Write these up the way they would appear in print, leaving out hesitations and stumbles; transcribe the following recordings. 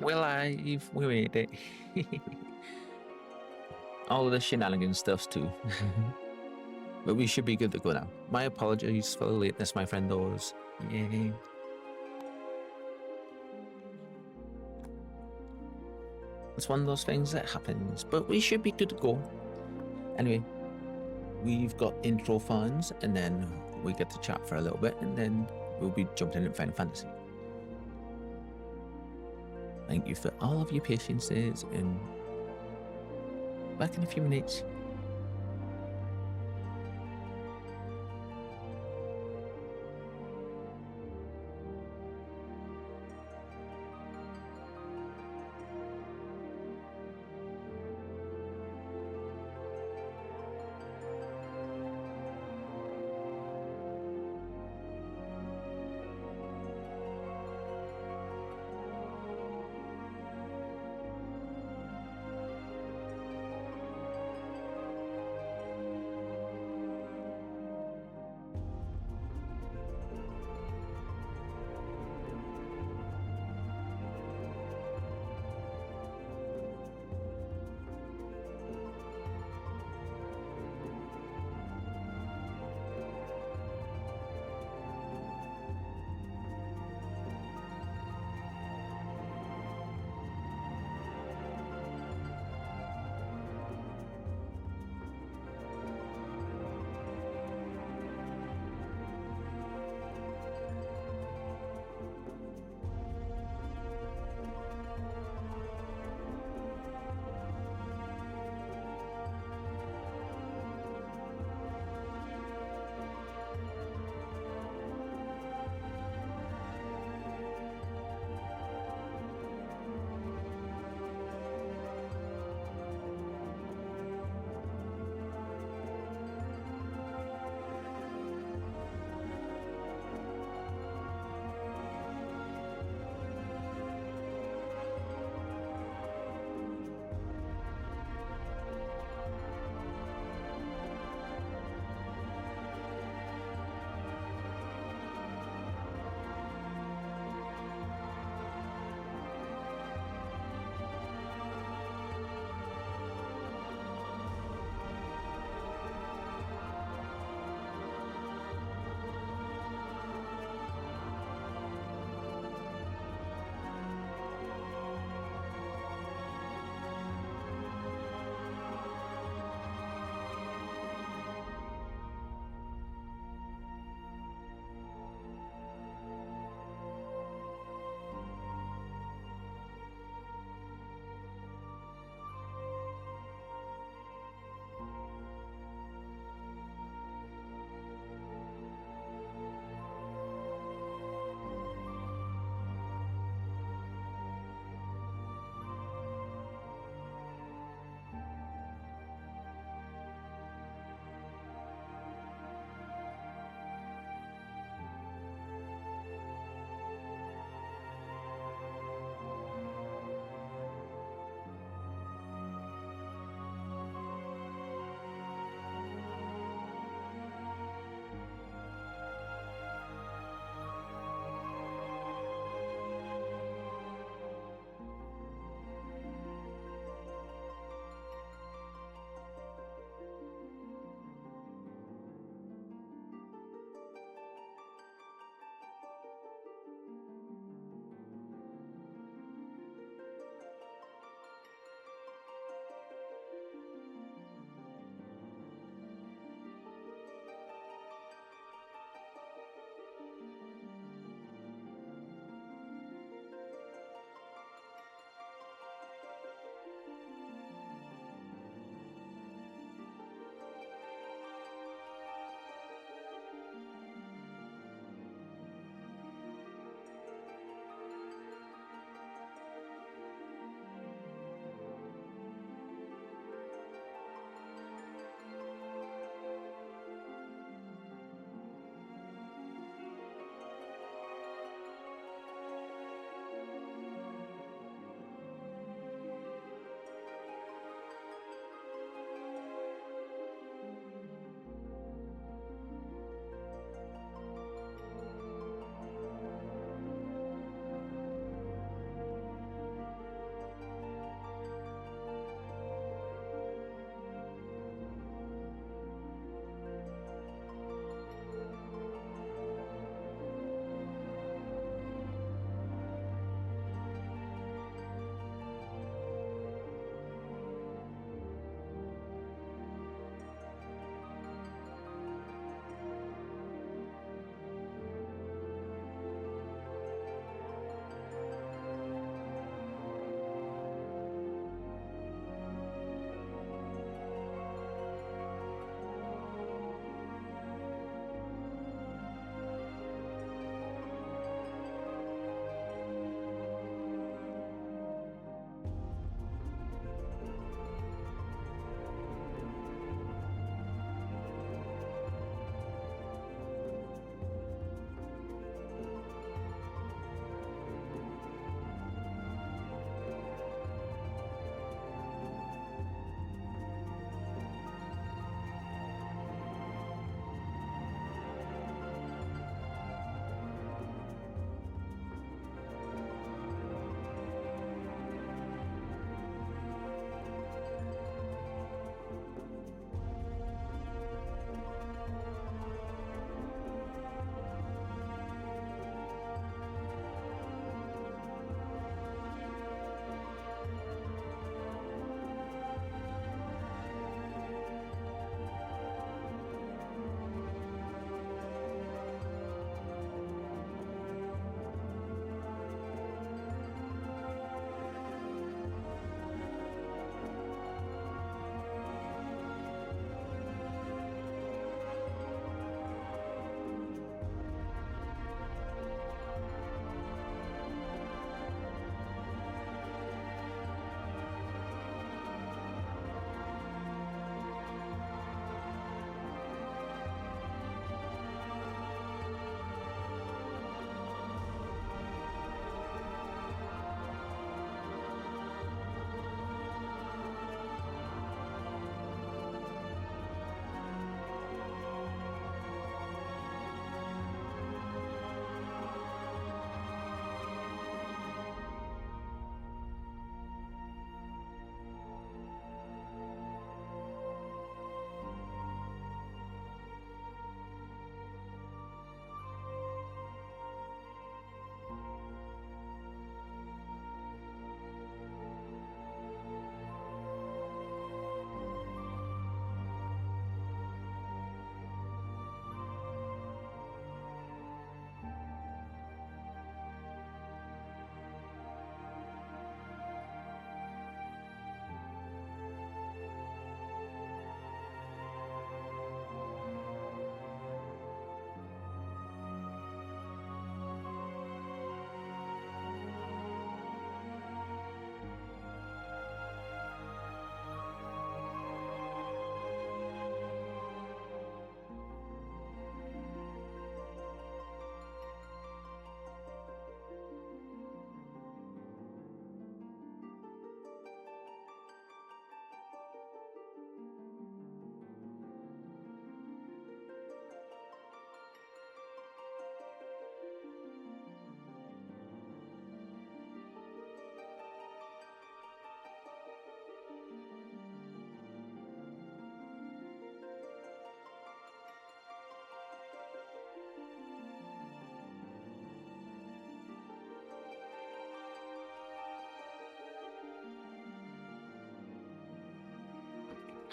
We're live. We made it. All of the shenanigans stuff too. But we should be good to go now. My apologies for the lateness, my friend Oz. Yay. It's one of those things that happens, but we should be good to go. Anyway, we've got intro funds, and then we get to chat for a little bit, and then we'll be jumping into Final Fantasy. Thank you for all of your patiences, and back in a few minutes.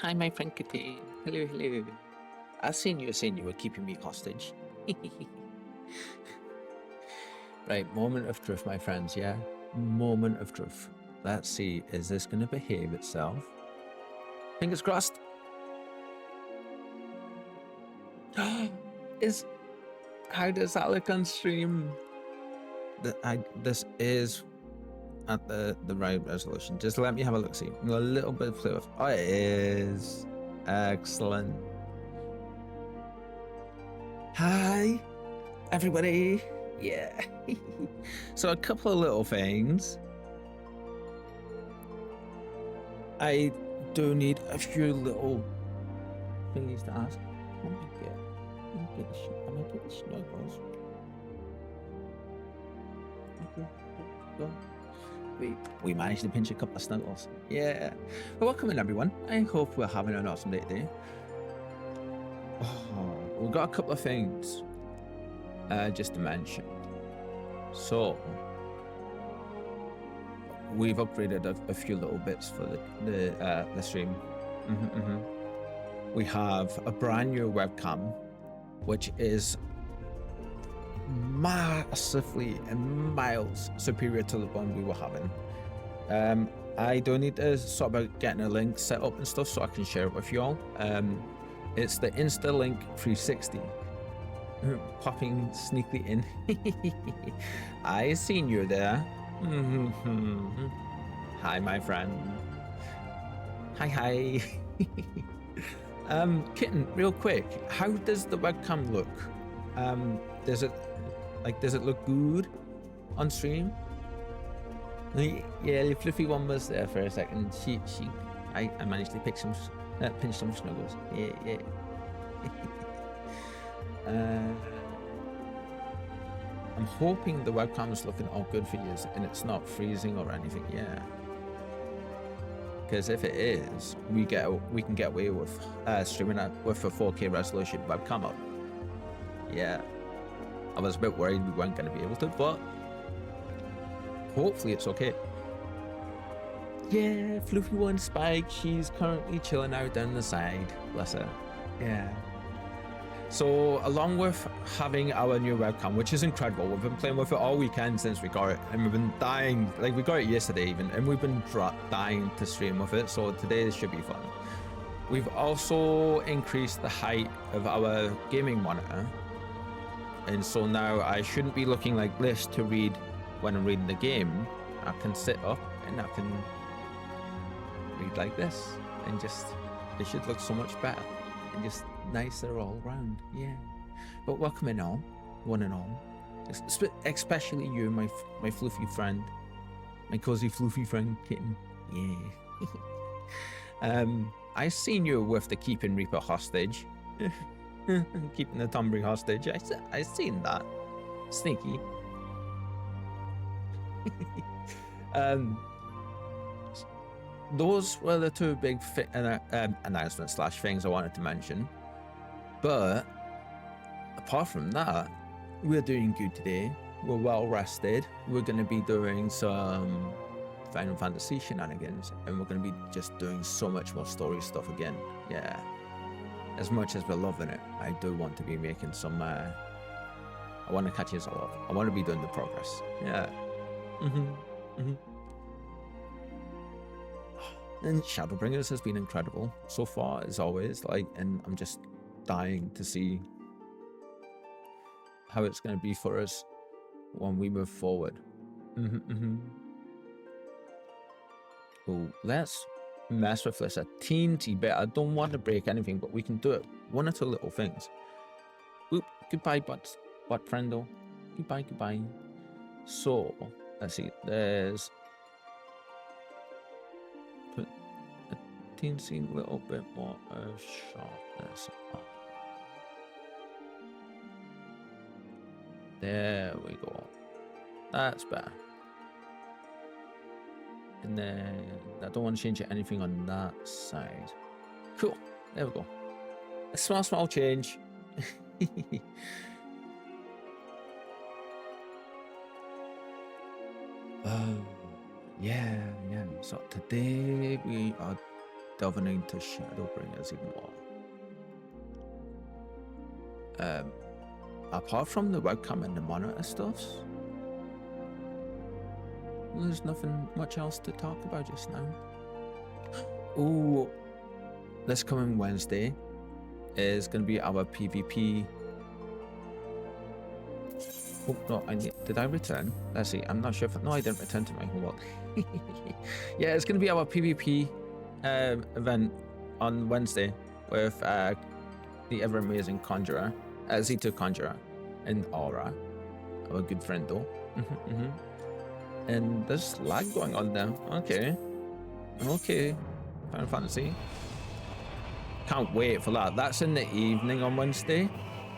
Hi, my friend Kitty. Hello, hello. I've seen you saying you were keeping me hostage. Right, moment of truth, my friends, yeah? Moment of truth. Let's see, is this going to behave itself? Fingers crossed. How does that look on stream? This is at the right resolution. Just let me have a look, see. A little bit of fluff. Oh, it is. Excellent. Hi, everybody. Yeah. So a couple of little things. I do need a few little thingies to ask. Am I getting snuggles? We managed to pinch a couple of snuggles. Yeah. Well, welcome in, everyone. I hope we're having an awesome day today. Oh, we've got a couple of things just to mention. So, we've upgraded a few little bits for the stream. We have a brand new webcam, which is massively and miles superior to the one we were having. I do need to sort about getting a link set up and stuff so I can share it with you all. It's the InstaLink 360. Popping sneakily in. I seen you there. Hi, my friend. Hi. Kitten, real quick, how does the webcam look? Does it look good on stream? Yeah, the fluffy one was there for a second. I managed to pinch some snuggles. Yeah. I'm hoping the webcam is looking all good for you and it's not freezing or anything. Yeah. Because if it is, we can get away with streaming it with a 4K resolution webcam up. Yeah. I was a bit worried we weren't going to be able to, but hopefully it's okay. Yeah, Fluffy One Spike, she's currently chilling out down the side. Bless her. Yeah. So along with having our new webcam, which is incredible, we've been playing with it all weekend since we got it, and we've been dying, like we got it yesterday even, and we've been dying to stream with it, so today should be fun. We've also increased the height of our gaming monitor, and so now I shouldn't be looking like this to read when I'm reading the game. I can sit up and I can read like this, and just, it should look so much better and just nicer all around. Yeah. But welcome in all, one and all, especially you, my fluffy friend, my cozy fluffy friend Kitten. Yeah. I seen you with the keeping Reeper hostage. Keeping the Tombury hostage. I seen that. Sneaky. Those were the two big announcements / things I wanted to mention. But apart from that, we're doing good today. We're well rested. We're going to be doing some Final Fantasy shenanigans, and we're going to be just doing so much more story stuff again. Yeah. As much as we're loving it, I do want to be making some. I want to catch us all up. I want to be doing the progress. Yeah. And Shadowbringers has been incredible so far, as always. Like, and I'm just dying to see how it's going to be for us when we move forward. Oh, let's mess with this a teensy bit. I don't want to break anything, but we can do it. One or two little things. Oop, goodbye, butt friendo. Goodbye. So, let's see. There's put a teensy little bit more of sharpness on. There we go. That's better. And then I don't want to change anything on that side. Cool. There we go. A small change. Oh, yeah. So today we are delving into Shadowbringers even more. Apart from the webcam and the monitor stuffs, there's nothing much else to talk about just now. Oh, this coming Wednesday is going to be our PvP. Oh no, did I return? Let's see, I'm not sure if, no, I didn't return to my home world. Yeah, it's going to be our PvP event on Wednesday with the ever amazing Conjurer, Z2 Conjurer, and Aura, our good friend though. And there's lag going on there. Okay. Final Fantasy. Can't wait for that. That's in the evening on Wednesday,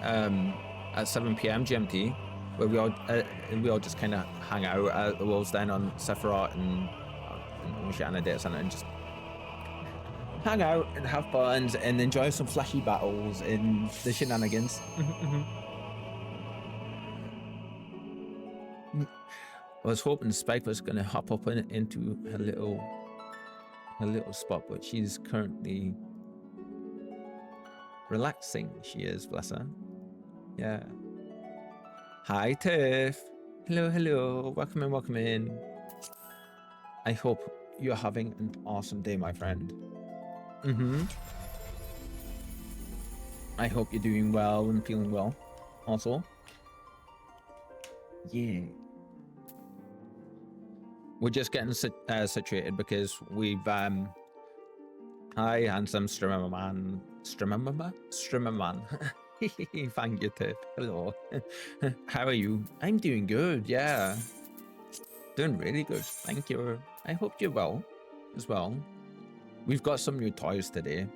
at 7 p.m. GMT, where we all just kind of hang out at the World's End on Sephiroth and Oceana Data Center and just hang out and have fun and enjoy some flashy battles and the shenanigans. I was hoping Spike was gonna hop up into her little spot, but she's currently relaxing. She is, bless her. Yeah. Hi, Tiff. Hello. Welcome in. I hope you're having an awesome day, my friend. I hope you're doing well and feeling well also. Yeah. We're just getting situated because we've hi, handsome streamer man. Thank you, Tiff. Hello. How are you? I'm doing good, yeah. Doing really good, thank you. I hope you're well as well. We've got some new toys today,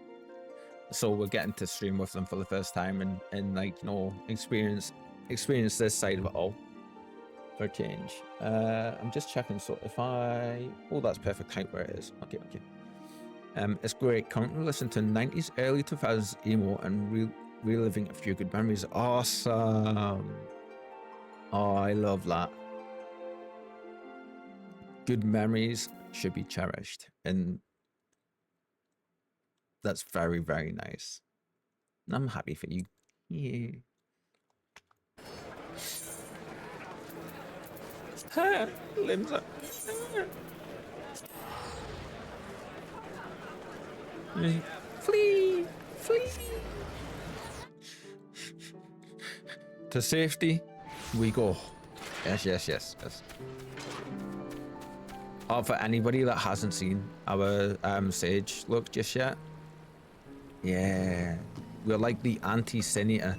so we're getting to stream with them for the first time and like, you know, experience this side of it all for a change. I'm just checking, so if oh, that's perfect height where it is. Okay. It's great. Currently listen to 90s, early 2000s emo and reliving a few good memories. Awesome. Oh, I love that. Good memories should be cherished, and that's very, very nice. And I'm happy for you. Yeah. Limbs up. Flee! To safety we go. Yes. Oh, for anybody that hasn't seen our Sage look just yet, yeah, we're like the anti-Senator.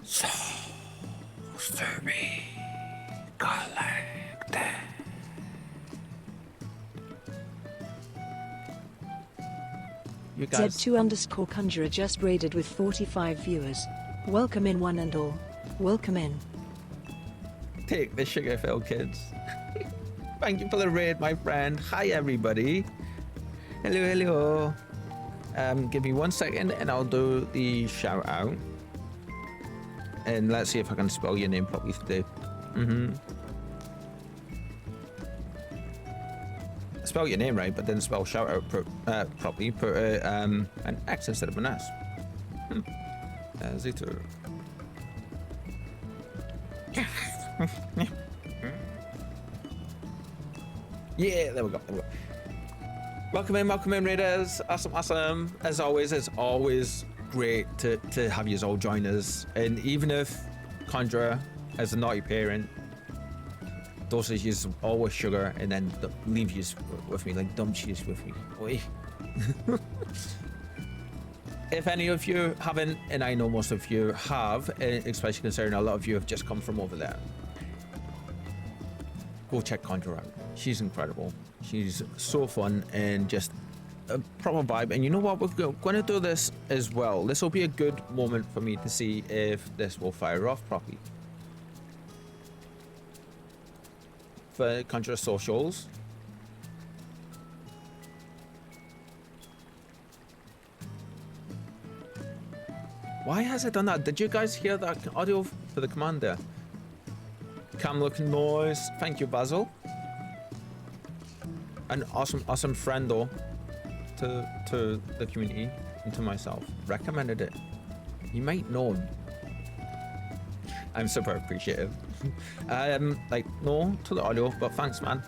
So Furby collected. You guys. Z2_Conjurer just raided with 45 viewers. Welcome in one and all. Welcome in. Take the sugar fill, kids. Thank you for the raid, my friend. Hi, everybody. Hello. Give me 1 second and I'll do the shout out. And let's see if I can spell your name properly today. Spell your name right, but then spell shout out properly. Put an X instead of an S. Z2. Yeah, there we go. Welcome in, Raiders. Awesome. As always, it's always great to have you all join us. And even if Conjurer, as a naughty parent, doses you always sugar and then leaves you with me, like dumb cheese with me. Oi. If any of you haven't, and I know most of you have, especially considering a lot of you have just come from over there, go check Conjurer out. She's incredible. She's so fun and just a proper vibe. And you know what? We're going to do this as well. This will be a good moment for me to see if this will fire off properly. For Conjurer socials. Why has it done that? Did you guys hear that audio for the commander? Cam looking noise. Thank you, Basil. an awesome friend though to the community and to myself. Recommended it. You might know him. I'm super appreciative. Like, no to the audio, but thanks, man.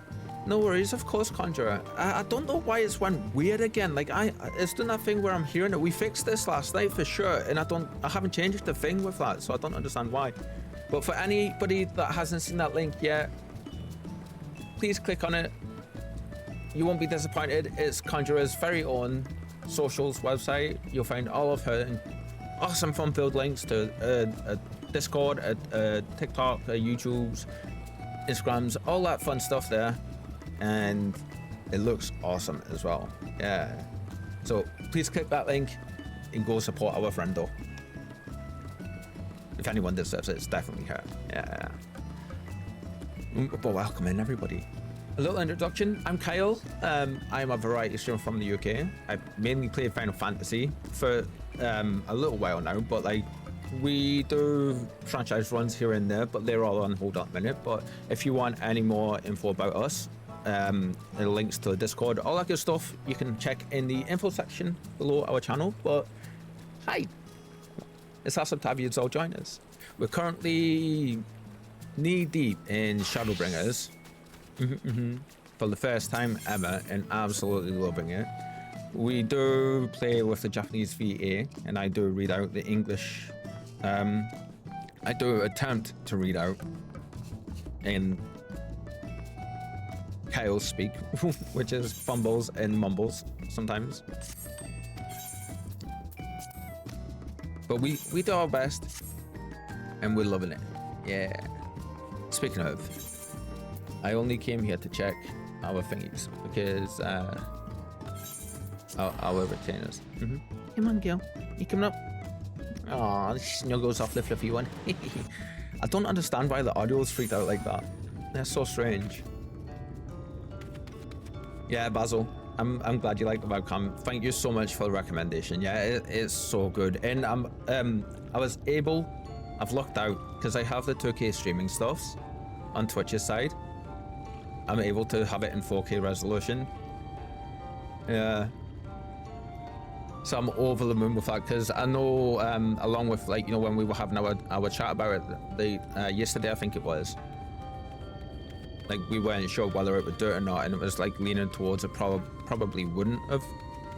No worries, of course, Conjurer. I don't know why it's went weird again. Like, it's doing that thing where I'm hearing it. We fixed this last night for sure, and I haven't changed the thing with that, so I don't understand why. But for anybody that hasn't seen that link yet, please click on it. You won't be disappointed. It's Conjurer's very own socials website. You'll find all of her awesome fun-filled links to Discord, TikTok, YouTube's, Instagrams, all that fun stuff there. And it looks awesome as well. Yeah. So please click that link and go support our friend though. If anyone deserves it, it's definitely her. Yeah. But welcome in, everybody. A little introduction. I'm Kyle. I'm a variety streamer from the UK. I mainly play Final Fantasy for a little while now, but like we do franchise runs here and there, but they're all on hold at the minute. But if you want any more info about us, the links to the Discord, all that good stuff, you can check in the info section below our channel. But hi, it's awesome to have you all join us. We're currently knee deep in Shadowbringers for the first time ever, and absolutely loving it. We do play with the Japanese VA, and I do read out the English. I do attempt to read out in Kyle speak, which is fumbles and mumbles sometimes. But we do our best, and we're loving it. Yeah. Speaking of, I only came here to check our thingies because our retainers. Come on, girl. You coming up? Aw, snuggles off the fluffy one. I don't understand why the audio is freaked out like that. They're so strange. Yeah, Basil, I'm glad you like the webcam. Thank you so much for the recommendation. Yeah, it's so good. And I've looked out because I have the 2K streaming stuffs on Twitch's side. I'm able to have it in 4K resolution. Yeah. So I'm over the moon with that because I know, along with like, you know, when we were having our chat about it yesterday, I think it was, like we weren't sure whether it would do it or not, and it was like leaning towards it probably wouldn't have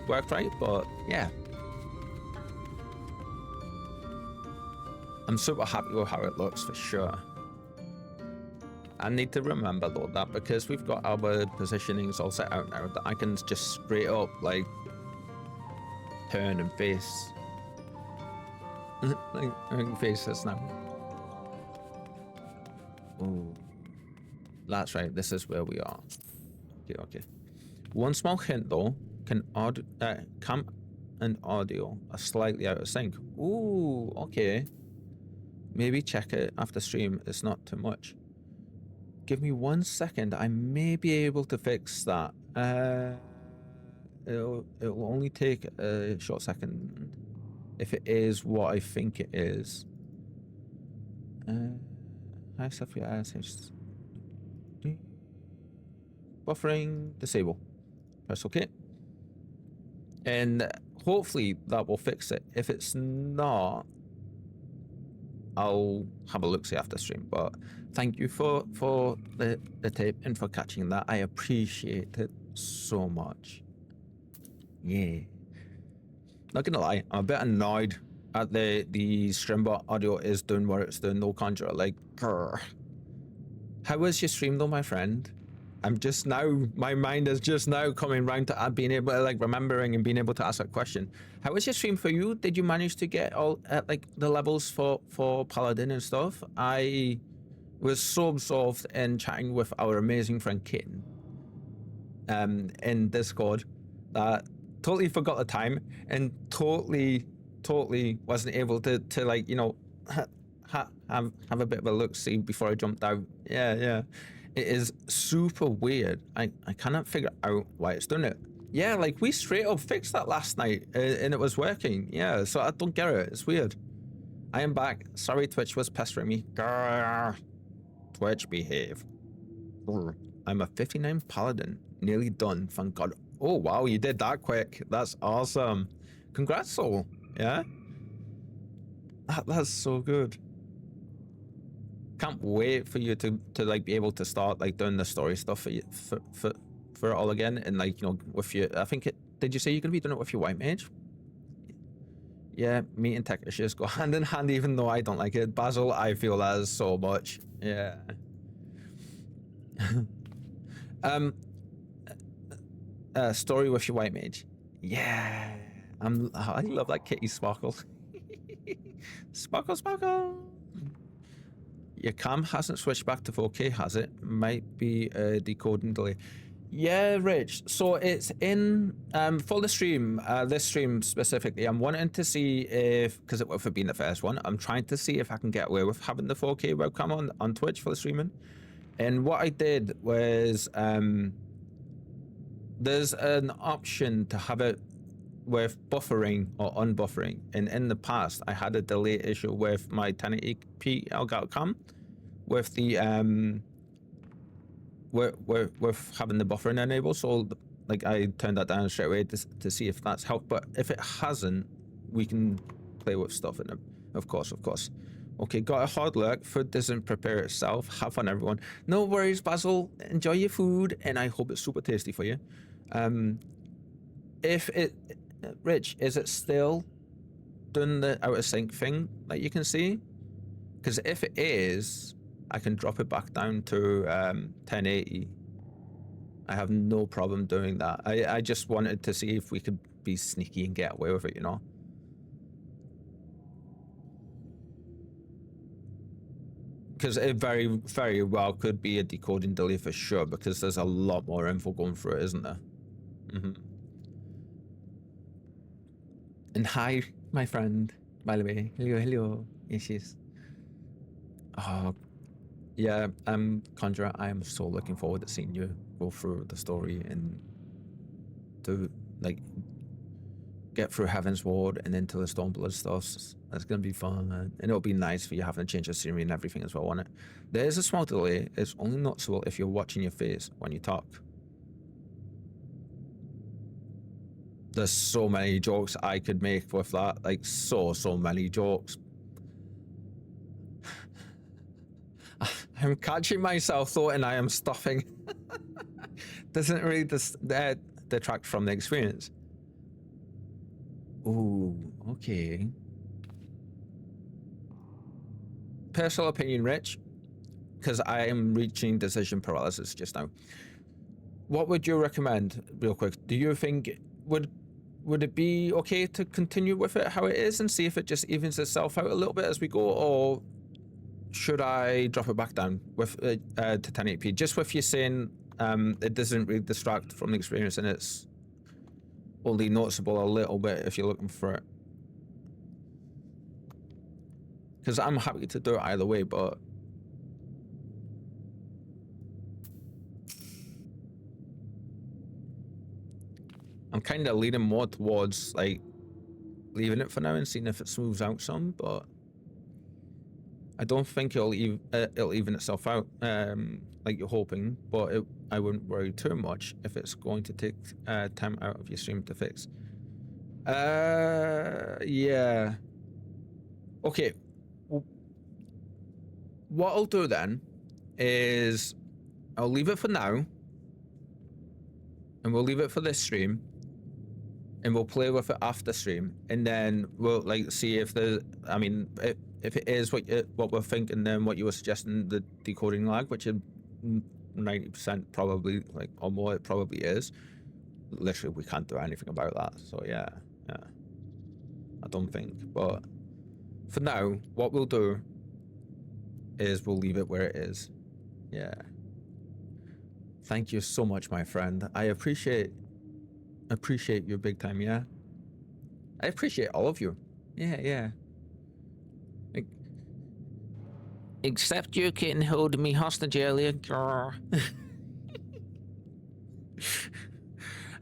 worked right, but yeah. I'm super happy with how it looks for sure. I need to remember though that because we've got our positionings all set out now, that I can just straight up like turn and face like I can face this now. Ooh. That's right, this is where we are. Okay. One small hint though, cam and audio are slightly out of sync. Ooh, okay. Maybe check it after stream, it's not too much. Give me 1 second, I may be able to fix that. It'll only take a short second if it is what I think it is. Hi, Sophia. Buffering, disable. Press OK. And hopefully that will fix it. If it's not, I'll have a look-see after stream. But thank you for the tip and for catching that. I appreciate it so much. Yeah. Not gonna lie, I'm a bit annoyed at the stream, but audio is doing what it's doing. No Conjurer, like, grr. How was your stream though, my friend? I'm just now, my mind is just now coming round to being able to, like, remembering and being able to ask that question. How was your stream for you? Did you manage to get all like the levels for Paladin and stuff? I was so absorbed in chatting with our amazing friend Kitten in Discord that totally forgot the time and totally wasn't able to like, you know, have a bit of a look-see before I jumped out. Yeah. It is super weird. I cannot figure out why it's doing it. Yeah, like we straight up fixed that last night and it was working. Yeah, so I don't get it. It's weird. I am back. Sorry, Twitch was pestering me. Grrr. Twitch, behave. I'm a 59 Paladin. nearly done, thank God. Oh, wow, you did that quick. That's awesome. Congrats, Soul. Yeah? That's so good. Can't wait for you to like be able to start like doing the story stuff for you for it all again, and like, you know, with your, I think it, did you say you're gonna be doing it with your white mage? Yeah, me and tech issues go hand in hand, even though I don't like it. Basil, I feel that is so much. Yeah. Story with your white mage. Yeah. I love that kitty sparkle. Sparkle, sparkle. Your cam hasn't switched back to 4K, has it? Might be a decoding delay. Yeah, Rich. So it's in for the stream, this stream specifically. I'm wanting to see if, because it would have been the first one, I'm trying to see if I can get away with having the 4K webcam on Twitch for the streaming. And what I did was, there's an option to have it with buffering or unbuffering, and in the past I had a delay issue with my 1080p Elgato cam with the with having the buffering enabled. So like I turned that down straight away to see if that's helped, but if it hasn't, we can play with stuff in it. Of course. Okay, got a hard look. Food doesn't prepare itself. Have fun, everyone. No worries, Basil. Enjoy your food, and I hope it's super tasty for you. If it, Rich, is it still doing the out of sync thing that you can see? Because if it is, I can drop it back down to 1080. I have no problem doing that. I just wanted to see if we could be sneaky and get away with it, you know? Because it very, very well could be a decoding delay for sure, because there's a lot more info going through it, isn't there? And hi, my friend, by the way. Hello. Yes, yes. Oh, yeah, Conjurer, I am so looking forward to seeing you go through the story and to, like, get through Heaven's Ward and into the Stormblood stuff. That's gonna be fun, man. And it'll be nice for you having to change the scenery and everything as well, won't it? There is a small delay. It's only noticeable if you're watching your face when you talk. There's so many jokes I could make with that. Like, so many jokes. I'm catching myself though, and I am stuffing. Doesn't really detract from the experience. Ooh, okay. Personal opinion, Rich, because I am reaching decision paralysis just now. What would you recommend, real quick? Do you think would it be okay to continue with it how it is and see if it just evens itself out a little bit as we go, or should I drop it back down with to 1080p? Just with you saying it doesn't really distract from the experience, and it's only noticeable a little bit if you're looking for it. Because I'm happy to do it either way, but I'm kind of leaning more towards like leaving it for now and seeing if it smooths out some, but I don't think it'll even itself out like you're hoping, but I wouldn't worry too much if it's going to take time out of your stream to fix. Yeah. Okay. What I'll do then is I'll leave it for now, and we'll leave it for this stream, and we'll play with it after stream, and then we'll like see if the, I mean, if it is what we're thinking, then what you were suggesting, the decoding lag, which is 90% probably, like, or more, it probably is. Literally, we can't do anything about that. So yeah, I don't think. But for now, what we'll do is we'll leave it where it is. Yeah. Thank you so much, my friend. I appreciate you big time. Yeah. I appreciate all of you. Yeah. Except you couldn't hold me hostage earlier.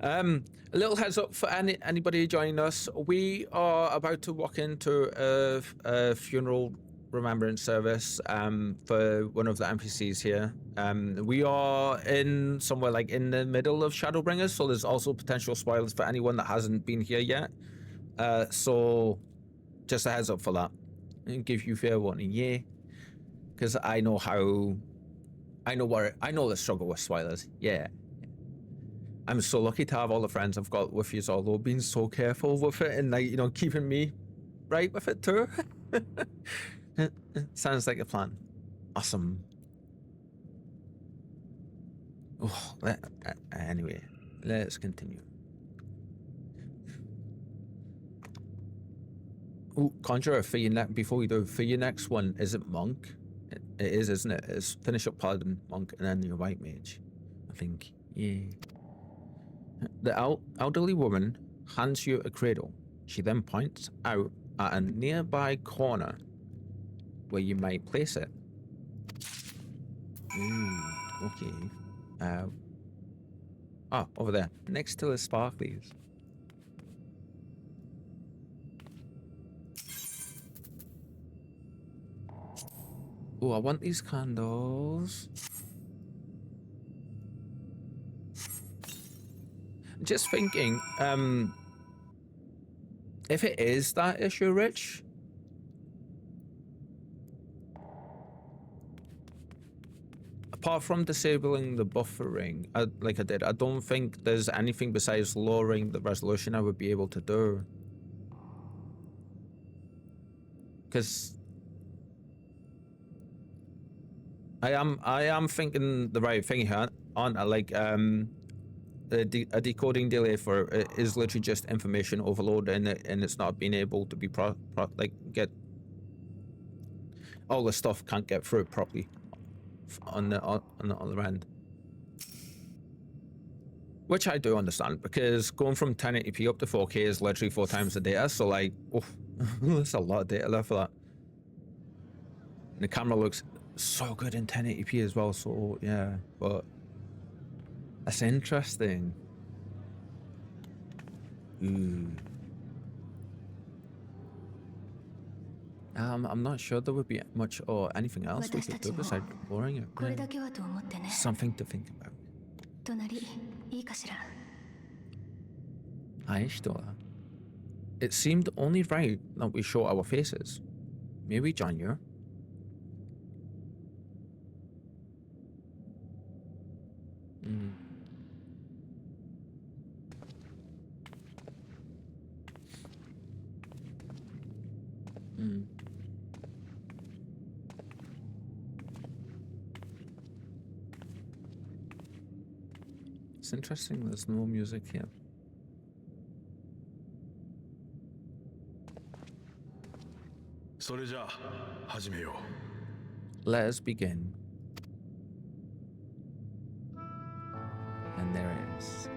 A little heads up for anybody joining us. We are about to walk into a funeral remembrance service for one of the NPCs here. We are in somewhere like in the middle of Shadowbringers, so there's also potential spoilers for anyone that hasn't been here yet. So just a heads up for that. And give you fair warning, yeah. Because I know the struggle with spoilers. Yeah. I'm so lucky to have all the friends I've got with you, although being so careful with it and, like, you know, keeping me right with it too. Sounds like a plan. Awesome. Oh, anyway, let's continue. Oh, Conjurer, for your before we do, for your next one, is it Monk? It is, isn't it? It's finish up Paladin, Monk, and then your White Mage. I think, yeah. The elderly woman hands you a cradle. She then points out at a nearby corner where you might place it. Ooh, okay. Over there, next to the sparklies. Oh, I want these candles. Just thinking, if it is that issue, Rich, apart from disabling the buffering, like I did, I don't think there's anything besides lowering the resolution I would be able to do. Because I am thinking the right thing here, aren't I? Like, a decoding delay for it is literally just information overload, and it's not being able to be get all the stuff can't get through properly on the other end, which I do understand, because going from 1080p up to 4K is literally 4 times the data. So, like, oh, that's a lot of data there for that. And the camera looks so good in 1080p as well. So yeah, but that's interesting. Ooh. I'm not sure there would be much or anything else we could do besides lowering it. Yeah. Something to think about. Hi, Stola. It seemed only right that we show our faces. May we join you? It's interesting there's no music here. Let us begin. And there it is.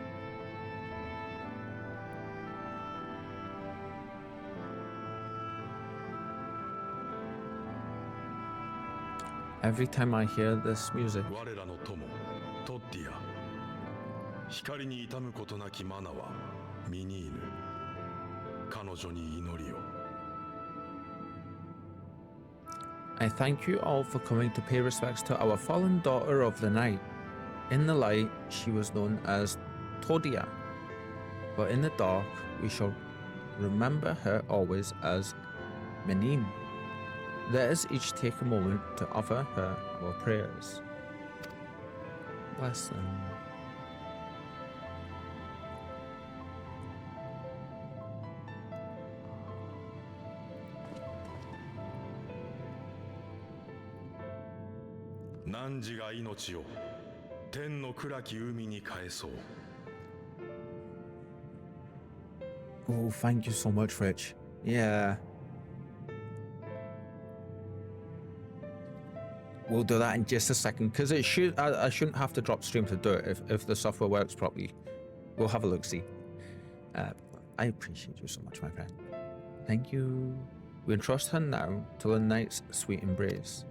Every time I hear this music, I thank you all for coming to pay respects to our fallen daughter of the night. In the light, she was known as Todia, but in the dark, we shall remember her always as Menin. Let us each take a moment to offer her our prayers. Bless them. Oh, thank you so much, Rich. Yeah. We'll do that in just a second, because it should. I shouldn't have to drop stream to do it if the software works properly. We'll have a look-see. I appreciate you so much, my friend. Thank you. We entrust her now to the night's sweet embrace.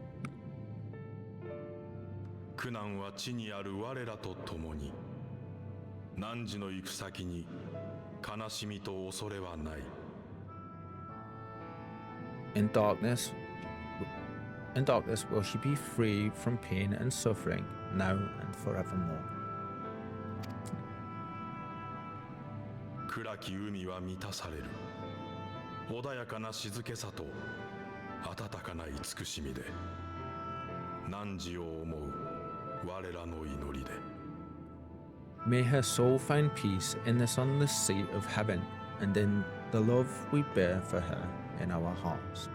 In darkness, in darkness will she be free from pain and suffering now and forevermore. 暗き海は満たされる。穏やかな静けさと温かな慈しみで、汝を思う我らの祈りで。 May her soul find peace in the sunless sea of heaven and in the love we bear for her in our hearts.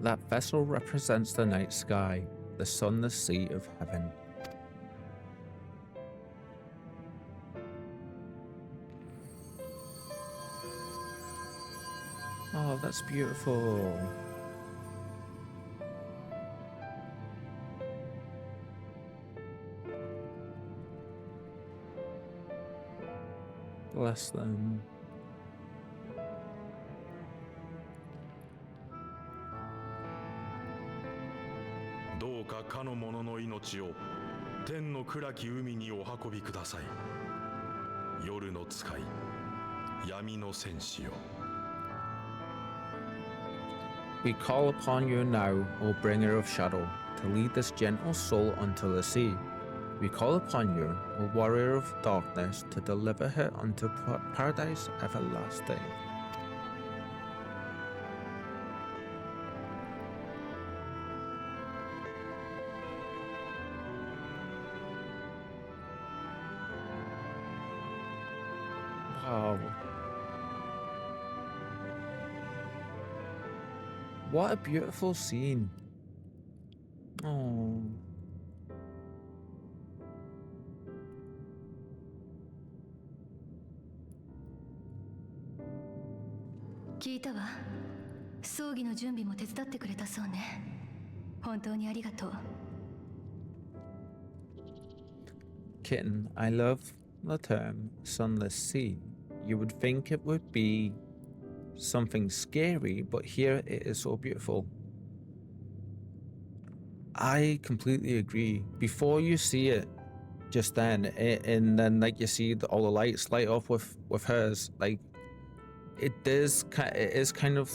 That vessel represents the night sky, the sunless sea of heaven. Oh, that's beautiful. Bless them. どうかかの者の命を天の暗き海にお運びください。夜の使い、闇の戦士よ。 We call upon you now, O bringer of shadow, to lead this gentle soul unto the sea. We call upon you, O warrior of darkness, to deliver her unto paradise everlasting. Wow. What a beautiful scene. Oh. Kitten, I love the term sunless sea. You would think it would be something scary, but here it is so beautiful. I completely agree. Before you see it, just then, and then like you see all the lights light up with hers, like it is kind of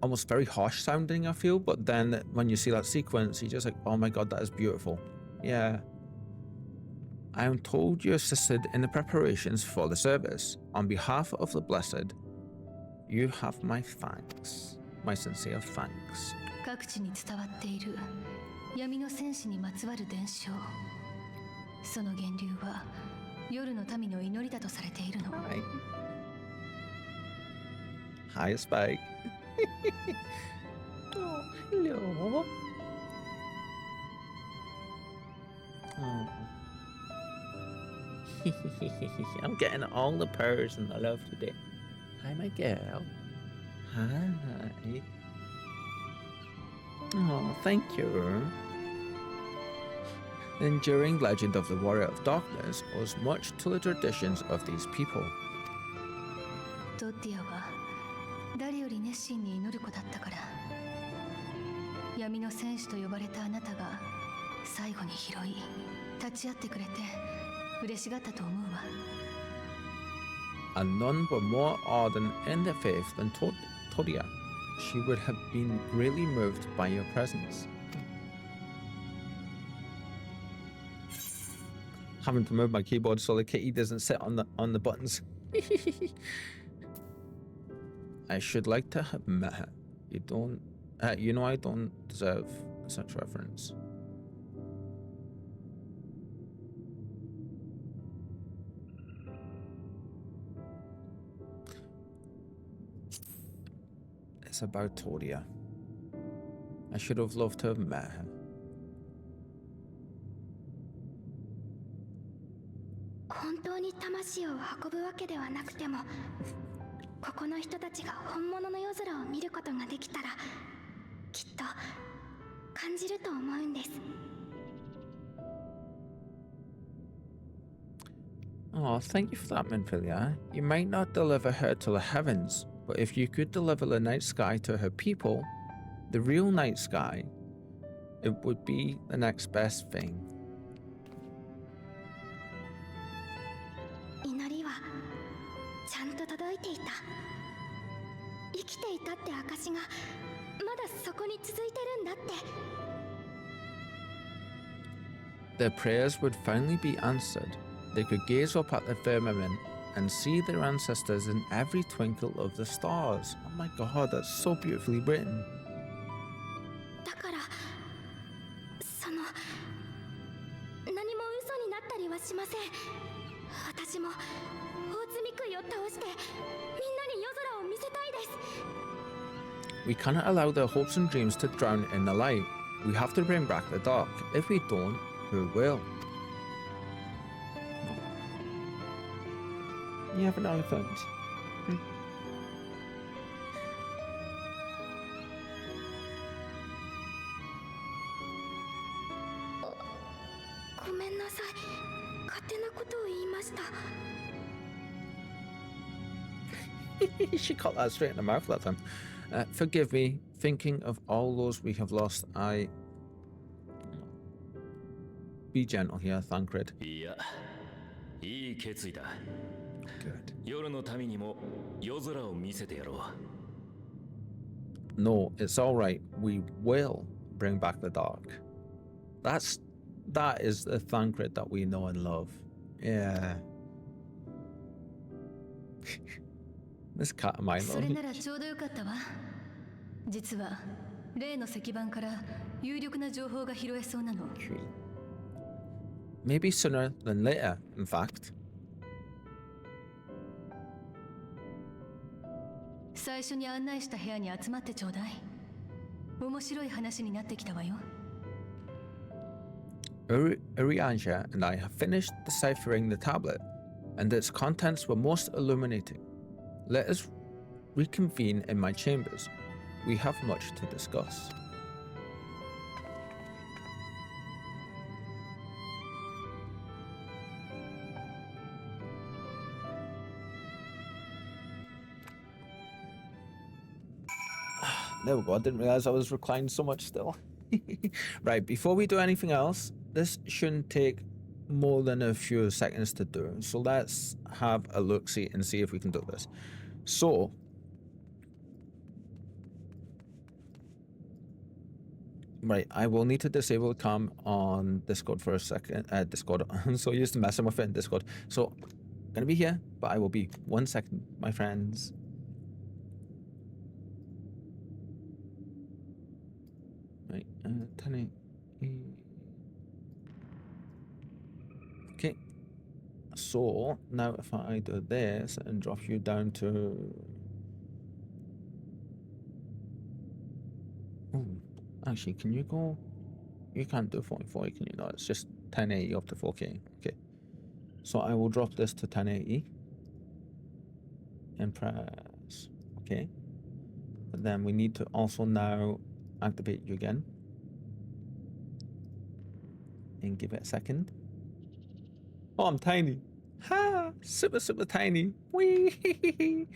almost very harsh sounding, I feel. But then when you see that sequence, you're just like, oh my god, that is beautiful. Yeah. I am told you assisted in the preparations for the service. On behalf of the blessed, you have my thanks. My sincere thanks. 各地に伝わっている闇の戦士にまつわる伝承。その源流は夜の民の祈りだとされているの。Hi, Spike. Oh, hello. Oh. I'm getting all the purrs and the love today. Hi, my girl. Hi. Oh, thank you. The enduring legend of the Warrior of Darkness owes much to the traditions of these people. トッティアは誰より熱心に祈る子だったから、闇の戦士と呼ばれたあなたが最後に拾い立ち会ってくれて嬉しがったと思うわ。And none were more ardent in their faith than Todia. She would have been greatly moved by your presence. Having to move my keyboard so the kitty doesn't sit on the buttons. I should like to have met her. You know I don't deserve such reverence. It's about Todia. I should have loved to have met her. 本当当に魂を運ぶわけではなくても、ここの人たちが本物の夜空を見ることができたら、きっと感じると思うんです。Oh, thank you for that, Minfilia. You might not deliver her to the heavens, but if you could deliver the night sky to her people, the real night sky, it would be the next best thing. 祈りはちゃんと届いていた。生きていたって証がまだそこに続いてるんだって。Their prayers would finally be answered. They could gaze up at the firmament and see their ancestors in every twinkle of the stars. Oh my god, that's so beautifully written. だからその何も嘘になったりはしません。私も大積杭を倒してみんなに夜空を見せたいです。We cannot allow their hopes and dreams to drown in the light. We have to bring back the dark. If we don't, who will? You have an elephant. Hmm. ごめんなさい。勝手なことを言いました。She caught that straight in the mouth that time. Forgive me, thinking of all those we have lost, I... Be gentle here, Thancred. いや、いい決意だ。 Good. 夜の民にも夜空を見せてやろう。 No, it's all right. We will bring back the dark. That is the Thancred that we know and love. Yeah. This cat of mine, それ though. ならちょうどよかったわ。実は例の石板から有力な情報が拾えそうなの。 Maybe sooner than later, in fact. 最初に案内した部屋に集まってちょうだい。面白い話になってきたわよ。Urianger and I have finished deciphering the tablet, and its contents were most illuminating. Let us reconvene in my chambers. We have much to discuss. There we go. I didn't realize I was reclined so much still. Right, before we do anything else, this shouldn't take more than a few seconds to do. So let's have a look-see and see if we can do this. So, right, I will need to disable the cam on Discord for a second. Discord. I'm so used to messing with it in Discord. So, I'm gonna be here, but I will be 1 second, my friends. Right, 10 Okay, so now if I do this and drop you down to... Oh, actually, can you go... You can't do 4040, can you? No, it's just 1080 up to 4K. Okay, so I will drop this to 1080 and press OK. But then we need to also now activate you again and give it a second. Oh, I'm tiny. Ha! Super, super tiny. Wee!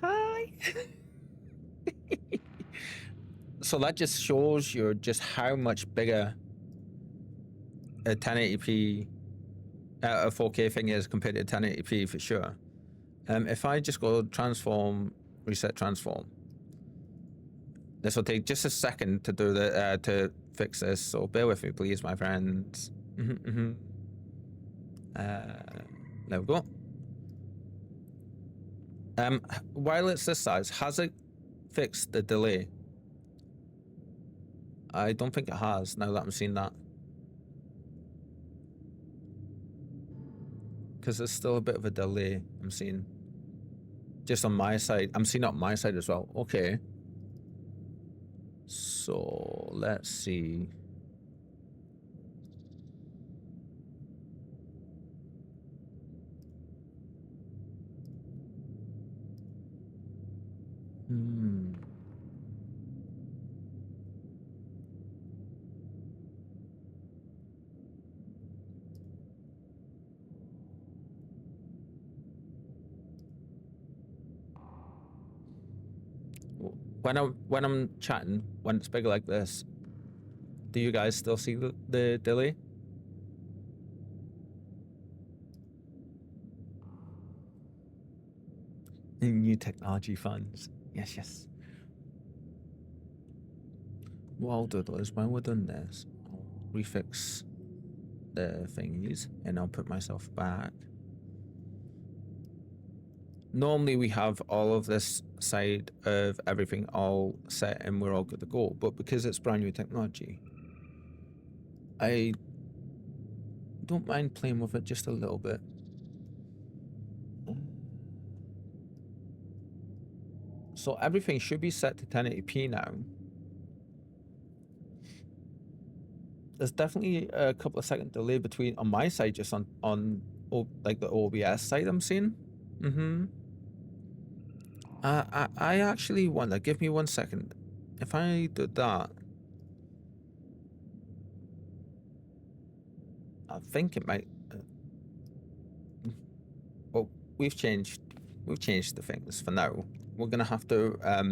Hi! So that just shows you just how much bigger a 1080p, a 4K thing is compared to 1080p for sure. If I just go transform, reset transform, this will take just a second to do the to fix this. So bear with me, please, my friends. There we go. While it's this size, has it fixed the delay? I don't think it has, now that I'm seeing that. Because there's still a bit of a delay, I'm seeing. Just on my side. I'm seeing it on my side as well. Okay. So, let's see. Hmm. When I'm chatting, when it's big like this, do you guys still see the delay? New technology funds. Yes, yes. What I'll do though is when we're done this, I'll refix the thingies and I'll put myself back. Normally we have all of this side of everything all set and we're all good to go, but because it's brand new technology, I don't mind playing with it just a little bit. So everything should be set to 1080p now. There's definitely a couple of second delay between on my side, just on like the OBS side I'm seeing. I actually wonder, give me 1 second. If I do that, I think it might. Well, we've changed the things for now. We're gonna have to I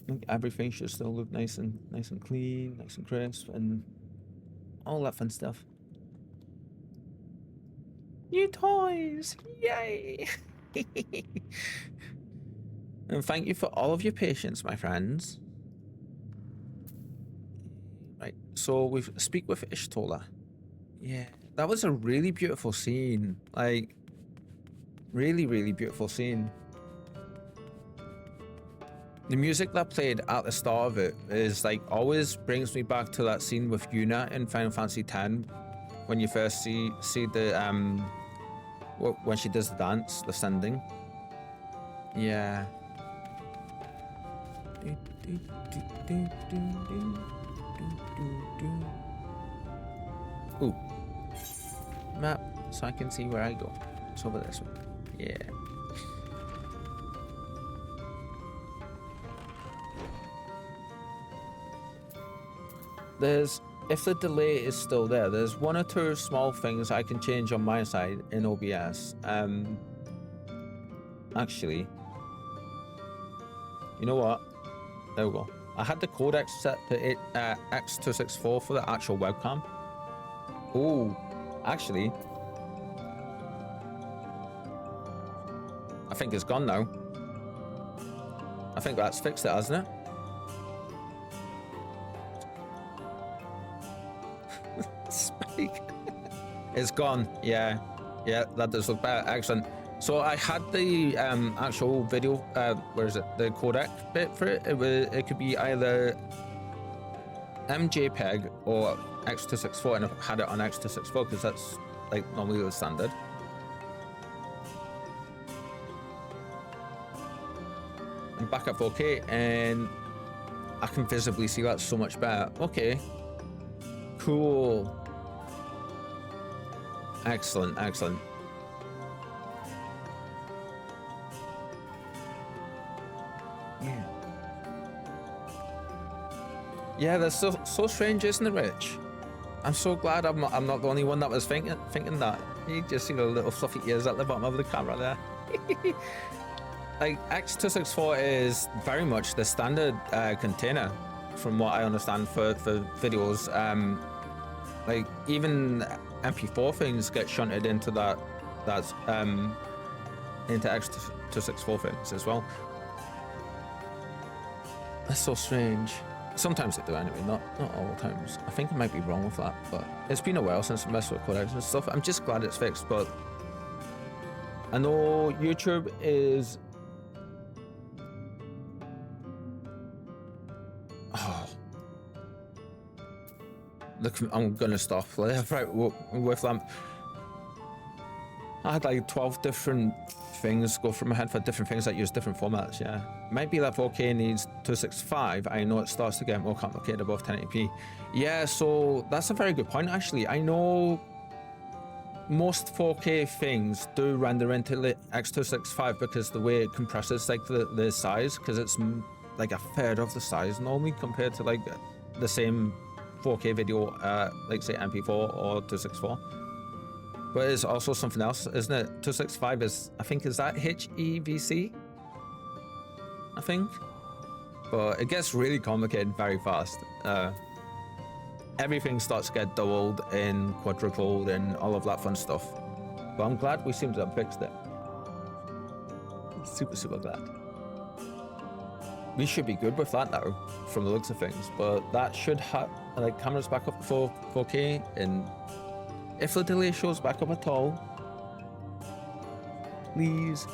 think everything should still look nice and clean, nice and crisp, and all that fun stuff. New toys! Yay! And thank you for all of your patience, my friends. Right, so we speak with Ishtola. Yeah, that was a really beautiful scene. Like, really, really beautiful scene. The music that played at the start of it is like always brings me back to that scene with Yuna in Final Fantasy X, when you first see the when she does the dance, the sending. Yeah. Ooh. Map, so I can see where I go. It's over this one. Yeah. If the delay is still there, there's 1 or 2 small things I can change on my side in OBS. Actually, you know what? There we go. I had the codec set to X264 for the actual webcam. Oh, actually, I think it's gone now. I think that's fixed it, hasn't it? Spike. It's gone. Yeah, that does look better. Excellent. So I had the actual video, where is it? The codec bit for it. It could be either MJPEG or X264, and I've had it on X264 because that's like normally the standard. I'm back at 4K and I can visibly see that so much better. Okay. Cool. Excellent, excellent. Yeah, that's so strange, isn't it, Rich? I'm so glad I'm not the only one that was thinking that. You just see the little fluffy ears at the bottom of the camera there. Like, X264 is very much the standard container, from what I understand, for videos. Like, even MP4 things get shunted into into X264 things as well. That's so strange. Sometimes they do anyway, not all the times. I think I might be wrong with that, but it's been a while since I messed with codecs and stuff. I'm just glad it's fixed, but I know YouTube is... Oh. Look, I'm gonna stop right with them. I had like 12 different things go through my head for different things that use different formats. Yeah, might be that 4K needs 265. I know it starts to get more complicated above 1080p. Yeah, so that's a very good point actually. I know most 4K things do render into X265 because the way it compresses like the size, because it's like a third of the size normally compared to like the same 4K video, like say MP4 or 264. But it's also something else, isn't it? 265 is, I think, is that HEVC? I think. But it gets really complicated very fast. Everything starts to get doubled and quadrupled and all of that fun stuff. But I'm glad we seem to have fixed it. Super, super glad. We should be good with that now, from the looks of things. But that should have, like, cameras back up to 4K, and if the delay shows back up at all, please,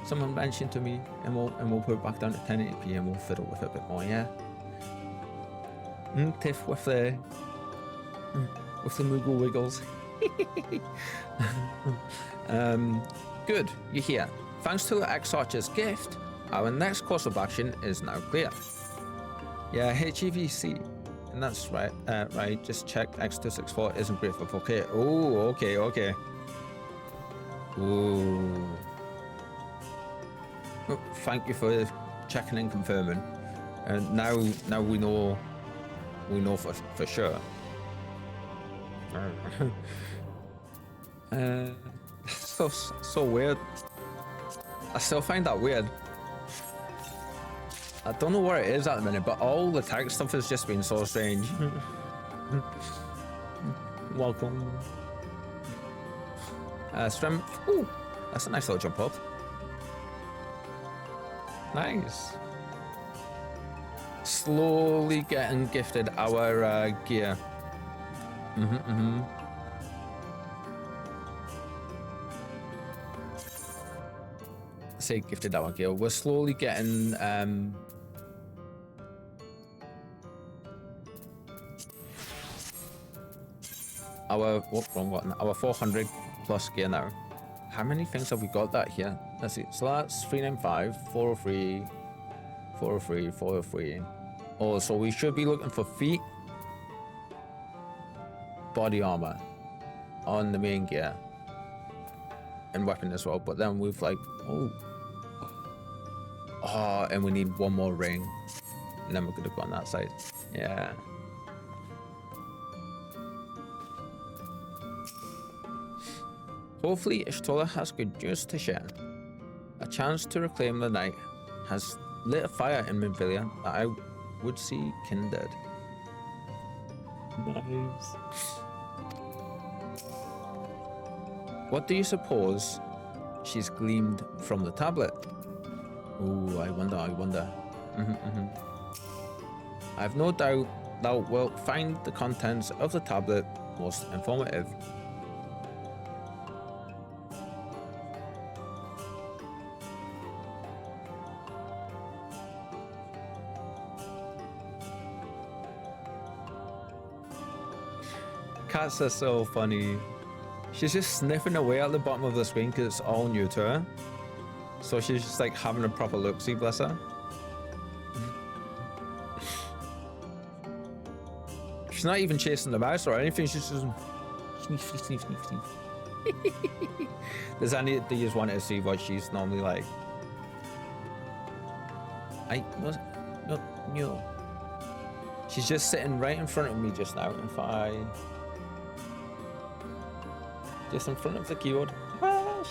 someone mention to me, and we'll put it back down to 1080p, and we'll fiddle with it a bit more, yeah? Tiff with the Moogle wiggles. Good, you're here. Thanks to the X-Archer's gift, our next course of action is now clear. Yeah, HEVC. And that's right, right, just check X264 isn't great for 4K. Oh, okay, okay. Ooh. Oh, thank you for checking and confirming. And now we know for sure. So weird. I still find that weird. I don't know where it is at the minute, but all the tag stuff has just been so strange. Welcome. Strength. Ooh, that's a nice little jump up. Nice. Slowly getting gifted our gear. Say gifted our gear. We're slowly getting our our 400 plus gear now. How many things have we got that here? Let's see. So that's 395, 403, 403, 403. Oh, so we should be looking for feet, body armor on the main gear, and weapon as well. But then we've like, oh, and we need one more ring, and then we're gonna go on that side. Yeah. Hopefully Ishtola has good news to share. A chance to reclaim the night has lit a fire in Minfilia that I would see kindled. Nice. What do you suppose she's gleamed from the tablet? Ooh, I wonder. I have no doubt thou wilt find the contents of the tablet most informative. Cats are so funny. She's just sniffing away at the bottom of the screen because it's all new to her. So she's just like having a proper look-see, bless her. She's not even chasing the mouse or anything, she's just sniff. Does any of you want to see what she's normally like? No. She's just sitting right in front of me just now. Just in front of the keyboard.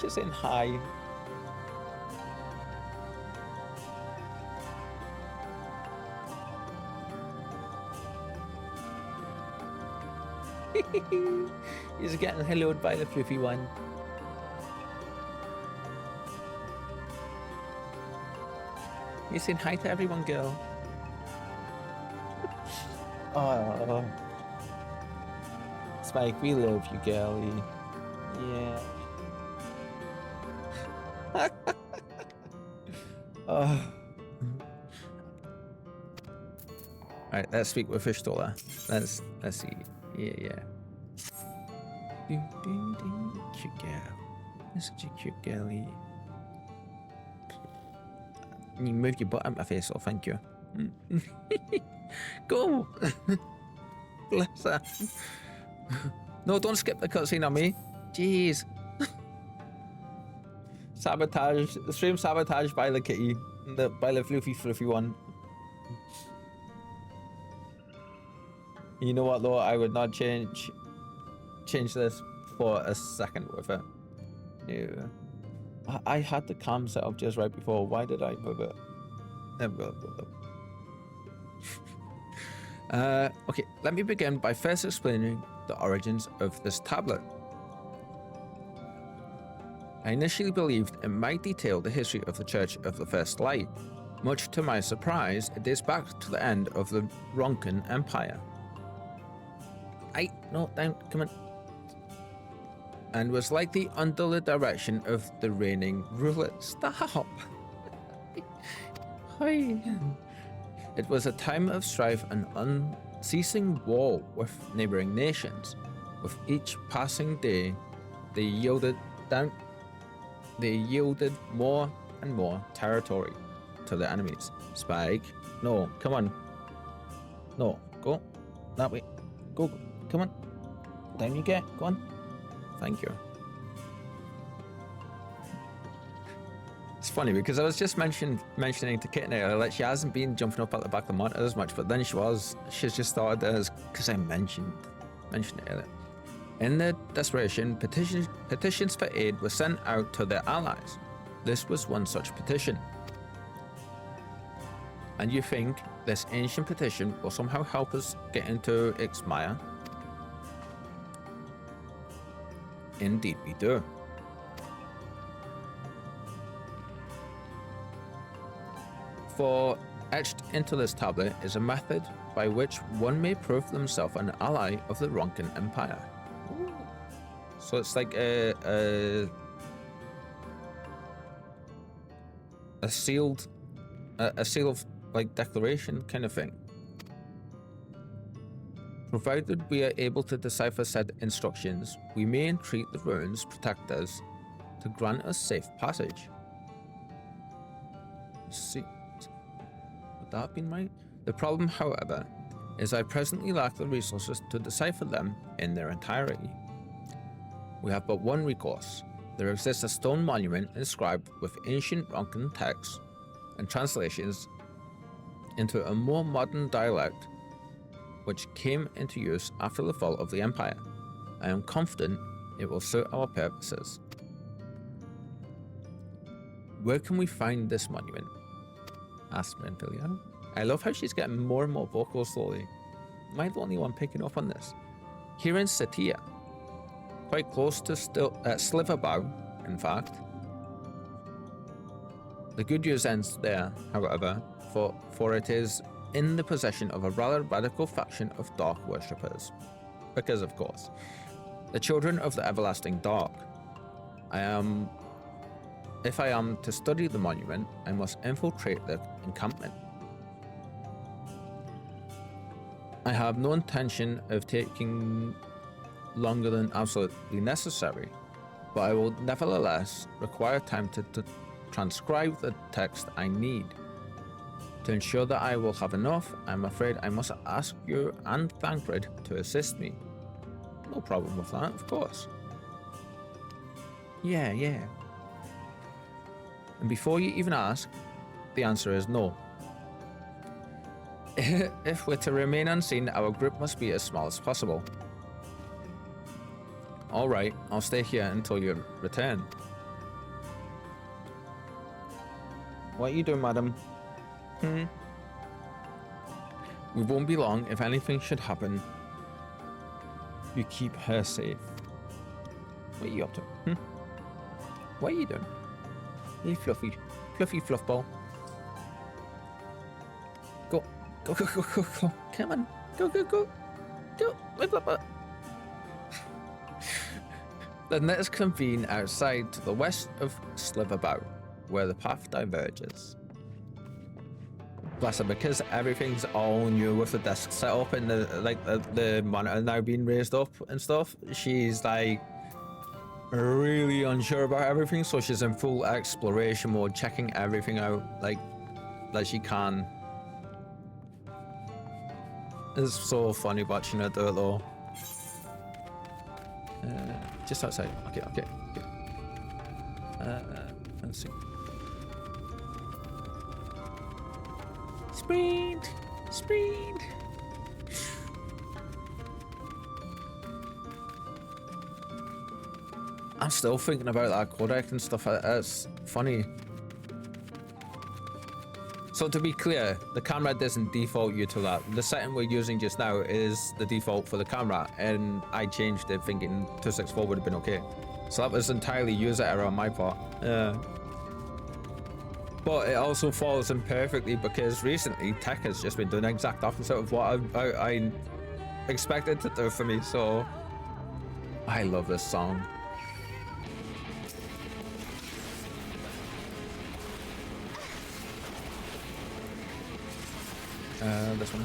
She's saying hi. He's getting helloed by the fluffy one. You're saying hi to everyone, girl. Oh, Spike, we love you, girlie. Yeah. Oh. Alright, let's speak with Ishtola. Let's see. Yeah. Cute girl. You're such a cute girlie. You moved your butt out my face, oh thank you. Go! Bless her. No, don't skip the cutscene on me. Jeez. Sabotage. Stream sabotage by the kitty. By the fluffy one. You know what though? I would not change this for a second with it. No. I had the cam set up just right before. Why did I move it? Okay, let me begin by first explaining the origins of this tablet. I initially believed it might detail the history of the Church of the First Light. Much to my surprise, it dates back to the end of the Ronkan Empire. No, down, come on. And was likely under the direction of the reigning ruler. Stop! Hi. It was a time of strife and unceasing war with neighboring nations. With each passing day, they yielded more and more territory to the enemies. Spike, no, come on. No, go that way. Go, come on. Down you get, go on. Thank you. It's funny because I was just mentioning to Kitten earlier that she hasn't been jumping up at the back of the monitor as much, but then she's just started as because I mentioned it earlier. In their desperation, petitions for aid were sent out to their allies. This was one such petition. And you think this ancient petition will somehow help us get into Ixmaya? Indeed we do. For etched into this tablet is a method by which one may prove themselves an ally of the Ronkan Empire. Ooh. So it's like a seal of like declaration kind of thing. Provided we are able to decipher said instructions, we may entreat the ruins protectors to grant us safe passage. See, would that have been right? The problem, however, is I presently lack the resources to decipher them in their entirety. We have but one recourse. There exists a stone monument inscribed with ancient Ronkan texts and translations into a more modern dialect which came into use after the fall of the Empire. I am confident it will suit our purposes. Where can we find this monument? Asked Menfilia. I love how she's getting more and more vocal slowly. Am I the only one picking up on this? Here in Satia, quite close to Sliverbow, in fact. The good news ends there, however, for it is in the possession of a rather radical faction of dark worshippers. Because, of course, the children of the everlasting dark. If I am to study the monument, I must infiltrate the encampment. I have no intention of taking longer than absolutely necessary, but I will nevertheless require time to transcribe the text I need. To ensure that I will have enough, I'm afraid I must ask you and Thancred to assist me. No problem with that, of course. Yeah. And before you even ask, the answer is no. If we're to remain unseen, our group must be as small as possible. Alright, I'll stay here until you return. What are you doing, madam? We won't be long. If anything should happen, you keep her safe. What are you up to? What are you doing? Hey, fluffy fluff ball. Go. Come on. Go. Then let us convene outside to the west of Sliverbow, where the path diverges. Bless her, because everything's all new with the desk set up and the monitor now being raised up and stuff. She's like really unsure about everything, so she's in full exploration mode, checking everything out like she can. It's so funny watching her do it though. Just outside. Okay. Let's see. Sprint. I'm still thinking about that codec and stuff. That's funny. So to be clear, the camera doesn't default you to that. The setting we're using just now is the default for the camera, and I changed it thinking 264 would have been okay. So that was entirely user error on my part. But it also falls in perfectly because recently tech has just been doing the exact opposite of what I expected to do for me. So I love this song. This one.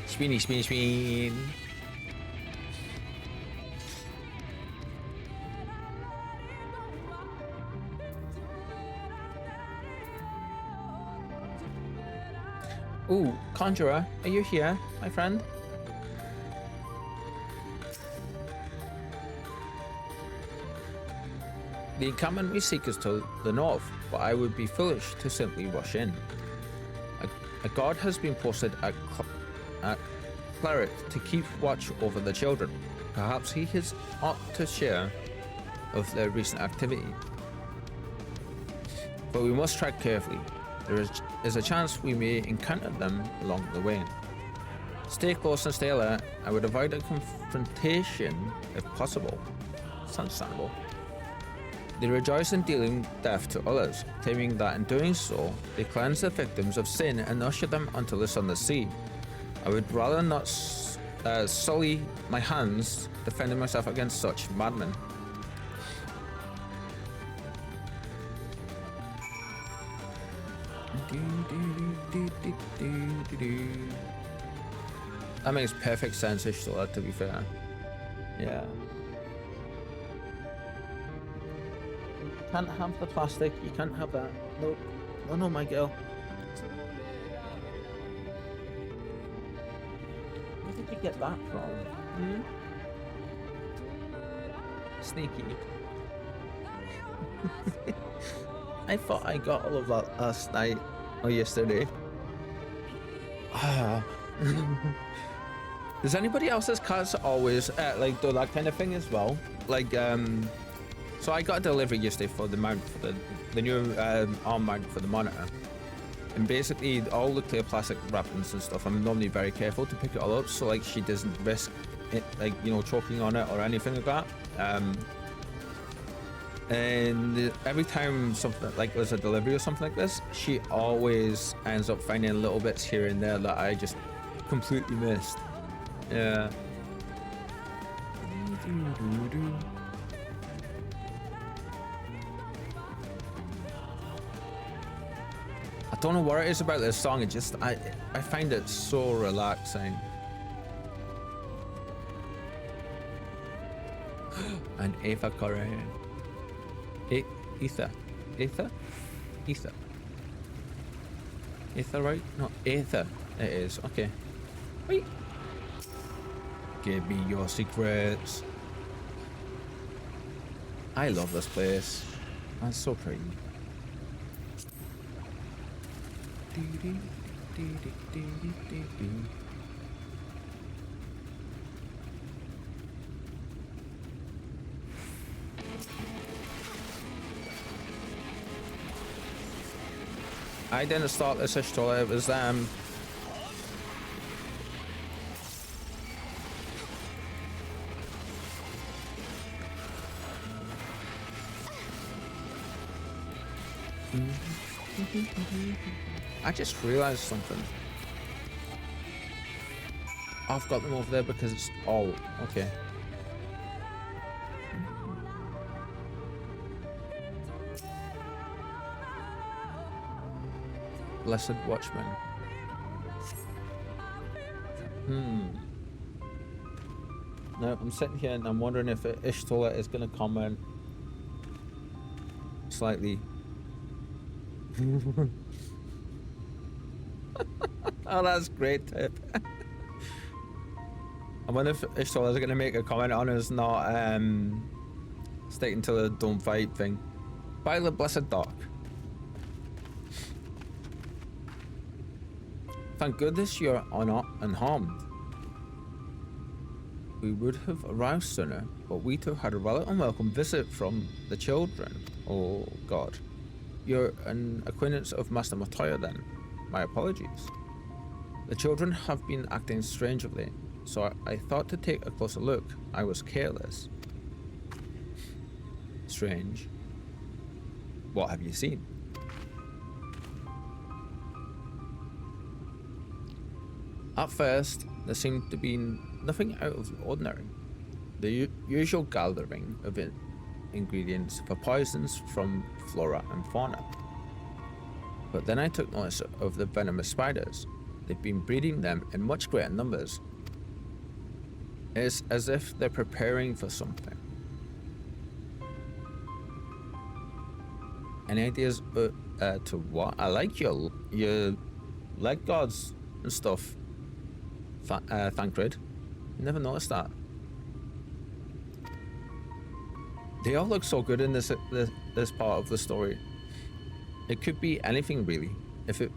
Spin. Ooh, Conjurer, are you here, my friend? The encampment we seek is to the north, but I would be foolish to simply rush in. A guard has been posted at Cleric to keep watch over the children. Perhaps he has ought to share of their recent activity. But we must tread carefully. There is a chance we may encounter them along the way. Stay close and stay alert. I would avoid a confrontation if possible. It's understandable. They rejoice in dealing death to others, claiming that in doing so, they cleanse the victims of sin and usher them unto the sunless sea. I would rather not sully my hands defending myself against such madmen. That makes perfect sense, Ishtola, to be fair. Yeah. You can't have the plastic, you can't have that. Nope. No, my girl. Where did you get that from? Hmm? Sneaky. I thought I got all of that last night or yesterday. Does anybody else's cards always like do that kind of thing as well? Like so I got a delivery yesterday for the mount for the new arm mount for the monitor, and basically all the clear plastic wrappings and stuff, I'm normally very careful to pick it all up so like she doesn't risk it, like, you know, choking on it or anything like that. And every time something like there's a delivery or something like this, she always ends up finding little bits here and there that I just completely missed. Yeah. I don't know what it is about this song. It just I find it so relaxing. And Ava Correa. Ether, right? No, Ether. It is. Okay. Wait. Give me your secrets. I love this place. That's so pretty. I didn't start this Ishtola, it was them. I just realized something. I've got them over there because it's all okay. Blessed Watchman. No, I'm sitting here and I'm wondering if Ishtola is going to comment slightly. Oh, that's great tip. I wonder if Ishtola is going to make a comment on us not sticking to the don't fight thing. By the blessed dark. Thank goodness you're not unharmed. We would have arrived sooner, but we too had a rather unwelcome visit from the children. Oh god. You're an acquaintance of Master Matoya then. My apologies. The children have been acting strangely, so I thought to take a closer look. I was careless. Strange. What have you seen? At first, there seemed to be nothing out of the ordinary. The usual gathering of ingredients for poisons from flora and fauna. But then I took notice of the venomous spiders. They've been breeding them in much greater numbers. It's as if they're preparing for something. Any ideas to what? I like your leg guards and stuff. Thancred. Never noticed that. They all look so good in this part of the story. It could be anything really. If it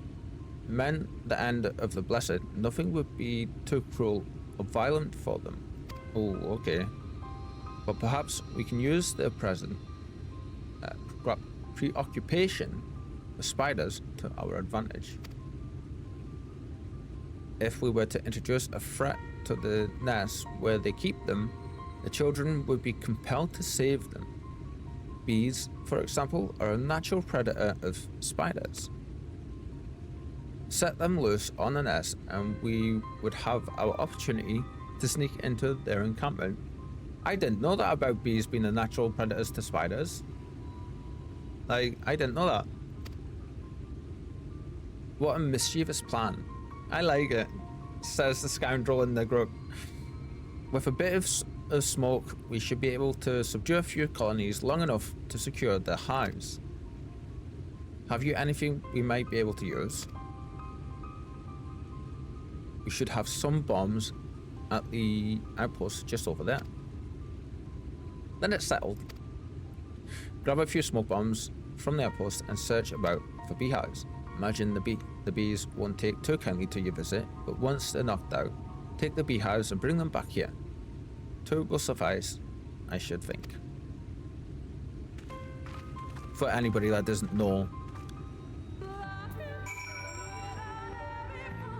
meant the end of the Blessed, nothing would be too cruel or violent for them. Oh, okay. But perhaps we can use the present preoccupation with spiders to our advantage. If we were to introduce a threat to the nest where they keep them, the children would be compelled to save them. Bees, for example, are a natural predator of spiders. Set them loose on the nest and we would have our opportunity to sneak into their encampment. I didn't know that about bees being the natural predators to spiders. Like, I didn't know that. What a mischievous plan. I like it, says the scoundrel in the group. With a bit of smoke, we should be able to subdue a few colonies long enough to secure their hives. Have you anything we might be able to use? We should have some bombs at the outpost just over there. Then it's settled. Grab a few smoke bombs from the outpost and search about for beehives. Imagine the bees won't take too kindly to your visit, but once they're knocked out, take the beehives and bring them back here. 2 will suffice, I should think. For anybody that doesn't know,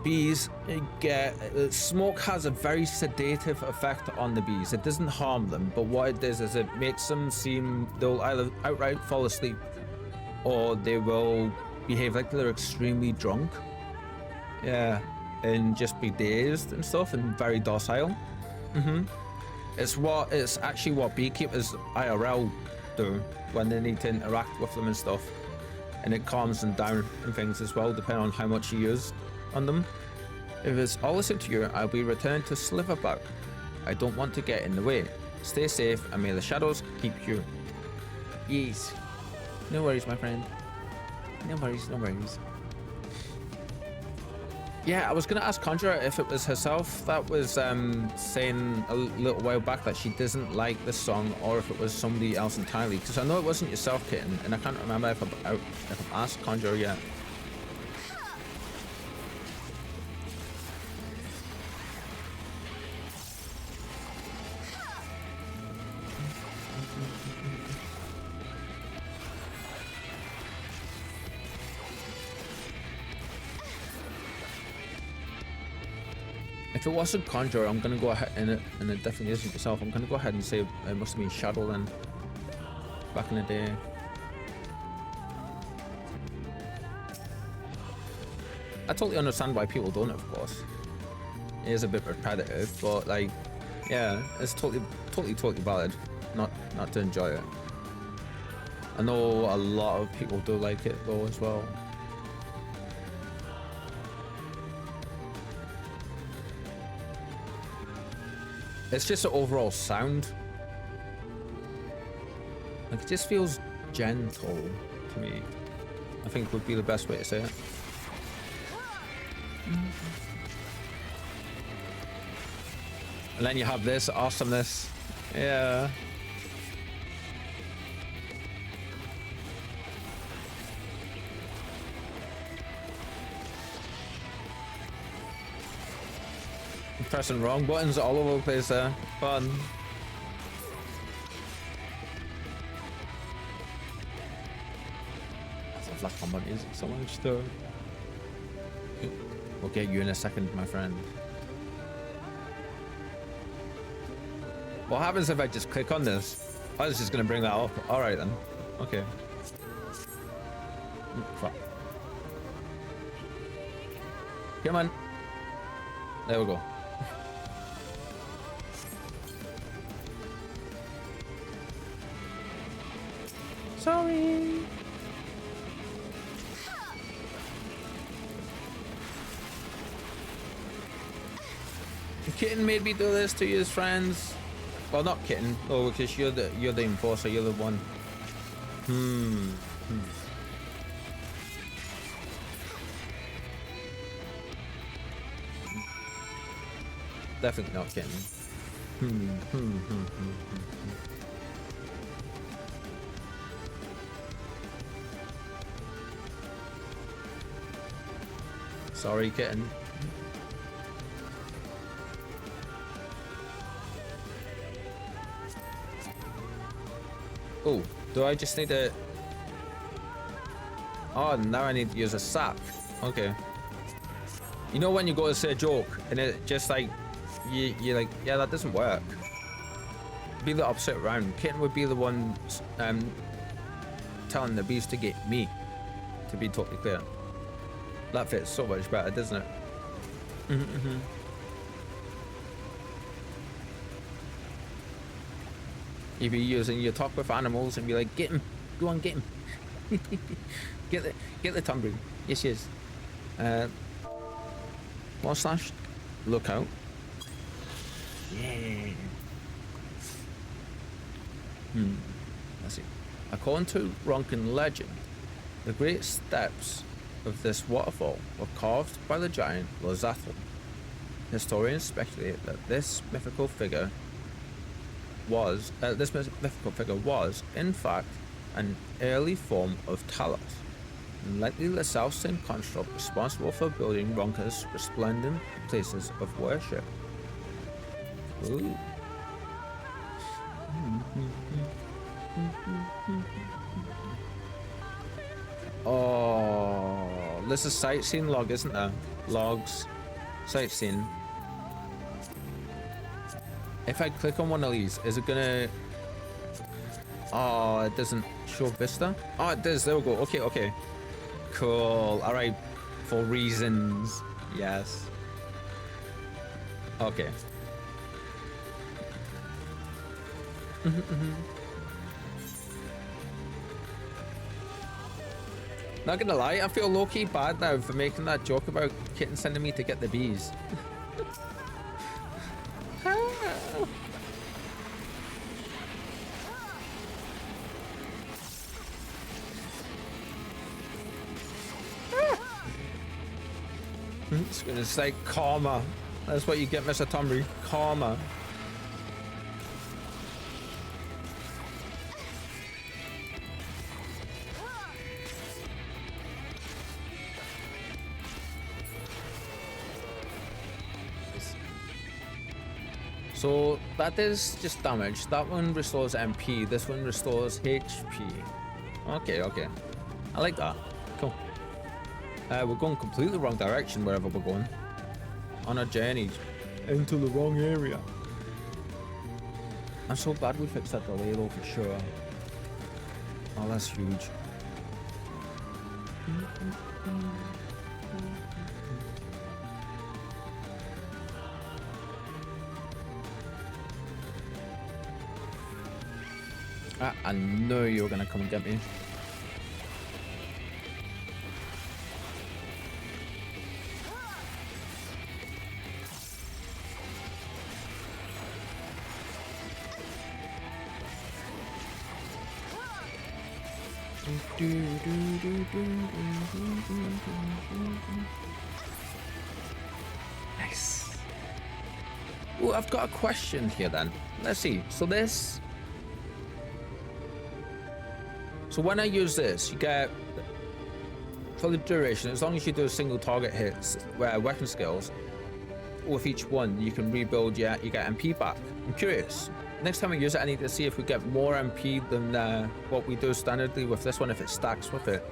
bees get smoke has a very sedative effect on the bees. It doesn't harm them, but what it does is it makes them seem they'll either outright fall asleep or they will behave like they're extremely drunk. Yeah, and just be dazed and stuff and very docile. It's actually what beekeepers IRL do when they need to interact with them and stuff, and it calms them down and things as well, depending on how much you use on them. If it's all listened to you, I'll be returned to Sliverback. I don't want to get in the way. Stay safe and may the shadows keep you. Yes. No worries, my friend. No worries, no worries. Yeah, I was gonna ask Conjurer if it was herself that was saying a little while back that she doesn't like the song, or if it was somebody else entirely. Because I know it wasn't yourself, Kitten, and I can't remember if I've asked Conjurer yet. If it wasn't Conjurer, I'm gonna go ahead, and it definitely isn't yourself, I'm gonna go ahead and say it must have been Shadow then, back in the day. I totally understand why people don't, of course. It is a bit repetitive, but like, yeah, it's totally valid not to enjoy it. I know a lot of people do like it though as well. It's just the overall sound. Like, it just feels gentle to me. I think would be the best way to say it. And then you have this awesomeness. Yeah. I'm pressing wrong buttons all over the place there. Fun. I love that combat music so much though. We'll get you in a second, my friend. What happens if I just click on this? Oh, it's just gonna bring that up. Alright then. Okay. Crap. Come on. There we go. Sorry. Kitten made me do this to his friends. Well, not Kitten. Oh, because you're the enforcer. You're the one. Definitely not Kitten. Sorry, Kitten. Oh, do I just need to... Oh, now I need to use a sack. Okay. You know when you go to say a joke and it just like... You're like, yeah, that doesn't work. Be the opposite around. Kitten would be the one telling the beast to get me. To be totally clear. That fits so much better, doesn't it? You'd be using your talk with animals and be like, get him, go on, get him. get the tambourine. Yes, yes. / look out. Yeah. Let's see. According to Ronkan legend, the great steps of this waterfall were carved by the giant Lozathel. Historians speculate that this mythical figure was, in fact, an early form of Talos, and likely the self-same construct responsible for building Ronka's resplendent places of worship. Ooh. Oh, this is sightseeing log, isn't there? Logs, sightseeing. If I click on one of these, is it gonna... Oh, it doesn't show Vista? Oh, it does. There we go. Okay, okay. Cool. All right. For reasons. Yes. Okay. Not gonna lie, I feel low-key bad now for making that joke about Kitten sending me to get the bees. It's gonna say karma. That's what you get, Mr. Tomry. Karma. So that is just damage. That one restores MP. This one restores HP. Okay, okay. I like that. Cool. We're going completely wrong direction wherever we're going. On a journey into the wrong area. I'm so glad we fixed that delay though, for sure. Oh, that's huge. I know you were gonna come and get me. Nice. Oh, I've got a question here then. Let's see. So this. So when I use this, you get, for the duration, as long as you do single target hits, weapon skills, with each one, you can rebuild you get MP back. I'm curious. Next time I use it, I need to see if we get more MP than what we do standardly with this one, if it stacks with it.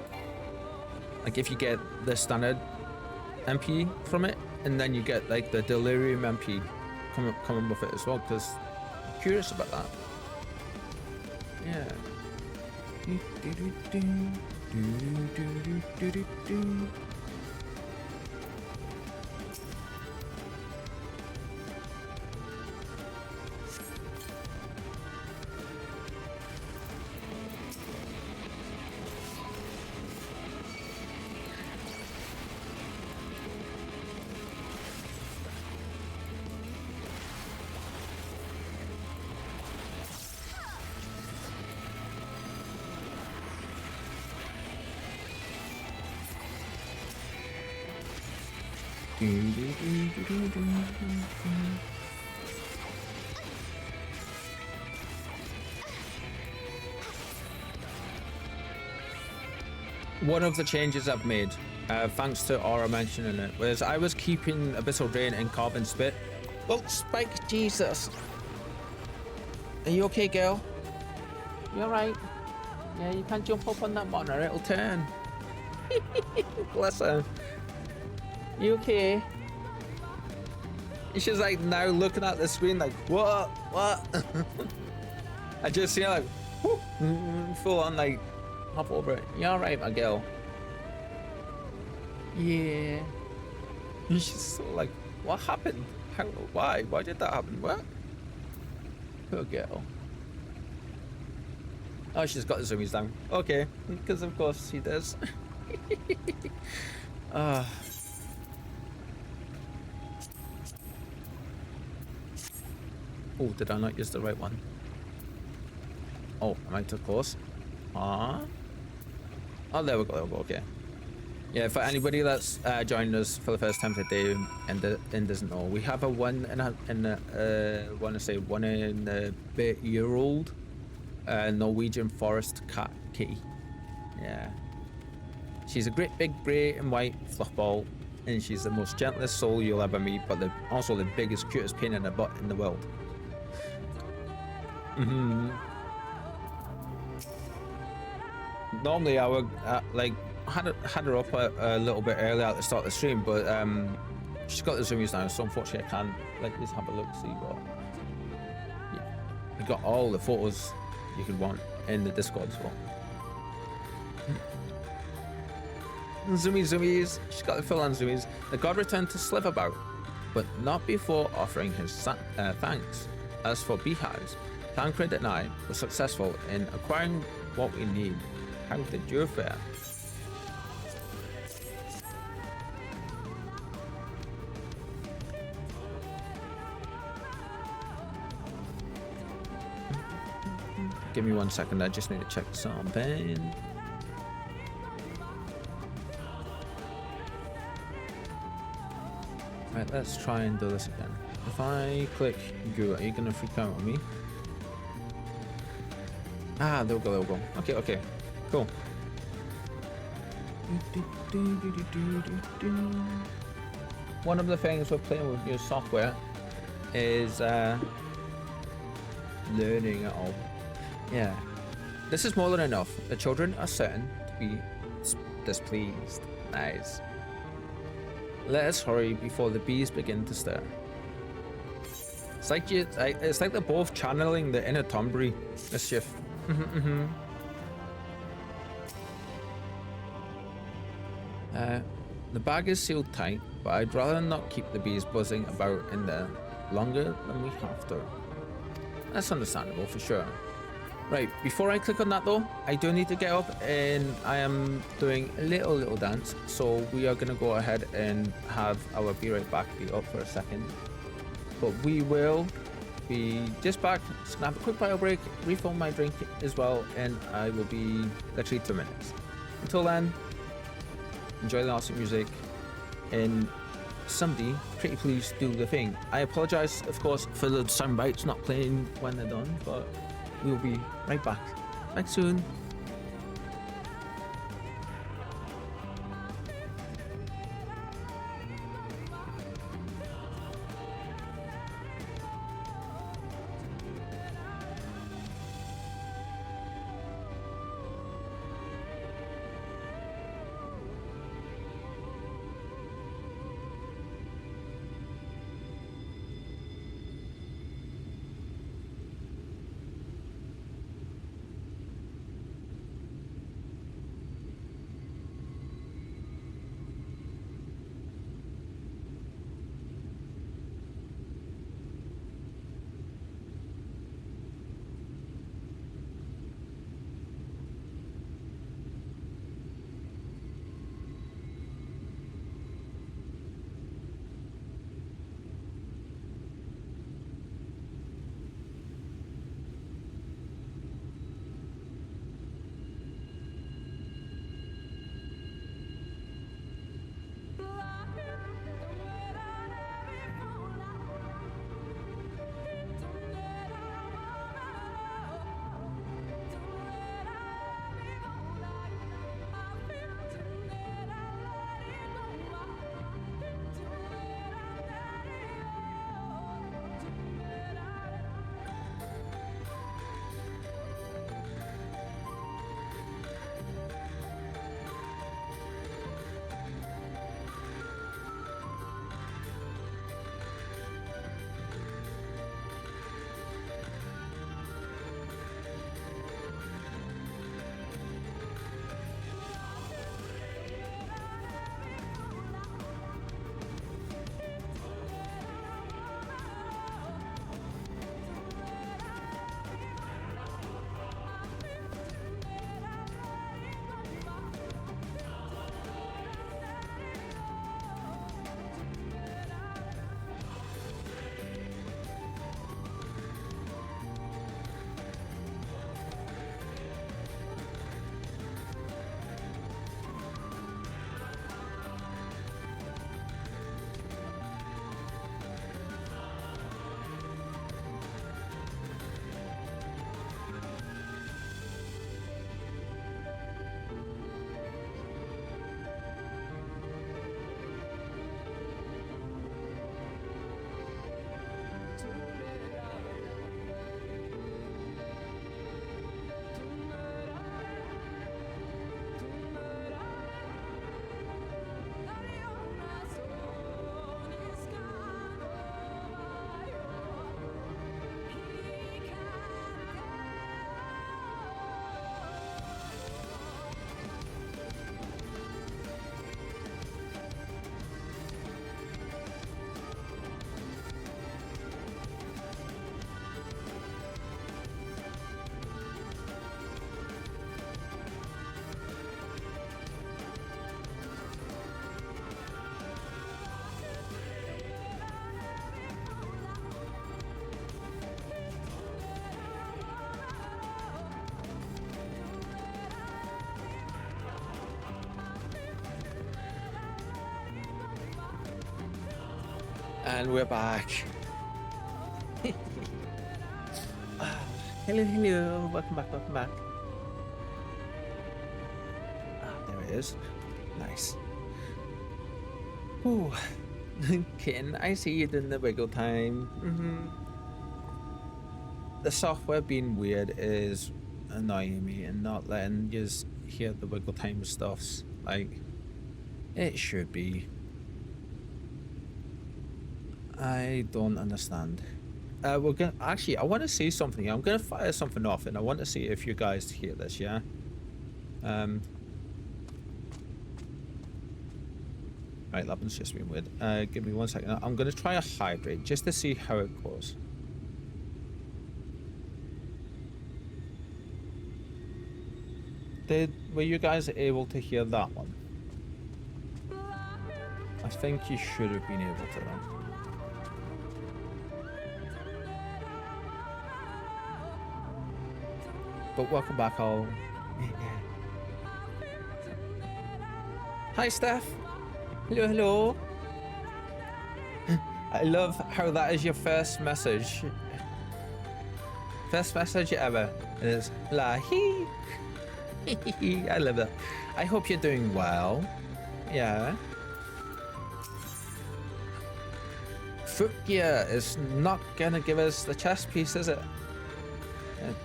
Like if you get the standard MP from it, and then you get like the delirium MP coming with it as well, because I'm curious about that. Yeah. One of the changes I've made, thanks to Aura mentioning it, was I was keeping Abyssal Drain and Carbon Spit. Well, Spike, Jesus. Are you okay, girl? You alright? Yeah, you can't jump up on that monitor, it'll turn. Bless her. You okay? She's like now looking at the screen like, what? I just see her like, whoop, full on like, hop over it. You alright, my girl? Yeah. She's so like, what happened? How? Why? Why did that happen? What? Poor girl. Oh, she's got the zoomies down. Okay, because of course she does. Oh, did I not use the right one? Oh, am I too close? Oh, there we go, okay. Yeah, for anybody that's joining us for the first time today and doesn't know, we have a 1 and a 1 and a bit year old Norwegian forest cat kitty. Yeah. She's a great big grey and white fluff ball, and she's the most gentlest soul you'll ever meet, but also the biggest, cutest pain in the butt in the world. Normally I would like had her up a little bit earlier at the start of the stream, but she's got the zoomies now, so unfortunately I can't let us have a look, see what. Yeah, we got all the photos you could want in the Discord as well. Zoomies. She's got the full-on zoomies. The god returned to Sliverbout, but not before offering his thanks. As for beehives, Tancred and I were successful in acquiring what we need. How did you fare? Give me 1 second, I just need to check something. Right, let's try and do this again. If I click go, are you gonna freak out on me? Ah, there we go. Okay, cool. One of the things with playing with new software is learning it all. Yeah, this is more than enough. The children are certain to be displeased. Nice. Let us hurry before the bees begin to stir. It's like they're both channeling the inner Tombury mischief. The bag is sealed tight, but I'd rather not keep the bees buzzing about in there longer than we have to. That's understandable for sure. Right, before I click on that though, I do need to get up and I am doing a little dance. So we are gonna go ahead and have our Be Right Back be up for a second. But we will be just back. Just gonna have a quick bio break, refill my drink as well, and I will be literally 2 minutes. Until then, enjoy the awesome music, and somebody pretty please do the thing. I apologize, of course, for the sound bites not playing when they're done, but we'll be right back. Back soon. And we're back. Hello, hello. Welcome back, welcome back. There it is. Nice. Ooh. Kitten, I see you doing the wiggle time. The software being weird is annoying me and not letting you hear the wiggle time stuffs like it should be. I don't understand. We're gonna actually. I want to say something. I'm gonna fire something off, and I want to see if you guys hear this. Yeah. Right, that one's just been weird. Give me 1 second. I'm gonna try a hydrate just to see how it goes. Were you guys able to hear that one? I think you should have been able to. but welcome back all. Hi, Steph. Hello, hello. I love how that is your first message. First message ever. And it's Lahi. I love that. I hope you're doing well. Yeah. Fukia is not gonna give us the chess piece, is it?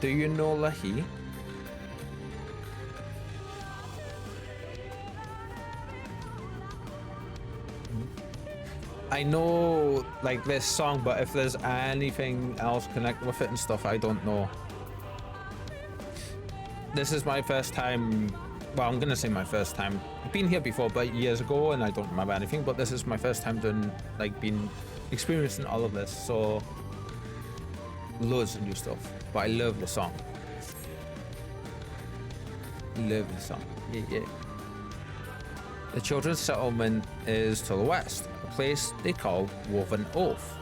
Do you know Lahi? I know like this song, but if there's anything else connected with it and stuff, I don't know. This is my first time. Well, I'm gonna say my first time. I've been here before, but years ago, and I don't remember anything. But this is my first time doing like experiencing all of this. So loads of new stuff. But I love the song. Love the song. Yeah, yeah. The children's settlement is to the west, a place they call Woven Oath.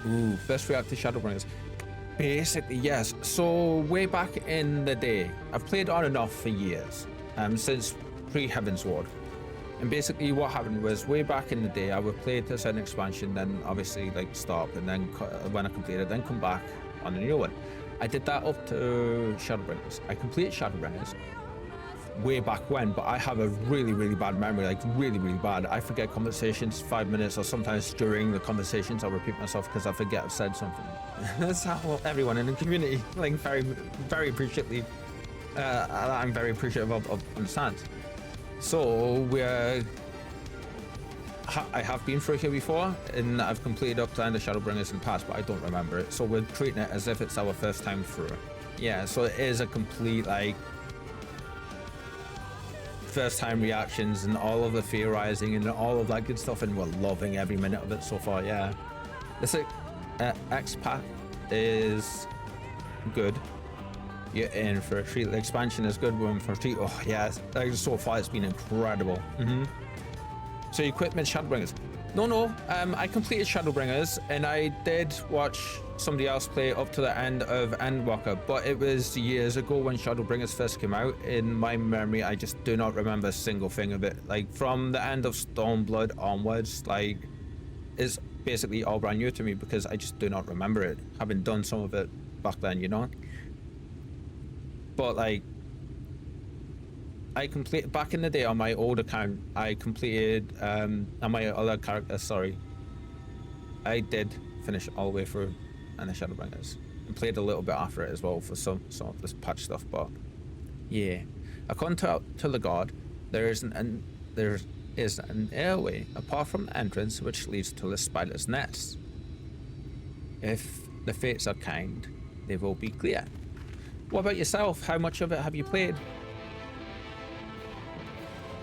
Ooh, best react to Shadowbringers. Basically, yes. So way back in the day, I've played on and off for years, since pre-Heaven's Ward. And basically what happened was way back in the day, I would play this an expansion, then obviously like stop, and then when I completed, then come back on a new one. I did that up to Shadowbringers. I completed Shadowbringers way back when, but I have a really, really bad memory, like really, really bad. I forget conversations 5 minutes, or sometimes during the conversations I'll repeat myself because I forget I've said something. That's how everyone in the community, like very, very appreciatively, I'm very appreciative of understands. So I have been through here before, and I've completed up to End of Shadowbringers in the past, but I don't remember it. So we're treating it as if it's our first time through. Yeah, so it is a complete like first time reactions and all of the theorizing and all of that good stuff, and we're loving every minute of it so far. Yeah, this expat is good. You're in for a treat. The expansion is good. We're in for a treat. Oh yeah, like, so far it's been incredible. So you quit mid Shadowbringers? No. I completed Shadowbringers, and I did watch somebody else play up to the end of Endwalker, but it was years ago when Shadowbringers first came out. In my memory, I just do not remember a single thing of it. Like from the end of Stormblood onwards, like it's basically all brand new to me because I just do not remember it, having done some of it back then, you know. But like, I completed back in the day on my old account. I completed on my other character. Sorry, I did finish all the way through and the Shadowbringers and played a little bit after it as well for some of this patch stuff. But yeah, according to the god, there is an airway apart from the entrance which leads to the spider's nest. If the fates are kind, they will be clear. What about yourself? How much of it have you played?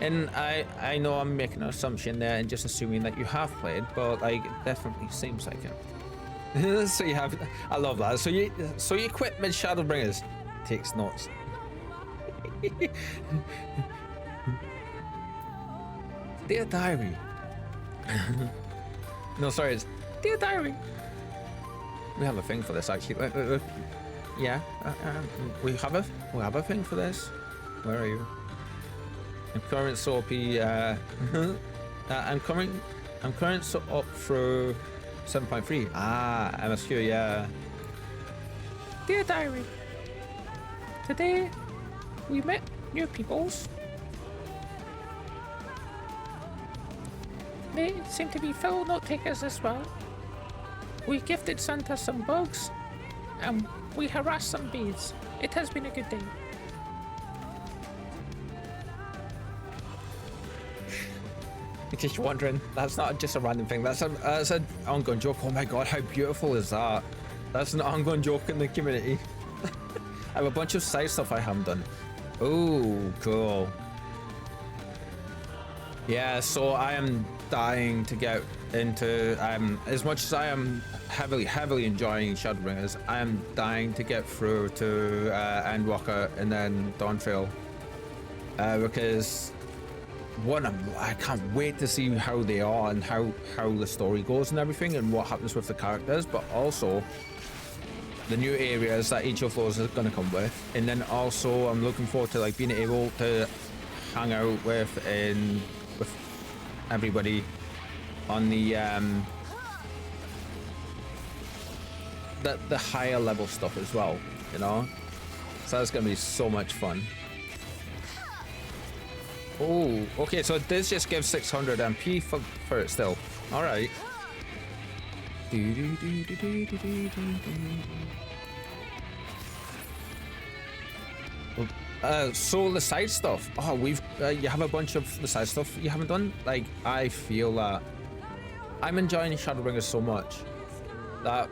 And I know I'm making an assumption there and just assuming that you have played, but like it definitely seems like it. So you have. I love that. So you quit mid Shadowbringers. Takes notes. Dear diary. No, sorry, it's dear diary. We have a thing for this actually. Yeah, we have a thing for this. Where are you? I'm current soapy. I'm current so up through 7.3. MSQ. Yeah. Dear diary. Today we met new peoples. They seem to be fellow note takers as well. We gifted Santa some bugs, and we harassed some bees. It has been a good day. Just wondering, that's not just a random thing, that's an ongoing joke. Oh my god, how beautiful is that? That's an ongoing joke in the community. I have a bunch of side stuff I haven't done. Oh, cool. Yeah, so I am dying to get into, as much as I am heavily enjoying Shadowbringers, I am dying to get through to Endwalker and then Dawntrail, because I can't wait to see how they are and how the story goes and everything and what happens with the characters, but also the new areas that each of those is going to come with. And then also I'm looking forward to like being able to hang out with everybody on the higher level stuff as well, you know. So that's gonna be so much fun. Oh, okay, so it does just give 600 MP for it still. All right. So the side stuff. Oh, you have a bunch of the side stuff you haven't done. Like, I feel that I'm enjoying Shadowbringers so much that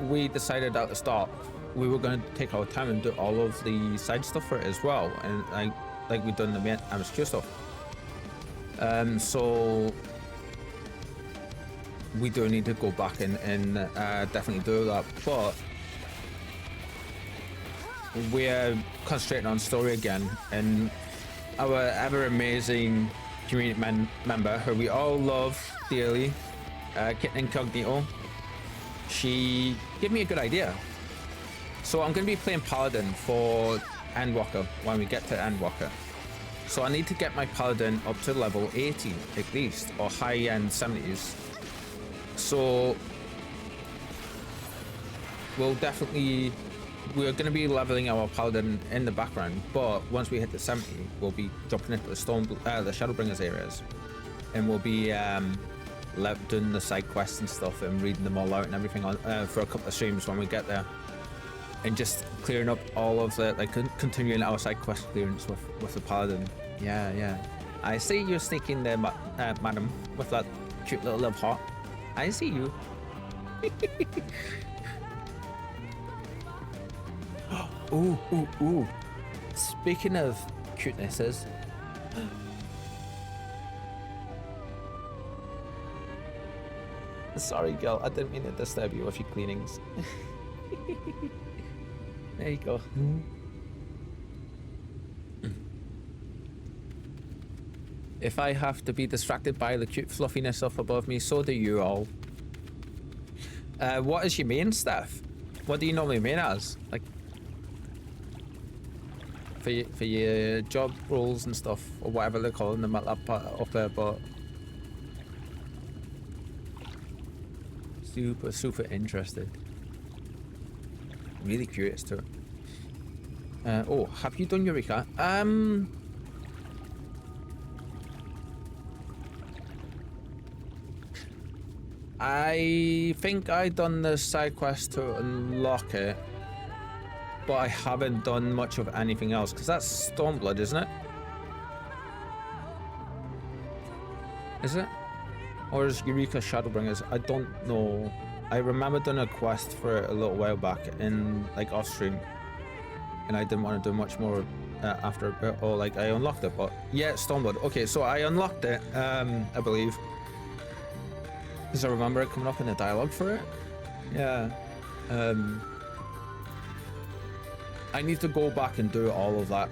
we decided at the start we were going to take our time and do all of the side stuff for it as well, and like we've done the main MSQ stuff. So we do need to go back and definitely do that, but we're concentrating on story again, and our ever amazing community member who we all love dearly, Kitten Incognito, she gave me a good idea. So I'm going to be playing Paladin for Endwalker when we get to Endwalker. So I need to get my Paladin up to level 80 at least, or high-end 70s. So we're going to be leveling our Paladin in the background, but once we hit the 70, we'll be jumping into the Shadowbringers areas, and we'll be doing the side quests and stuff and reading them all out and everything on for a couple of streams when we get there, and just clearing up all of the continuing our side quest clearance with the Paladin. Yeah. I see you sneaking there, madam, with that cute little love heart. I see you. Ooh. Speaking of cutenesses. Sorry, girl, I didn't mean to disturb you with your cleanings. There you go. If I have to be distracted by the cute fluffiness up above me, so do you all. What is your main stuff? What do you normally main as? Like, for your job roles and stuff, or whatever they're calling them at that part up there, but super interested. Really curious too. Oh, have you done Eureka? I think I done the side quest to unlock it, but I haven't done much of anything else, because that's Stormblood, isn't it? Is it? Or is Eureka Shadowbringers? I don't know. I remember doing a quest for it a little while back in like off stream, and I didn't want to do much more after a bit, or like I unlocked it. But yeah, Stormblood. Okay, so I unlocked it, I believe, because I remember it coming up in the dialogue for it. Yeah. I need to go back and do all of that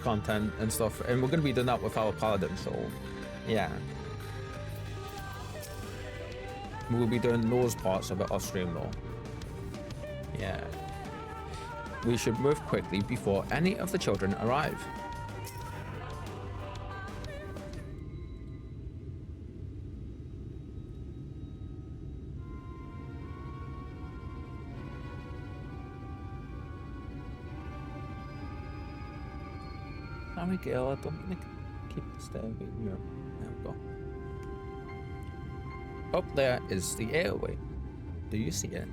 content and stuff, and we're going to be doing that with our Paladin, so yeah. We'll be doing those parts of it off stream though. Yeah. We should move quickly before any of the children arrive. Sorry, girl, I don't mean to keep the stair beating you. There we go. Up there is the airway. Do you see it?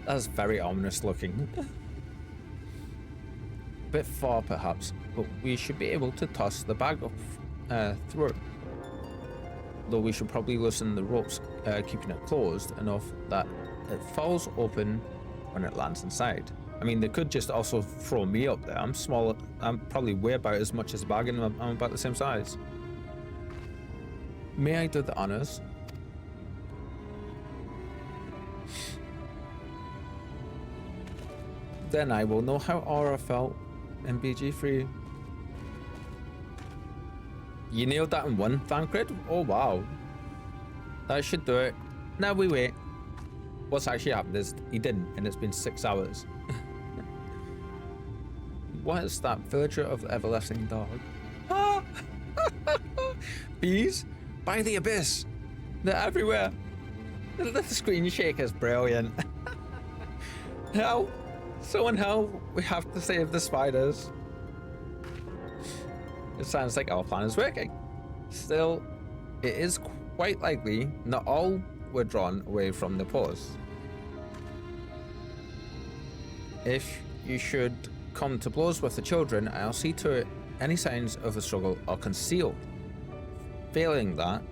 That's very ominous looking. Bit far perhaps, but we should be able to toss the bag up through. Though we should probably loosen the ropes, keeping it closed enough that it falls open when it lands inside. I mean, they could just also throw me up there. I'm small. I'm probably weigh about as much as the bag, and I'm about the same size. May I do the honors? Then I will know how Aura felt in BG3. You nailed that in one, Thancred? Oh, wow. That should do it. Now we wait. What's actually happened is he didn't, and it's been 6 hours. What is that? Villager of the Everlasting Dog. Ah! Bees? By the abyss. They're everywhere. The screen shake is brilliant. Hell. So in hell, we have to save the spiders. It sounds like our plan is working. Still, it is quite likely not all were drawn away from the pause. If you should come to blows with the children, I'll see to it any signs of the struggle are concealed. Failing that,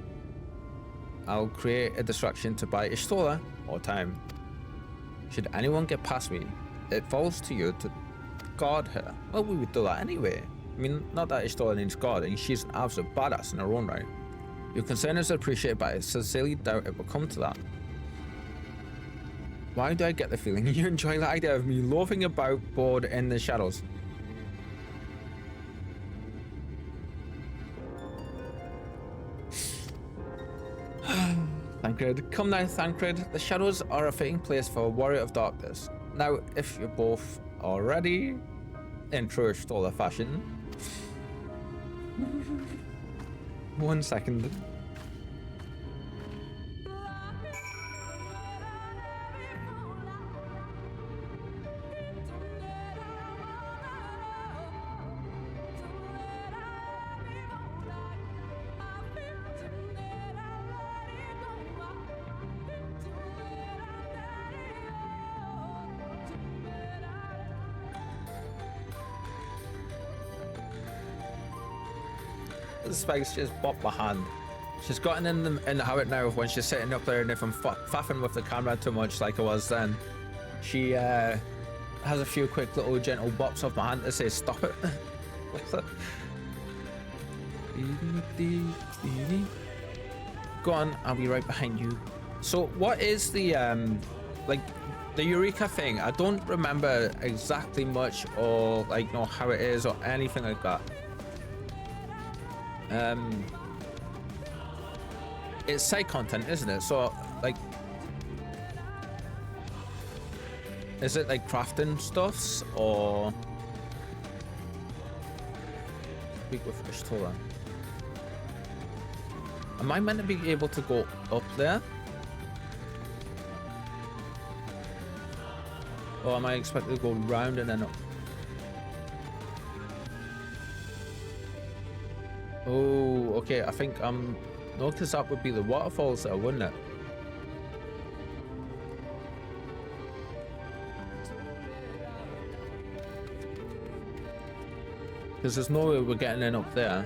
I'll create a distraction to buy Ishtola more time. Should anyone get past me, it falls to you to guard her. Well, we would do that anyway. I mean, not that Ishtola needs guarding, she's an absolute badass in her own right. Your concern is appreciated, but I sincerely doubt it will come to that. Why do I get the feeling you enjoy the idea of me loafing about bored in the shadows? Thancred. Come now, Thancred. The shadows are a fitting place for a warrior of darkness. Now, if you're both are ready, in true Stola fashion. 1 second. The spikes just bopped my hand. She's gotten in the habit now of when she's sitting up there, and if I'm faffing with the camera too much like I was then, she has a few quick little gentle bops off my hand to say stop it. Go on, I'll be right behind you. So what is the like the Eureka thing? I don't remember exactly much or like know how it is or anything like that. It's side content, isn't it? So like, is it like crafting stuffs or speak with Ishtola? Am I meant to be able to go up there? Or am I expected to go round and then up? Oh, okay, I think no, because that would be the waterfalls there, wouldn't it? Because there's no way we're getting in up there.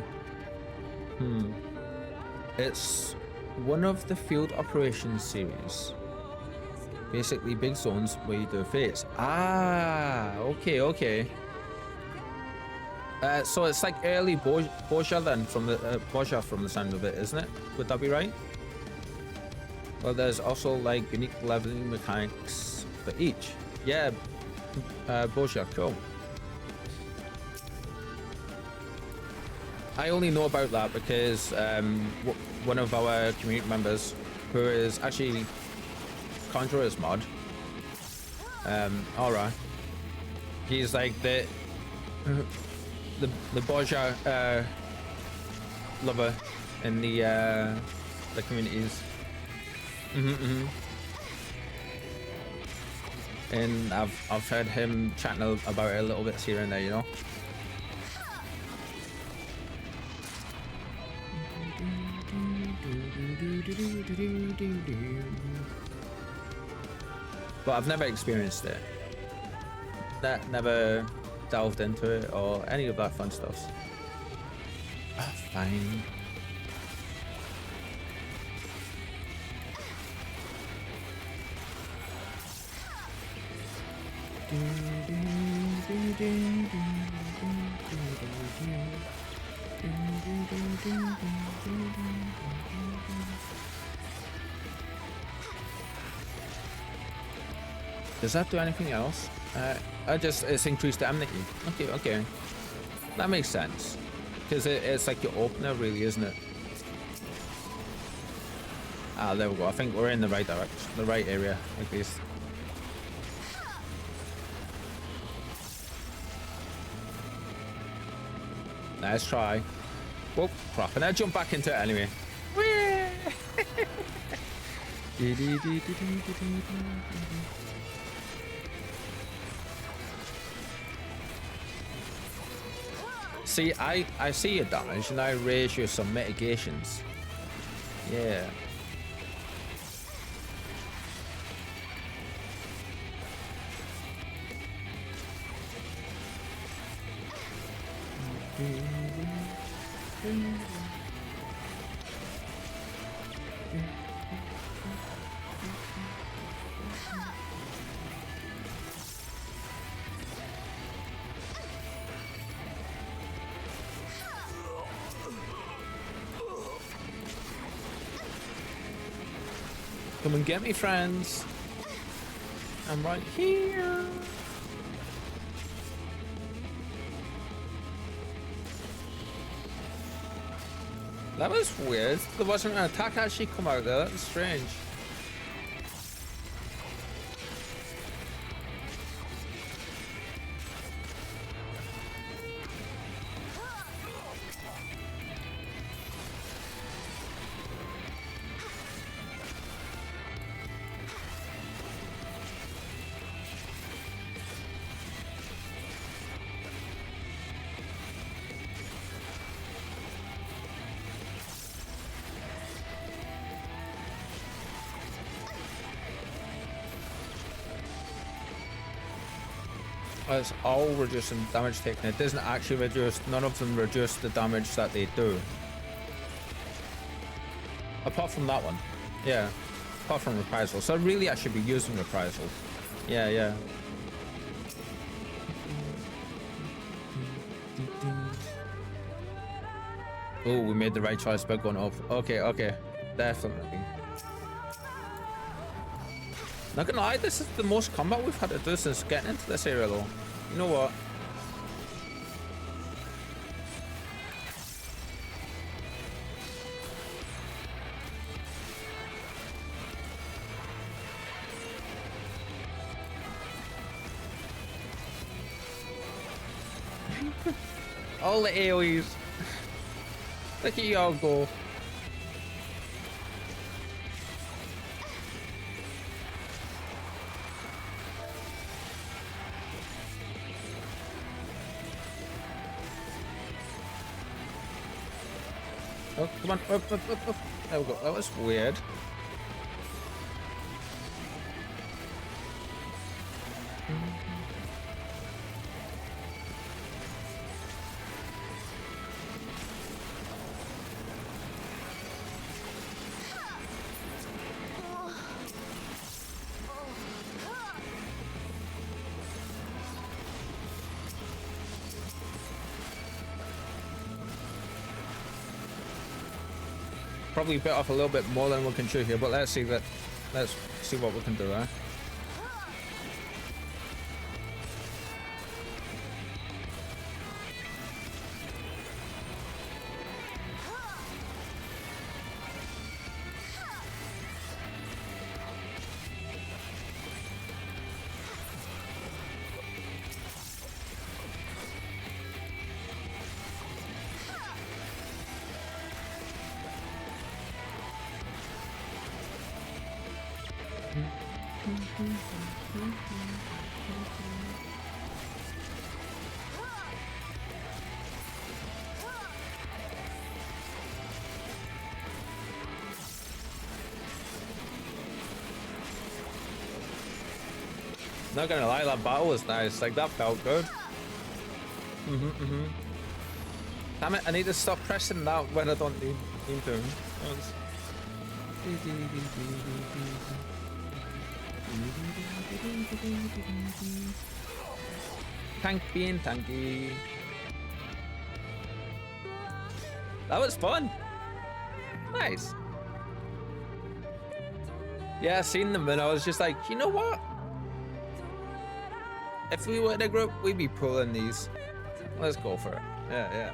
It's one of the field operations series. Basically big zones where you do face. Ah, okay. So it's like early Borgia then, from the Borgia from the sound of it, isn't it? Would that be right? Well, there's also like unique leveling mechanics for each. Yeah, Borgia, cool. I only know about that because one of our community members, who is actually Conjurer's mod, Aura, he's like the Borgia lover in the communities. And I've heard him chatting about it a little bit here and there, you know. But I've never experienced it. Never delved into it or any of that fun stuff. Oh, fine. Does that do anything else? It's increased the enmity. Okay. That makes sense. Because it's like your opener, really, isn't it? Ah, there we go. I think we're in the right direction, the right area, at least. Nice try. Whoop, crap. And I jump back into it anyway. See, I see your damage and I raise you some mitigations. Yeah. Come and get me, friends. I'm right here. That was weird. There wasn't an attack actually come out there. That was strange. It's all reducing damage taken. It doesn't actually reduce, none of them reduce the damage that they do. Apart from that one. Yeah. Apart from reprisal. So really I should be using reprisal. Yeah, yeah. Oh, we made the right choice by going up. Okay, okay. Definitely. Not gonna lie, this is the most combat we've had to do since getting into this area though. You know what? All the AoEs. Look at y'all go. Oh, come on. Up, up, up, up. There we go. That was weird. Probably bit off a little bit more than we can chew here, but let's see that. Let's see what we can do, eh? Not gonna lie, that battle was nice. Like, that felt good. Damn it, I need to stop pressing that when I don't need to. Tank being tanky. That was fun. Nice. Yeah, I seen them and I was just like, you know what? If we were in a group, we'd be pulling these. Let's go for it. Yeah, yeah.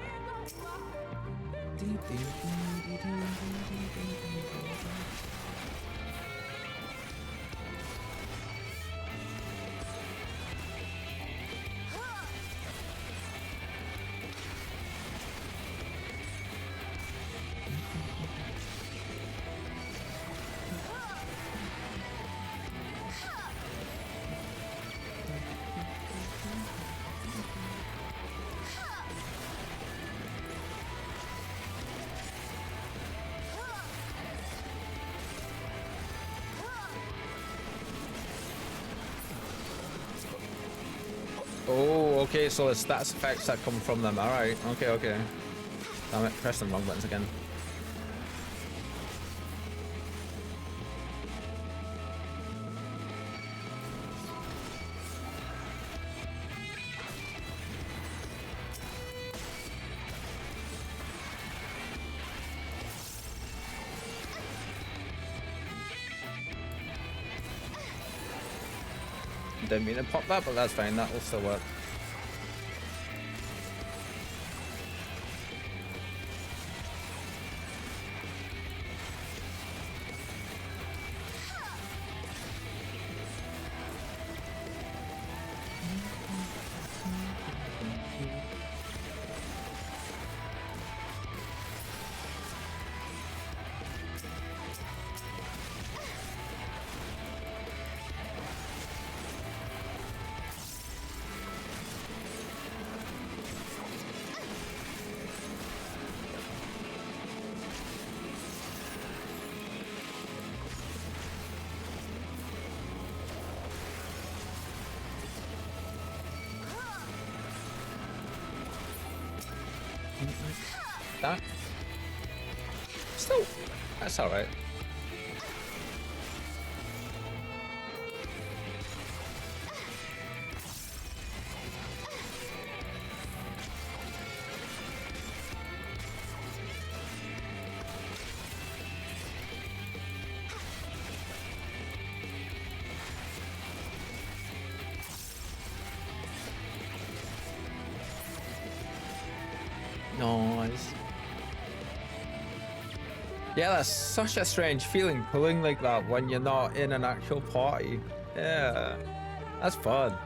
Oh, okay, so the stats effects that come from them. Alright, okay, okay. Damn it, pressed the wrong buttons again. Didn't mean to pop that, but that's fine, that will still work. That still, that's all right. Nice. Yeah, that's such a strange feeling, pulling like that when you're not in an actual party. Yeah, that's fun.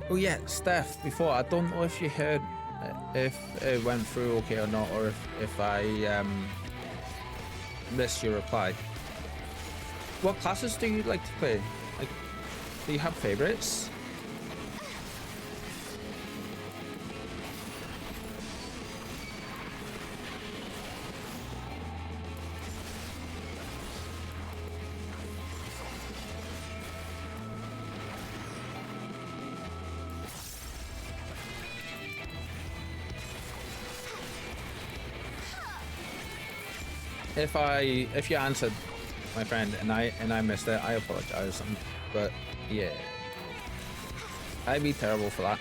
Oh yeah, Steph, before, I don't know if you heard if it went through okay or not, or if I missed your reply. What classes do you like to play? Like, do you have favorites? If you answered, my friend, and I missed it, I apologize. But yeah, I'd be terrible for that.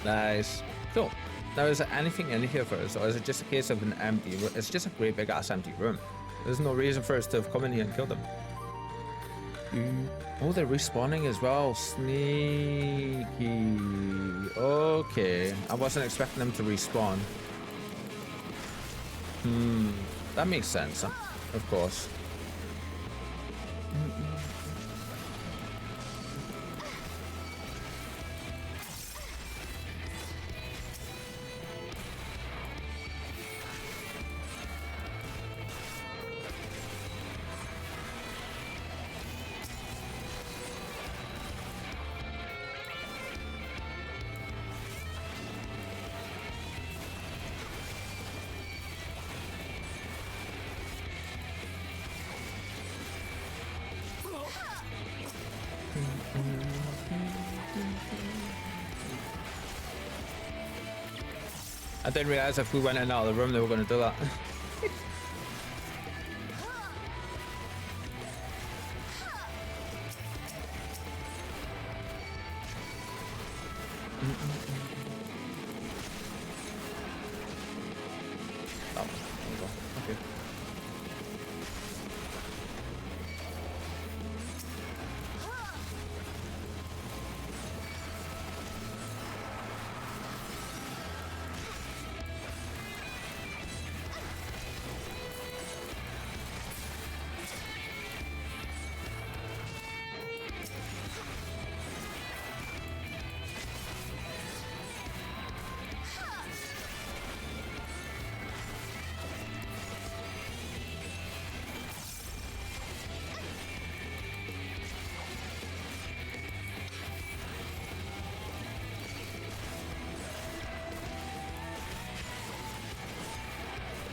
Nice. Cool. Now, is there anything in here for us, or is it just a case of an empty room? It's just a great big ass empty room. There's no reason for us to have come in here and killed them. Oh, they're respawning as well. Sneaky. Okay. I wasn't expecting them to respawn. That makes sense, of course. I didn't realize if we went in and out of the room they were going to do that. Oh, there we go. Okay.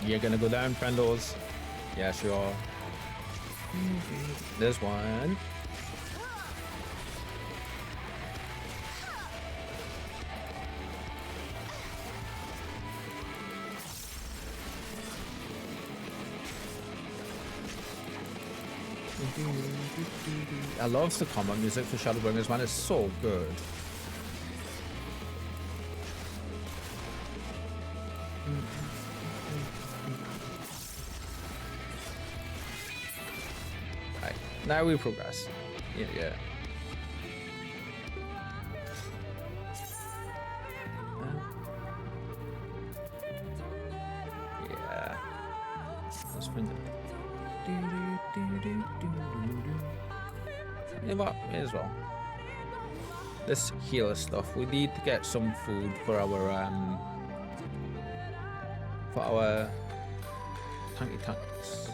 You're gonna go down, friendos. Yeah, sure. There's one. I love the combat music for Shadowbringers, man. It's so good. Right, now we progress. Yeah, yeah. Yeah. Let's bring it. You know what? May as well. This healer stuff. We need to get some food for our tanky tanks.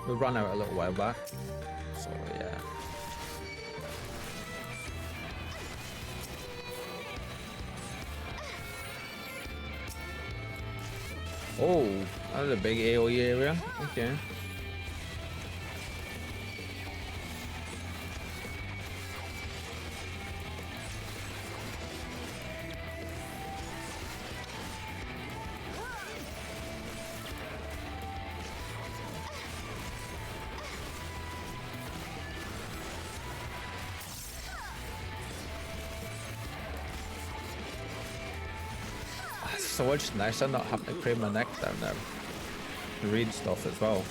We ran out a little while back, so yeah. Oh, that's a big AoE area. Okay. So much nicer not having to crane my neck down there to read stuff as well.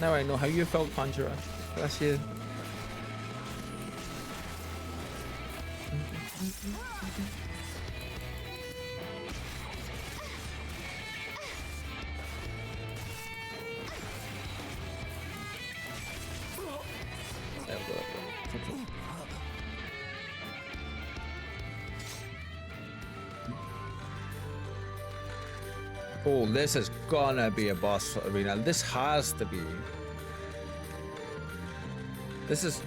Now I know how you felt, Conjurer. Bless you. Oh, this is gonna be a boss arena. This has to be. This has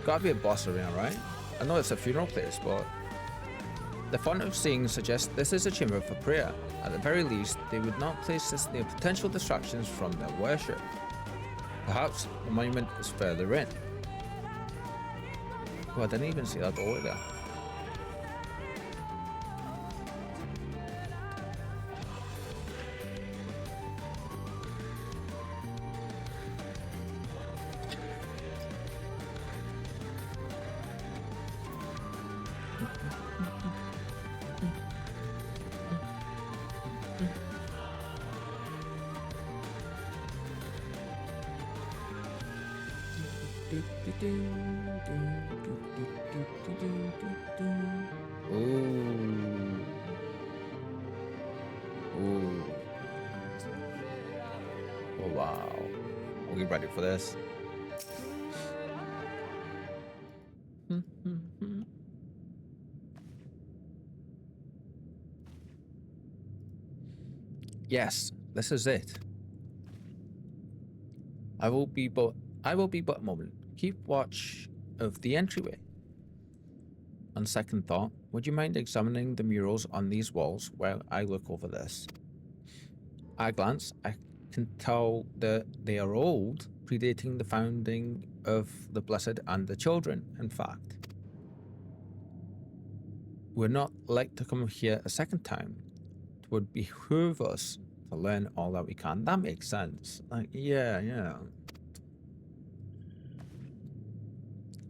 gotta be a boss arena, right? I know it's a funeral place, but the font of seeing suggests this is a chamber for prayer. At the very least, they would not place this near potential distractions from their worship. Perhaps the monument is further in. Oh, I didn't even see that door there. Oh wow. Are we ready for this? Yes, this is it. I will be but a moment. Keep watch of the entryway. On second thought, would you mind examining the murals on these walls while I look over this? At a glance, I can tell that they are old, predating the founding of the Blessed and the Children, in fact. We're not like to come here a second time. It would behoove us to learn all that we can. That makes sense. Like, yeah.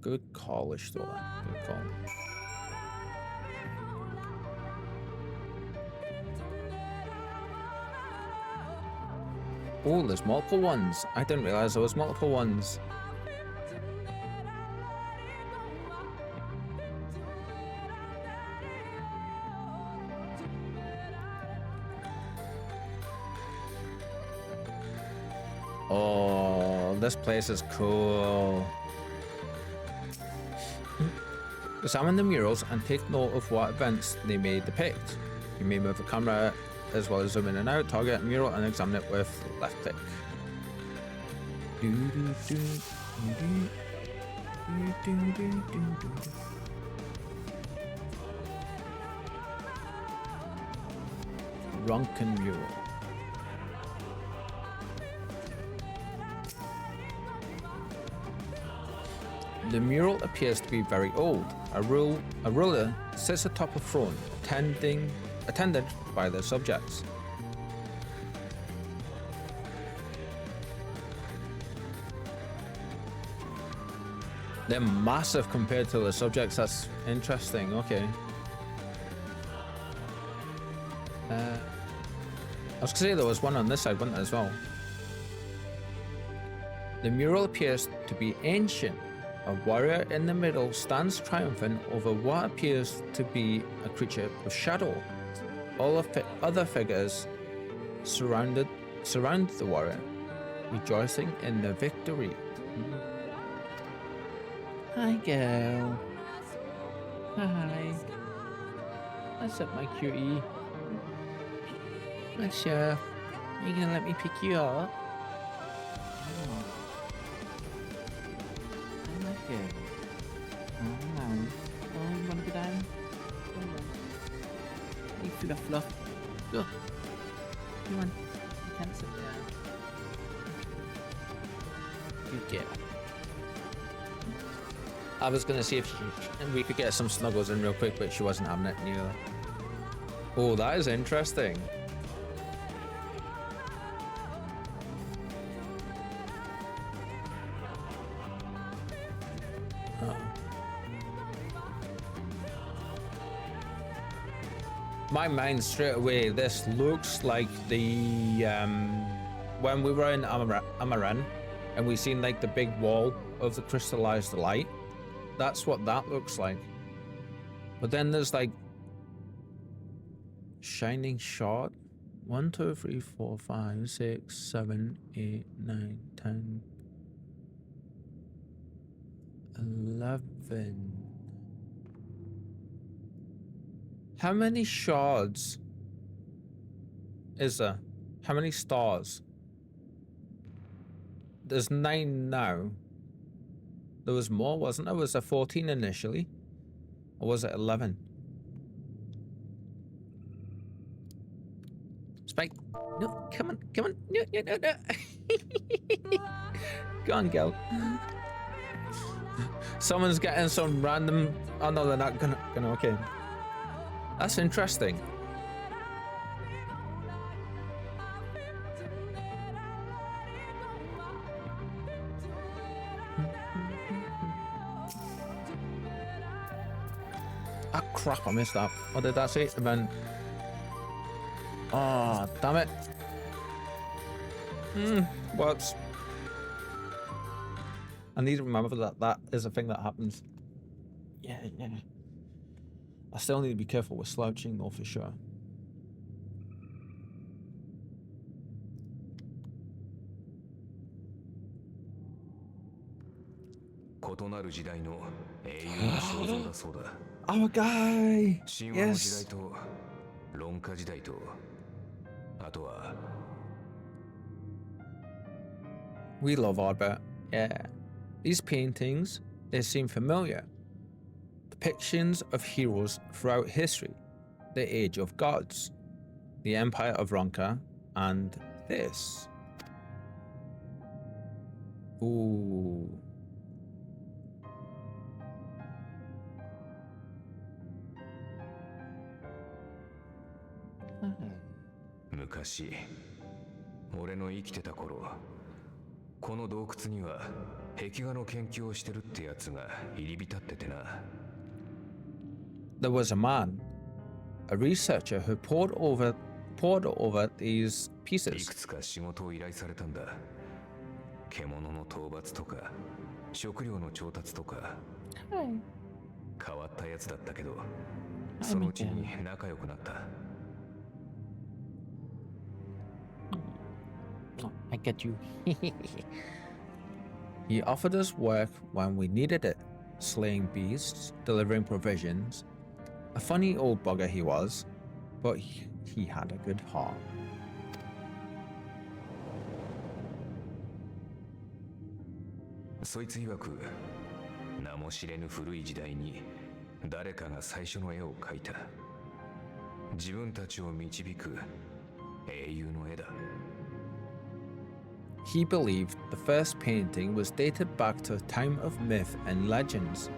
Good callish, though. Good call. Oh, there's multiple ones. I didn't realize there was multiple ones. Oh, this place is cool. Examine the murals and take note of what events they may depict. You may move the camera as well as zoom in and out, target a mural and examine it with left click. Ronken mural. The mural appears to be very old. A ruler sits atop a throne, attended by the subjects. They're massive compared to the subjects. That's interesting. Okay. I was gonna say there was one on this side, wasn't there, as well? The mural appears to be ancient. A warrior in the middle stands triumphant over what appears to be a creature of shadow. All of the other figures surround the warrior, rejoicing in their victory. Hi, girl. Hi. What's up, my cutie? What's up? Are you gonna let me pick you up? Okay. Oh, you wanna go down? Hey, fluff. Go. Come on. You can't sit there. Good girl. I was gonna see if we could get some snuggles in real quick, but she wasn't having it neither. Oh, that is interesting. My mind straight away, this looks like the when we were in Amaran and we seen like the big wall of the crystallized light. That's what that looks like. But then there's like shining shard. 1, 2, 3, 4, 5, 6, 7, 8, 9, 10, 11. How many shards is there? How many stars? There's 9 now. There was more, wasn't there? Was there 14 initially? Or was it 11? Spike. No, come on. No. Go on, girl. Someone's getting some random... Oh no, they're not gonna okay. That's interesting. Ah, crap, I missed that. What did that say? Event. Oh, damn it. Works. I need to remember that that is a thing that happens. Yeah. I still need to be careful with slouching though, for sure. Our guy! Yes! We love Arbor. Yeah. These paintings, they seem familiar. Depictions of heroes throughout history, the Age of Gods, the Empire of Ronka, and this. Ooh. Hmm. 昔俺の生きてた頃この洞窟には壁画の研究をしてるってやつが入り浸っててな There was a man, a researcher who pored over these い pieces. くつか仕事を依頼されたんだ獣の討伐とか食料の調達とか変わったやつだったけどそのうちに仲良くなった Oh, I get you. He offered us work when we needed it, slaying beasts, delivering provisions. A funny old bugger he was, but he had a good heart. そいつ曰く名も知れぬ古い時代に誰かが最初の絵を描いた自分たちを導く英雄の絵だ He believed the first painting was dated back to a time of myth and legends,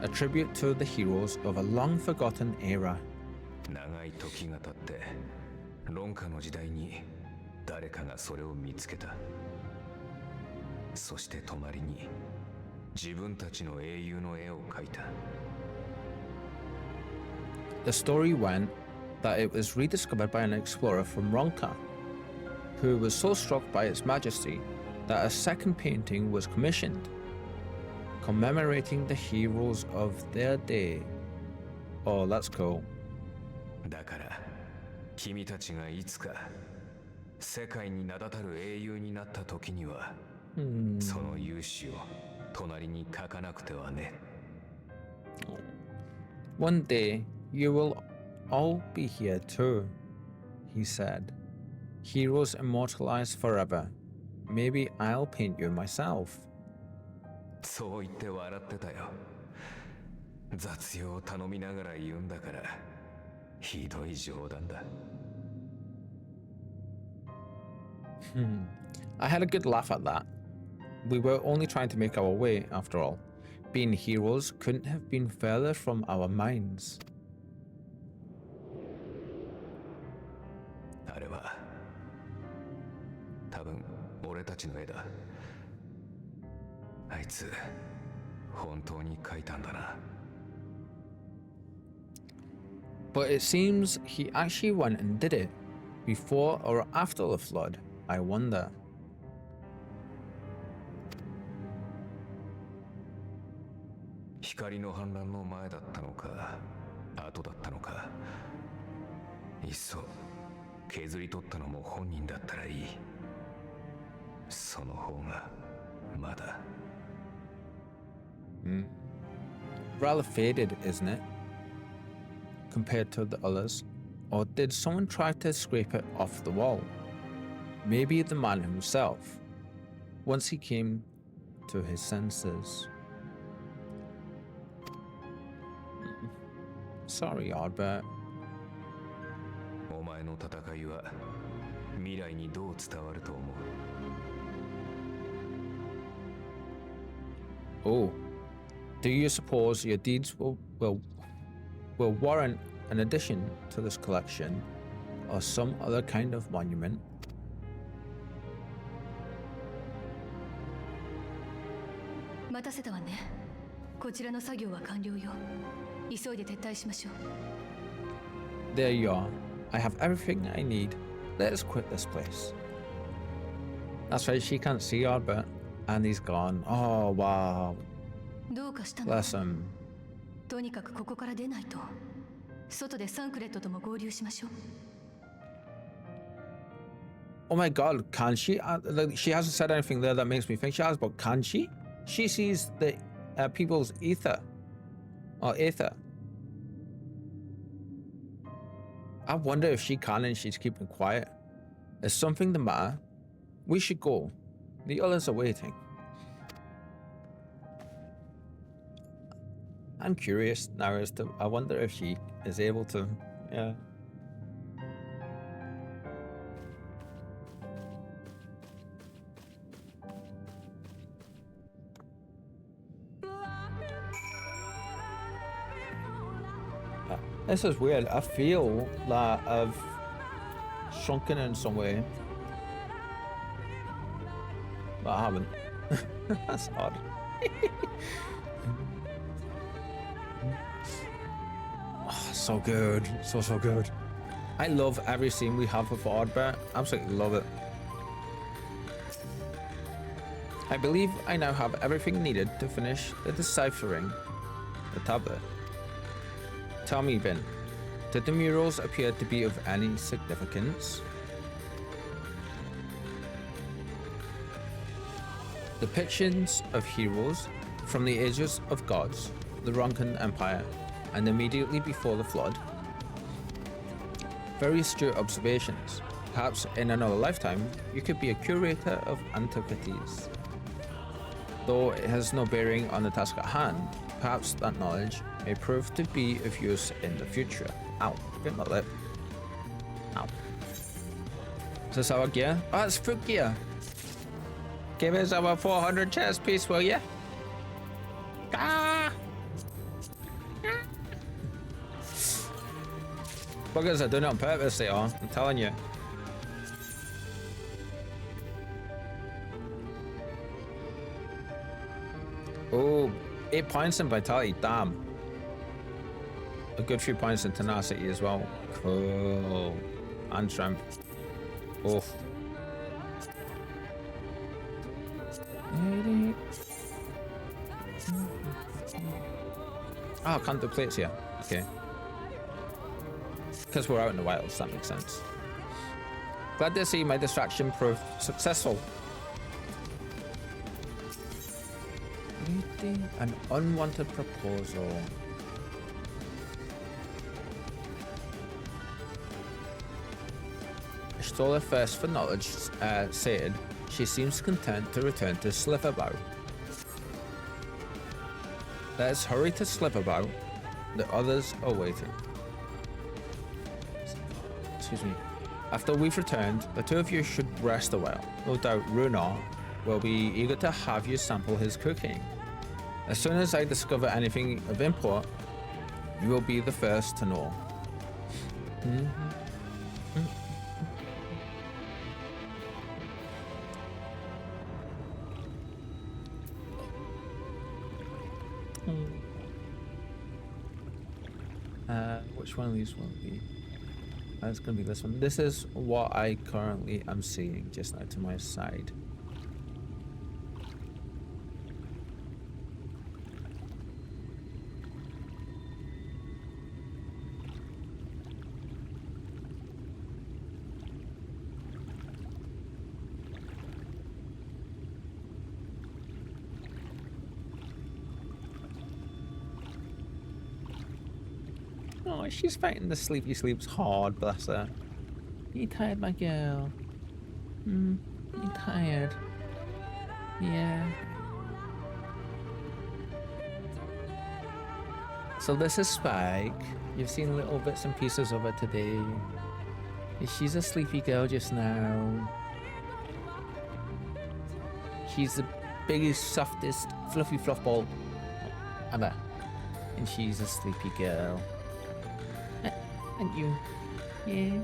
a tribute to the heroes of a long-forgotten era. 長い時が経って論下の時代に誰かがそれを見つけたそして隣に自分たちの英雄の絵を描いた The story went that it was rediscovered by an explorer from Ronka, who was so struck by its majesty that a second painting was commissioned, commemorating the heroes of their day. Oh, that's cool. だから君たちがいつか世界に名だたる英雄になった時には、その勇姿を隣に描かなくてはね One day you will all be here too, he said. Heroes immortalized forever. Maybe I'll paint you myself. そう言って笑ってたよ雑用を頼みながら言うんだからひどい冗談だ I had a good laugh at that. We were only trying to make our way, after all. Being heroes couldn't have been further from our minds. あれは多分俺たちの絵だあいつ本当に描いたんだな But it seems he actually went and did it. Before or after the flood, I wonder. 光の反乱の前だったのか後だったのかいっそ削り取ったのも本人だったらいいその方がまだ Rather faded, isn't it? Compared to the others. Or did someone try to scrape it off the wall? Maybe the man himself, once he came to his senses. Sorry, Albert. お前の戦いは未来にどう伝わると思う Oh, do you suppose your deeds will warrant an addition to this collection or some other kind of monument? 待たせたわねこちらの作業は完了よ急いで撤退しましょう There you are. I have everything I need. Let us quit this place. That's right, she can't see Albert. And he's gone. Oh, wow. どうかしたの Bless him. とにかくここから出ないと外でサンクレットとも合流しましょう Oh my god, can she? Like, she hasn't said anything there that makes me think she has, but can she? She sees the people's ether. Or aether. I wonder if she can and she's keeping quiet. Is something the matter? We should go. The others are waiting. I'm curious now as to, I wonder if she is able to, yeah. This is weird. I feel that I've shrunken in some way. But I haven't. That's odd. Oh, so good. So good. I love every scene we have with Ardbert. Absolutely love it. I believe I now have everything needed to finish the deciphering the tablet. Tell me, Vin, did the murals appear to be of any significance? Depictions of heroes from the ages of gods, the Ronkan Empire, and immediately before the flood. Very astute observations. Perhaps in another lifetime, you could be a curator of antiquities. Though it has no bearing on the task at hand, perhaps that knowledge may prove to be of use in the future. Ow, bit my lip. Ow. Is this our gear? Oh, it's foot gear. Give us our 400 chest piece, will ya? Ah! Buggers are doing it on purpose, they are. I'm telling you. Oh, 8 points in vitality, damn. A good few points in tenacity as well. Cool. And strength. Oof. Oh, I can't do plates here. Okay. Because we're out in the wilds, that makes sense. Glad to see my distraction proved successful. An unwanted proposal. I stole her first for knowledge, said she seems content to return to Slitherbow. Let us hurry to Slitherbow. The others are waiting. Excuse me. After we've returned, the two of you should rest a while. No doubt Runar will be eager to have you sample his cooking. As soon as I discover anything of import, you will be the first to know. Which one of these will it be? It's gonna be this one. This is what I currently am seeing just now to my side. Oh, she's fighting the sleepy sleeps hard, bless her. You tired, my girl? You tired? Yeah. So this is Spike. You've seen little bits and pieces of her today. She's a sleepy girl just now. She's the biggest, softest, fluffy fluff ball ever. And she's a sleepy girl. And you? Yeah.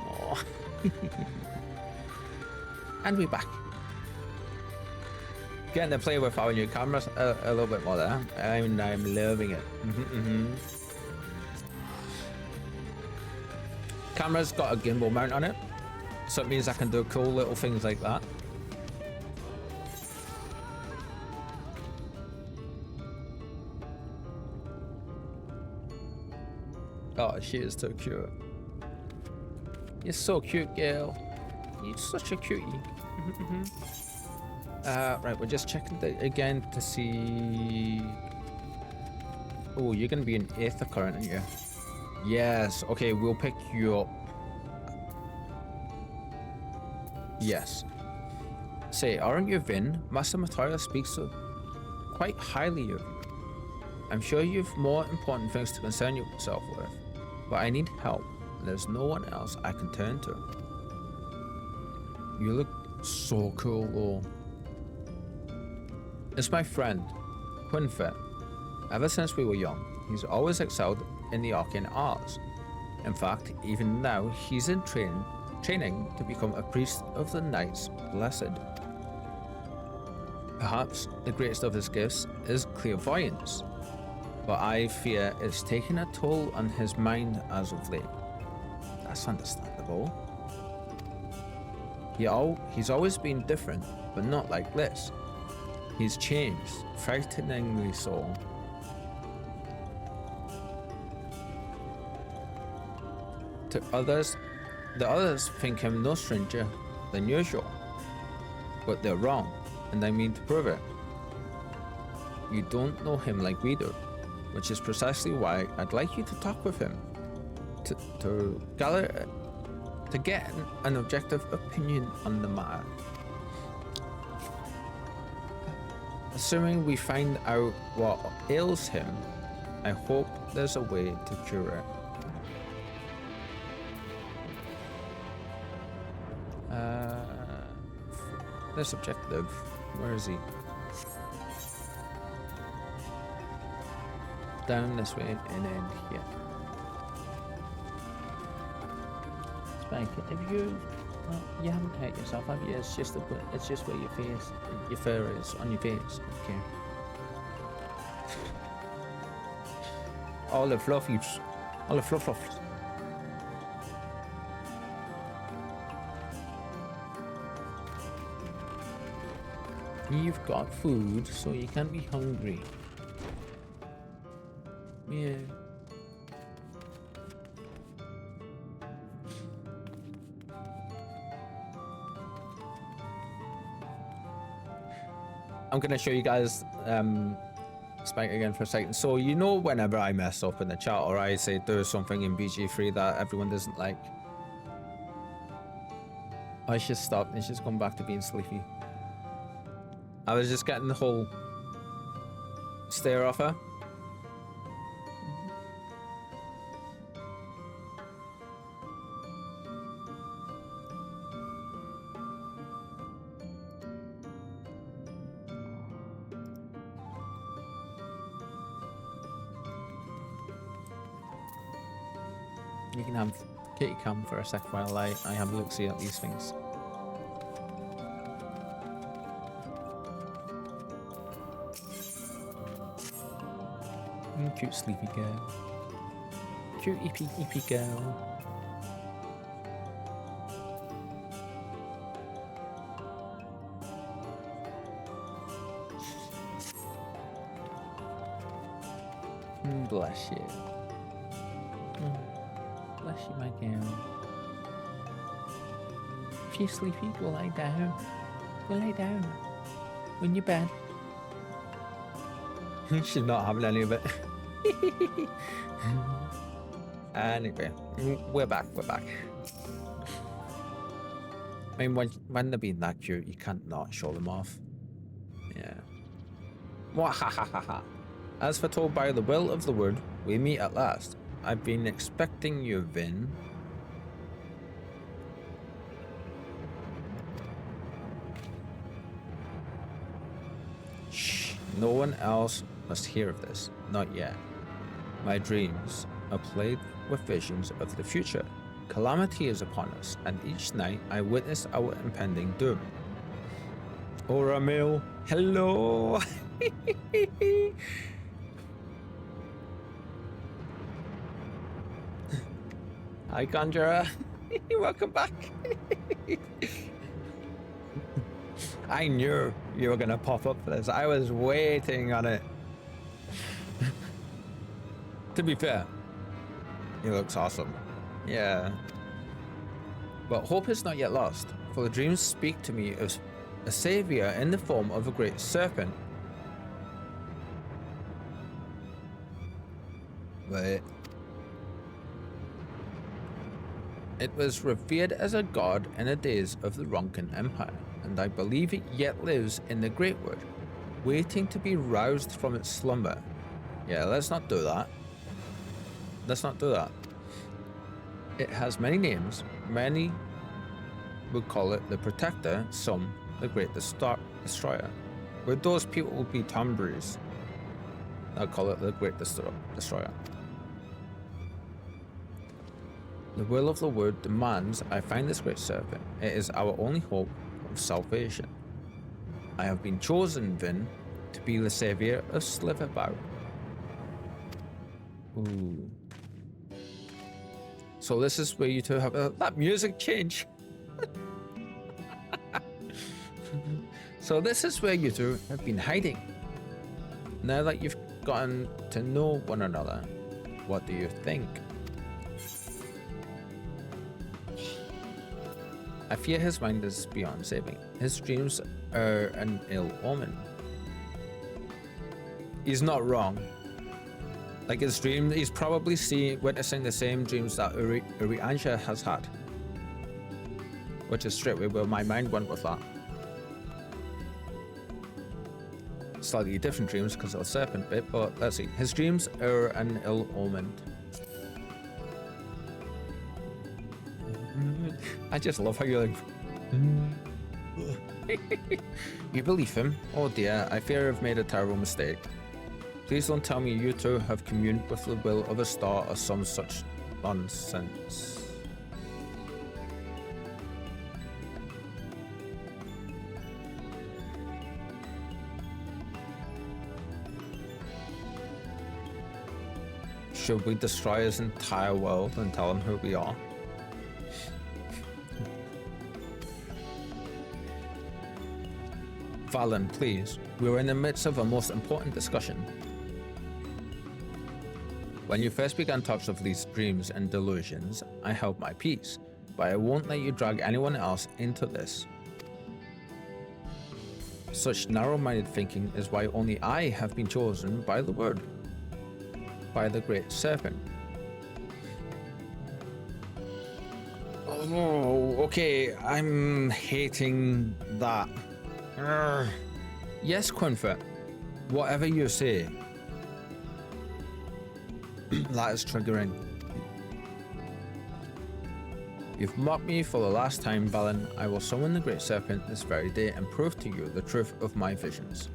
Oh. And we're back. Getting to play with our new cameras a little bit more there. I'm loving it. Camera's got a gimbal mount on it, so it means I can do cool little things like that. Oh, she is so cute. You're so cute, girl. You're such a cutie. Right, we're just checking again to see. Oh, you're gonna be an Aether current, aren't you? Yes. Okay, we'll pick you up. Yes. Say, aren't you Vin? Master Matara speaks so quite highly of you. I'm sure you've more important things to concern yourself with, but I need help, and there's no one else I can turn to. You look so cool, though. It's my friend, Quinfet. Ever since we were young, he's always excelled in the arcane arts. In fact, even now he's in training to become a priest of the Knights Blessed. Perhaps the greatest of his gifts is clairvoyance, but I fear it's taken a toll on his mind as of late. That's understandable. He's always been different, but not like this. He's changed, frighteningly so. To others, the others think him no stranger than usual, but they're wrong, and I mean to prove it. You don't know him like we do, which is precisely why I'd like you to talk with him, to get an objective opinion on the matter. Assuming we find out what ails him, I hope there's a way to cure it. This objective, where is he? Down this way and then here. Spike, have you? Well, you haven't hurt yourself, have you? It's just where your fur is on your face. Okay. All the fluffies, all the fluffs. You've got food, so you can't be hungry. Yeah. I'm gonna show you guys Spike again for a second. So you know whenever I mess up in the chat or I say there's something in BG3 that everyone doesn't like, I should stop and she's gone back to being sleepy. I was just getting the whole stare off her. You can have Kitty come for a sec while I have a look-see at these things. Cute sleepy girl. Cute eepy girl. Bless you. Bless you, my girl. If you're sleepy, go lie down. Go lie down. On your bed. She's not having any of it. Anyway, we're back. I mean, when they're being that cute, you can't not show them off. Yeah. Wahahaha. As foretold by the will of the wood, we meet at last. I've been expecting you, Vin. Shh. No one else must hear of this. Not yet. My dreams are plagued with visions of the future. Calamity is upon us, and each night I witness our impending doom. Oh, Ramil, hello! Hi, Conjurer. Welcome back. I knew you were gonna pop up for this. I was waiting on it. To be fair, he looks awesome. Yeah. But hope is not yet lost, for the dreams speak to me of a savior in the form of a great serpent. Wait. It was revered as a god in the days of the Ronkan Empire, and I believe it yet lives in the Great Wood, waiting to be roused from its slumber. Yeah, let's not do that. Let's not do that. It has many names. Many would call it the Protector, some the Great Destroyer. Would those people be Tombries? I'll call it the Great Destroyer. The will of the word demands I find this great serpent. It is our only hope of salvation. I have been chosen, Vin, to be the savior of Sliverbow. Ooh. So this is where you two have that music change. So this is where you two have been hiding. Now that you've gotten to know one another, what do you think? I fear his mind is beyond saving. His dreams are an ill omen. He's not wrong. Like his dream, he's probably witnessing the same dreams that Uriansha has had. Which is straight away where my mind went with that. Slightly different dreams because of the serpent bit, but let's see. His dreams are an ill omen. I just love how you're like... You believe him? Oh dear, I fear I've made a terrible mistake. Please don't tell me you two have communed with the will of a star or some such nonsense. Should we destroy his entire world and tell him who we are? Valen, please. We're in the midst of a most important discussion. When you first began talks of these dreams and delusions, I held my peace, but I won't let you drag anyone else into this. Such narrow-minded thinking is why only I have been chosen by the word, by the great serpent. Oh, okay, I'm hating that. Yes, Quinfet, whatever you say. That is triggering. You've mocked me for the last time, Valen. I will summon the great serpent this very day and prove to you the truth of my visions.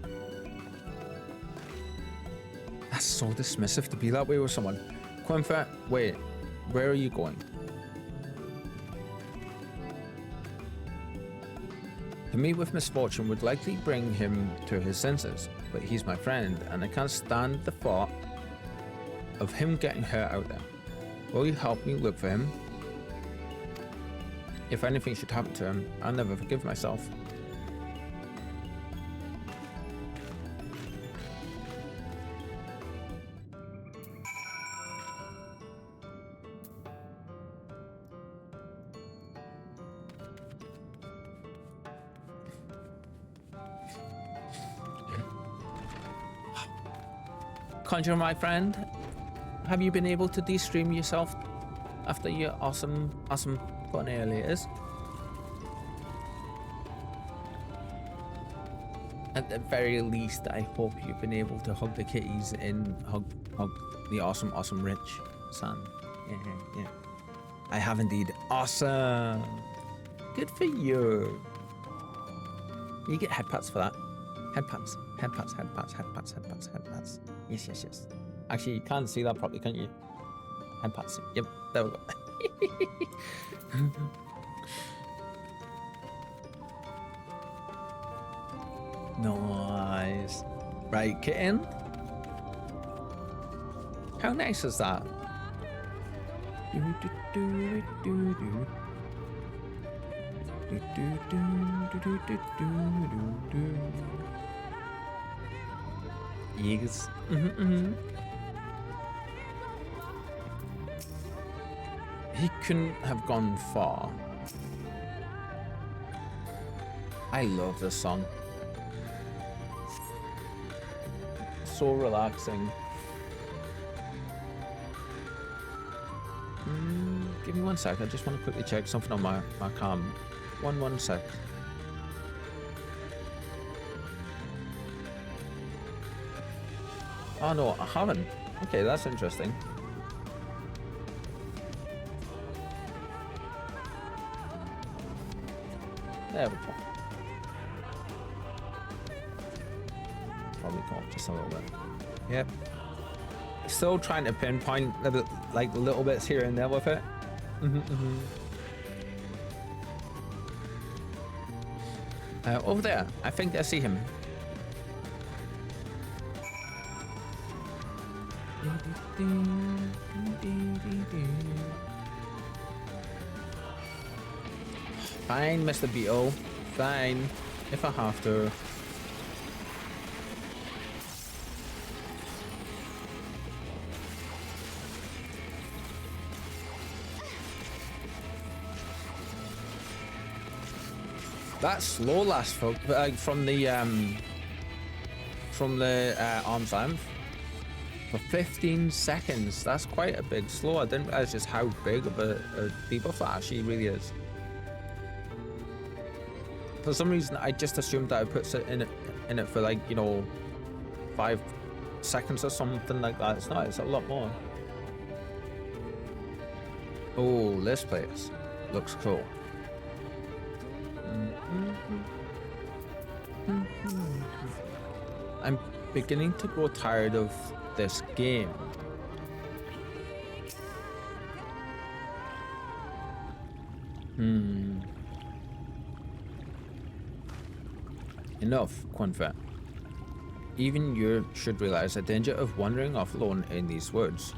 That's so dismissive to be that way with someone. Quinfet, wait, where are you going? To meet with misfortune would likely bring him to his senses, but he's my friend and I can't stand the thought of him getting hurt out there. Will you help me look for him? If anything should happen to him, I'll never forgive myself. Conjure, my friend, have you been able to de-stream yourself after your awesome fun earliers? At the very least, I hope you've been able to hug the kitties and hug the awesome Rich son. Yeah. I have indeed. Awesome. Good for you. You get head pats for that. Head pats. Yes. Actually, you can't see that properly, can't you? Head pats. Yep, there we go. Nice. Right, kitten. How nice is that? Yes. He couldn't have gone far. I love this song. So relaxing. Give me 1 sec. I just want to quickly check something on my cam. One sec. Oh no, I haven't. Okay, that's interesting. There we go. Probably go up just a little bit. Yep. Still trying to pinpoint like little bits here and there with it. Over there. I think I see him. Fine, Mr. Beetle. Fine. If I have to. That slow last from the arm's length for 15 seconds. That's quite a big slow. I didn't realize just how big of a debuff that actually really is. For some reason, I just assumed that it puts it in it for like, you know, 5 seconds or something like that. It's not. It's a lot more. Oh, this place looks cool. I'm beginning to grow tired of this game. Enough, Quinfet. Even you should realize the danger of wandering off alone in these woods.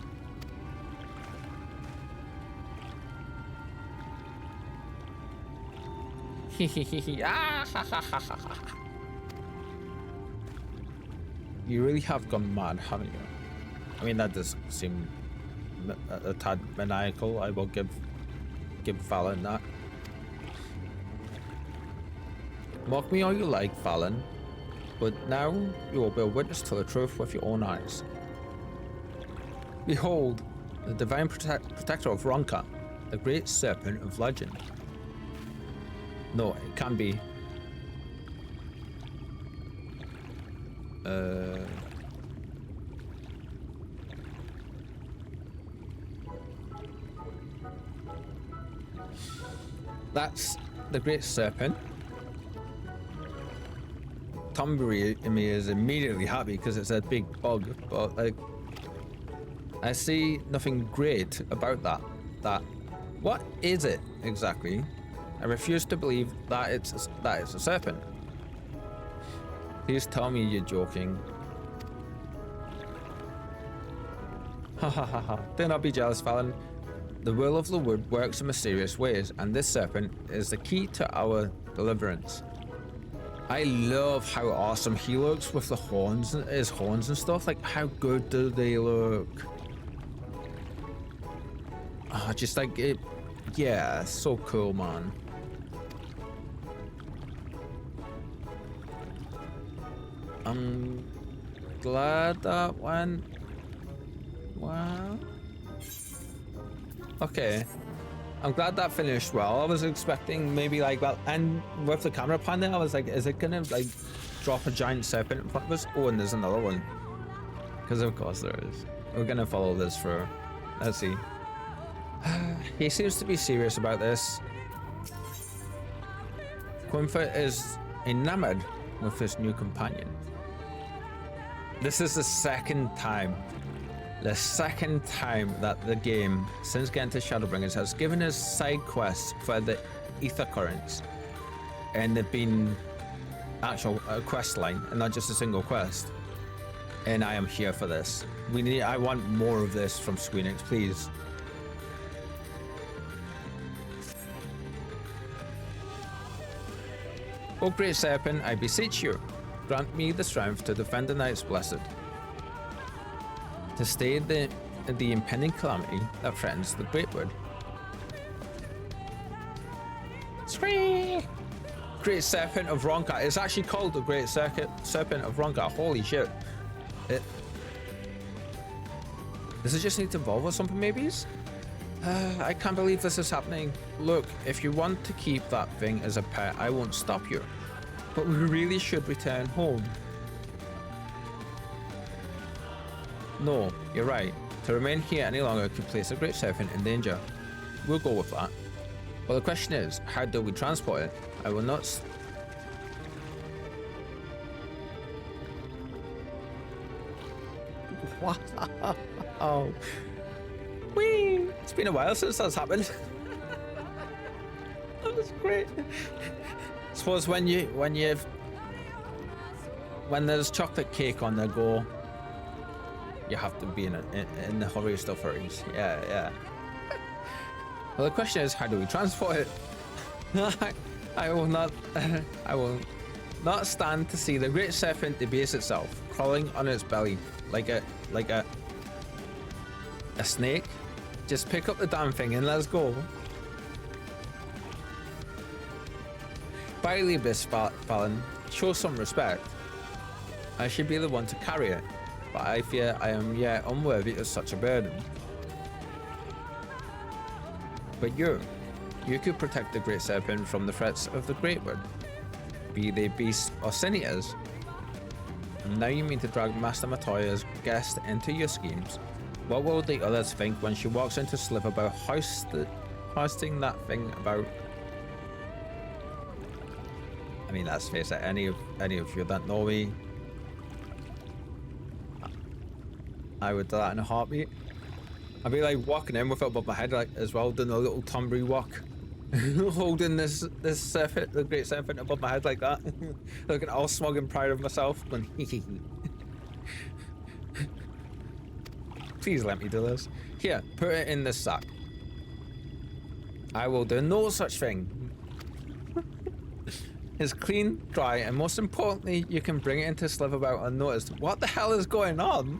You really have gone mad, haven't you? I mean, that does seem a tad maniacal. I will give Fallon that. Mock me all you like, Fallon, but now you will bear witness to the truth with your own eyes. Behold, the divine protector of Ronka, the great serpent of legend. No, it can be. That's the great serpent. Tombury in me is immediately happy because it's a big bug, but like, I see nothing great about that. What is it exactly? I refuse to believe that it's a serpent. Please tell me you're joking. Ha ha ha ha. Do not be jealous, Fallon. The will of the wood works in mysterious ways, and this serpent is the key to our deliverance. I love how awesome he looks with the horns, his horns and stuff. Like, how good do they look? Just like it. Yeah, so cool, man. I'm glad that went well. Okay. I'm glad that finished well. I was expecting maybe like that, and with the camera pan there, I was like, is it gonna like drop a giant serpent in front of us? Oh, and there's another one. Because of course there is. We're gonna follow this for, let's see. He seems to be serious about this. Quinfet is enamored with his new companion. This is the second time that the game, since getting to Shadowbringers, has given us side quests for the ether currents, and they've been actual quest line and not just a single quest. And I am here for this. I want more of this from Squeenix, please. O great serpent, I beseech you, grant me the strength to defend the Knights Blessed, to stay the impending calamity that threatens the Great Wood. Scree! Great Serpent of Ronka. It's actually called the Great Serpent of Ronka. Holy shit. Does it just need to evolve or something, maybes? I can't believe this is happening. Look, if you want to keep that thing as a pet, I won't stop you. But we really should return home. No, you're right. To remain here any longer could place a great serpent in danger. We'll go with that. Well, the question is, how do we transport it? I will not... Wow. Whee! It's been a while since that's happened. That was great. Suppose when there's chocolate cake on the go, you have to be in the hurry stuff hurries. Yeah. Well, the question is, how do we transport it? I will not stand to see the great serpent debase itself, crawling on its belly like a snake. Just pick up the damn thing and let's go. By Libis, Fallon, show some respect. I should be the one to carry it, but I fear I am yet unworthy of such a burden. But you could protect the Great Serpent from the threats of the Great One, be they beasts or senators. And now you mean to drag Master Matoya's guest into your schemes. What will the others think when she walks into Slip about hoisting that thing about? I mean, let's face it, any of you that know me, I would do that in a heartbeat. I'd be like walking in with it above my head, like as well, doing a little tombery walk, holding this serpent, the Great Serpent, above my head like that, looking all smug and proud of myself. Going, please let me do this. Here, put it in this sack. I will do no such thing. It's clean, dry, and most importantly, you can bring it into Slivabout unnoticed. What the hell is going on?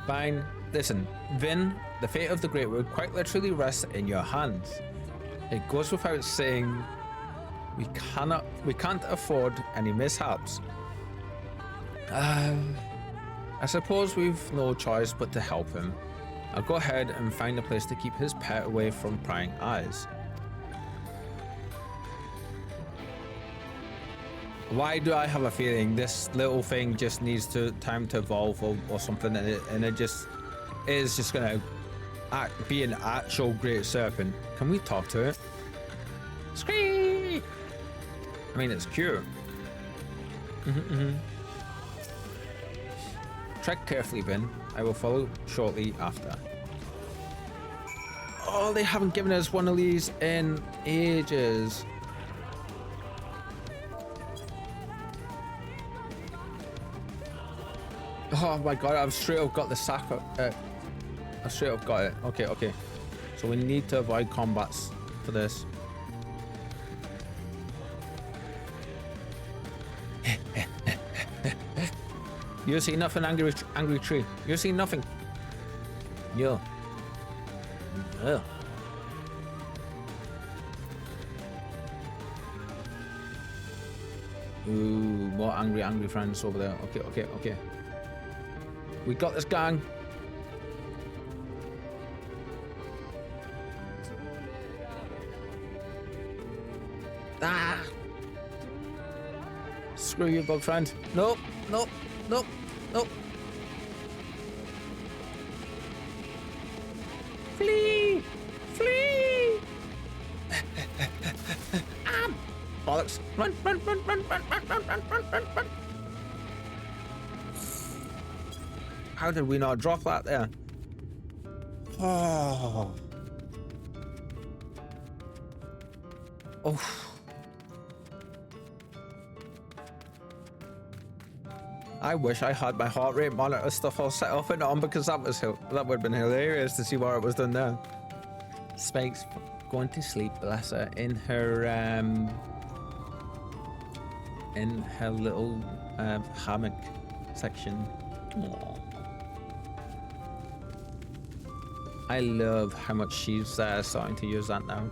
Fine. Listen, Vin, the fate of the Great Wood quite literally rests in your hands. It goes without saying, we can't afford any mishaps. I suppose we've no choice but to help him. I'll go ahead and find a place to keep his pet away from prying eyes. Why do I have a feeling this little thing just needs time to evolve or something, and it just is just gonna be an actual Great Serpent? Can we talk to it? Scream! I mean, it's cute. Tread carefully, Ben. I will follow shortly after. Oh, they haven't given us one of these in ages. Oh my god, I've straight up got the sack. I've straight up got it. Okay. So we need to avoid combats for this. You see nothing, angry tree. You see nothing. Yo. Ugh. Ooh, more angry friends over there. Okay. We got this, gang. Ah! Screw you, bug friend. Nope. Flee! Bollocks. Run. How did we not drop that there? Oh. I wish I had my heart rate monitor stuff all set up and on, because that would have been hilarious to see what it was done there. Spike's going to sleep, bless her, in her little hammock section. Aww. I love how much she's starting to use that now.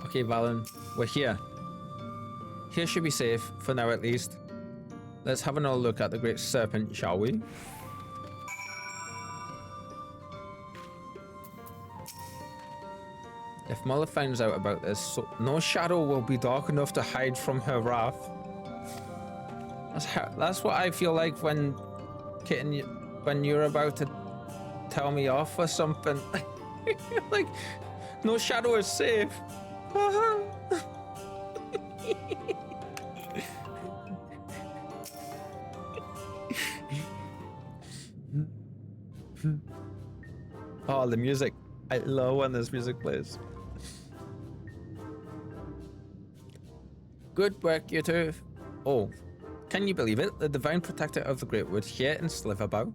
Okay, Valen, we're here. Here should be safe, for now at least. Let's have another look at the Great Serpent, shall we? If Muller finds out about this, no shadow will be dark enough to hide from her wrath. That's what I feel like when Kitten, when you're about to tell me off or something. Like, no shadow is safe. Oh, the music. I love when this music plays. Good work, you two. Oh, can you believe it? The divine protector of the Great Wood here in Sliverbow.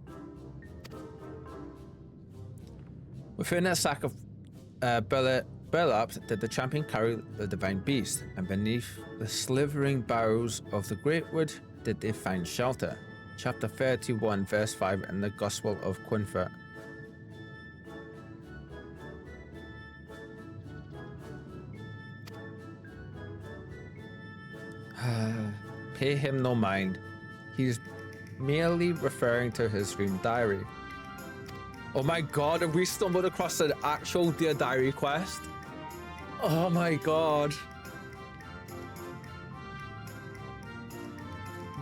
Within a sack of burlap did the champion carry the divine beast, and beneath the slithering boughs of the Great Wood did they find shelter. Chapter 31, verse 5 in the Gospel of Quinfert. Pay him no mind. He's merely referring to his dream diary. Oh my god, have we stumbled across an actual Dear Diary quest? Oh my god.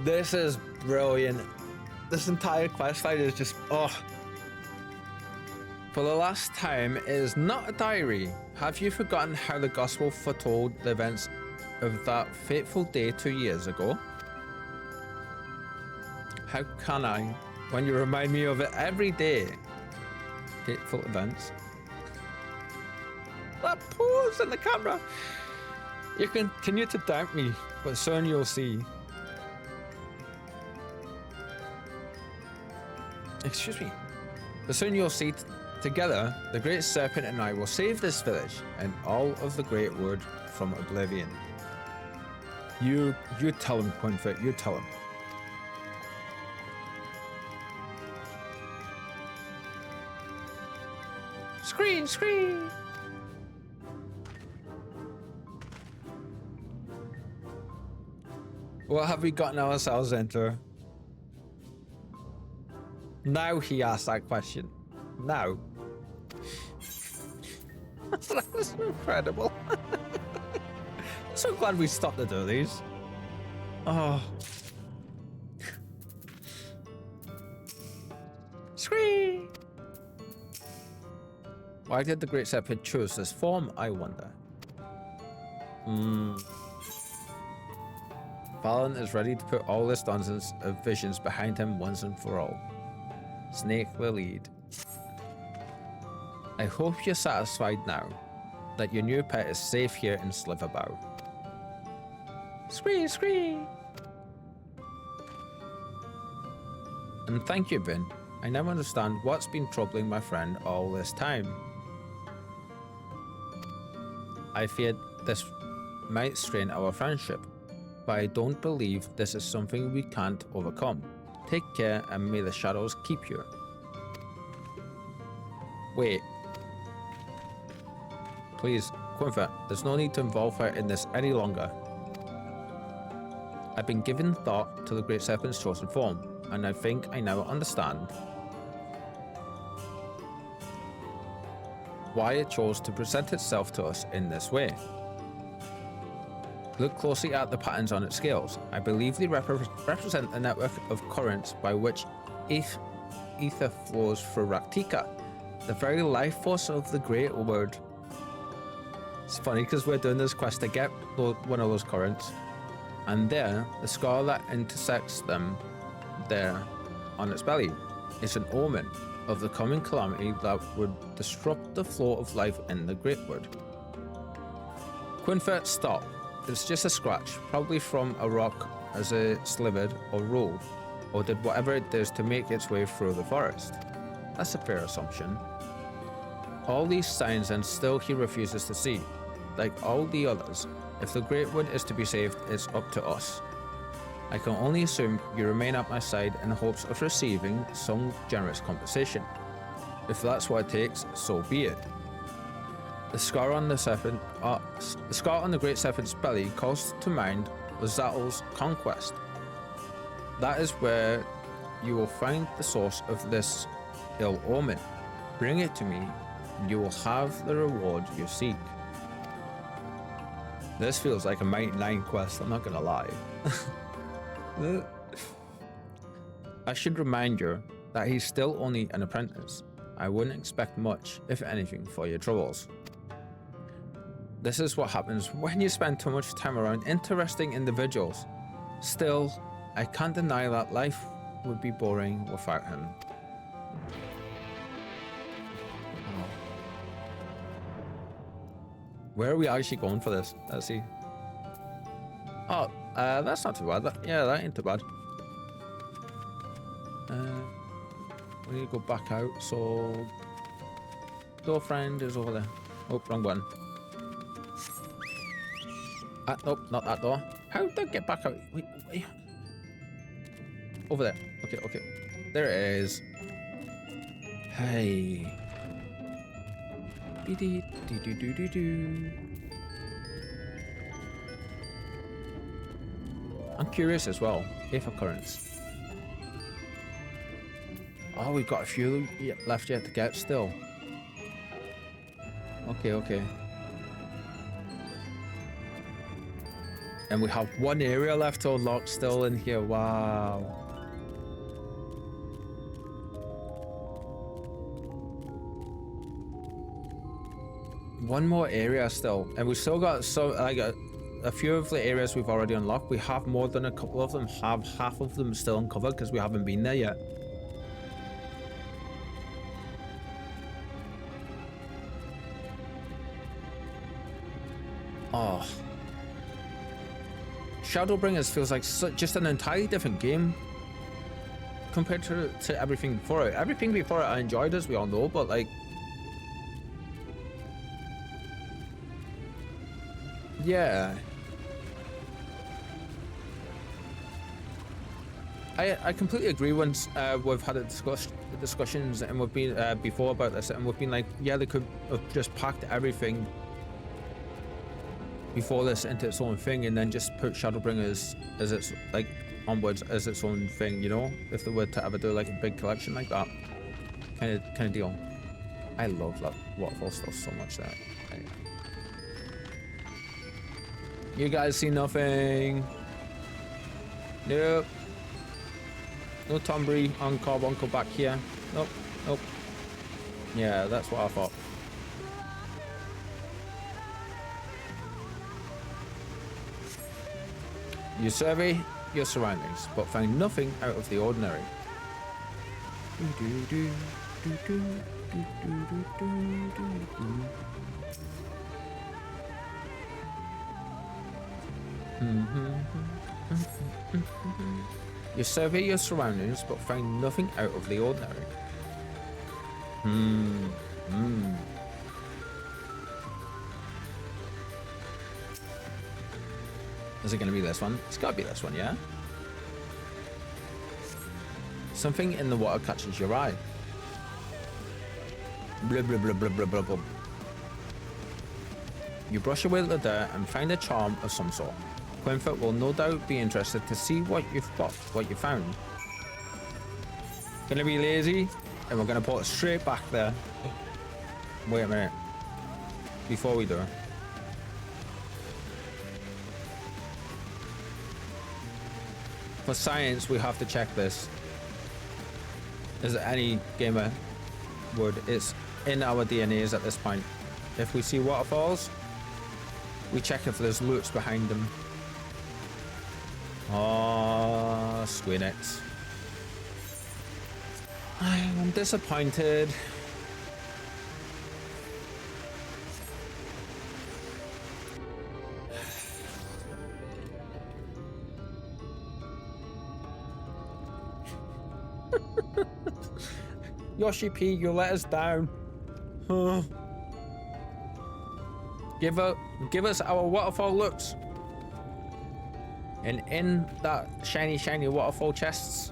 This is brilliant. This entire quest line is just, oh. For the last time, it is not a diary. Have you forgotten how the gospel foretold the events of that fateful day 2 years ago? How can I, when you remind me of it every day? Fateful events. That pose in the camera. You continue to doubt me, but soon you'll see. Excuse me. But soon you'll see together, the great serpent and I will save this village and all of the Great Wood from oblivion. You tell him, Quinfert, you tell him. Screen! What have we gotten ourselves into? Now he asked that question. Now. That was incredible. I'm so glad we stopped to do these. Oh. Scree! Why did the Great Serpent choose this form, I wonder? Valen is ready to put all this nonsense of visions behind him once and for all. Snake the lead. I hope you're satisfied now that your new pet is safe here in Sliverbow. Scree! And thank you, Vin. I now understand what's been troubling my friend all this time. I feared this might strain our friendship, but I don't believe this is something we can't overcome. Take care and may the shadows keep you. Wait. Please, Quinfert, there's no need to involve her in this any longer. I've been giving thought to the Great Serpent's chosen form, and I think I now understand why it chose to present itself to us in this way. Look closely at the patterns on its scales. I believe they represent a network of currents by which ether flows through Raktika, the very life force of the Great Word. It's funny because we're doing this quest to get one of those currents, and there, the scar that intersects them there on its belly is an omen of the coming calamity that would disrupt the flow of life in the Great Wood. Quinfert, stop. It's just a scratch, probably from a rock as it slivered or rolled, or did whatever it does to make its way through the forest. That's a fair assumption. All these signs and still he refuses to see. Like all the others, if the Great Wood is to be saved, it's up to us. I can only assume you remain at my side in hopes of receiving some generous compensation. If that's what it takes, so be it. The scar on the Great Serpent's belly calls to mind Lazatul's conquest. That is where you will find the source of this ill omen. Bring it to me, and you will have the reward you seek. This feels like a Mighty 9 quest, I'm not gonna lie. I should remind you that he's still only an apprentice. I wouldn't expect much, if anything, for your troubles. This is what happens when you spend too much time around interesting individuals. Still, I can't deny that life would be boring without him. Oh. Where are we actually going for this? Let's see. Oh, that's not too bad. Yeah, that ain't too bad. We need to go back out, so... Door friend is over there. Oh, wrong one. Nope, not that door. How did I get back out? Wait. Over there. Okay. There it is. Hey. I'm curious as well. If occurrence. Oh, we've got a few left yet to get still. Okay. And we have one area left to unlock still in here. Wow. One more area still. And we still got a few of the areas we've already unlocked. We have more than a couple of them. Have half of them still uncovered because we haven't been there yet. Oh. Shadowbringers feels like just an entirely different game compared to everything before it. Everything before it I enjoyed, as we all know, but like... Yeah. I completely agree when we've had discussions and we've been before about this, and we've been like, yeah, they could have just packed everything before this into its own thing and then just put Shadowbringers as its like onwards as its own thing, you know, if they were to ever do like a big collection like that kind of deal. I love that waterfall stuff so much. That you guys see nothing? Nope. No Tombury on Carbuncle back here. Nope. Yeah, that's what I thought. You survey your surroundings, but find nothing out of the ordinary. You survey your surroundings, but find nothing out of the ordinary. Is it going to be this one? It's got to be this one, yeah? Something in the water catches your eye. Blah, blah, blah, blah, blah, blah, blah. You brush away the dirt and find a charm of some sort. Quinford will no doubt be interested to see what you've got, what you found. Gonna be lazy, and we're gonna put it straight back there. Wait a minute. Before we do. For science, we have to check this. As any gamer would, it's in our DNAs at this point. If we see waterfalls, we check if there's loots behind them. Oh, Squeenix. I'm disappointed. Yoshi P, you let us down. Give us our waterfall looks. And in that shiny waterfall chests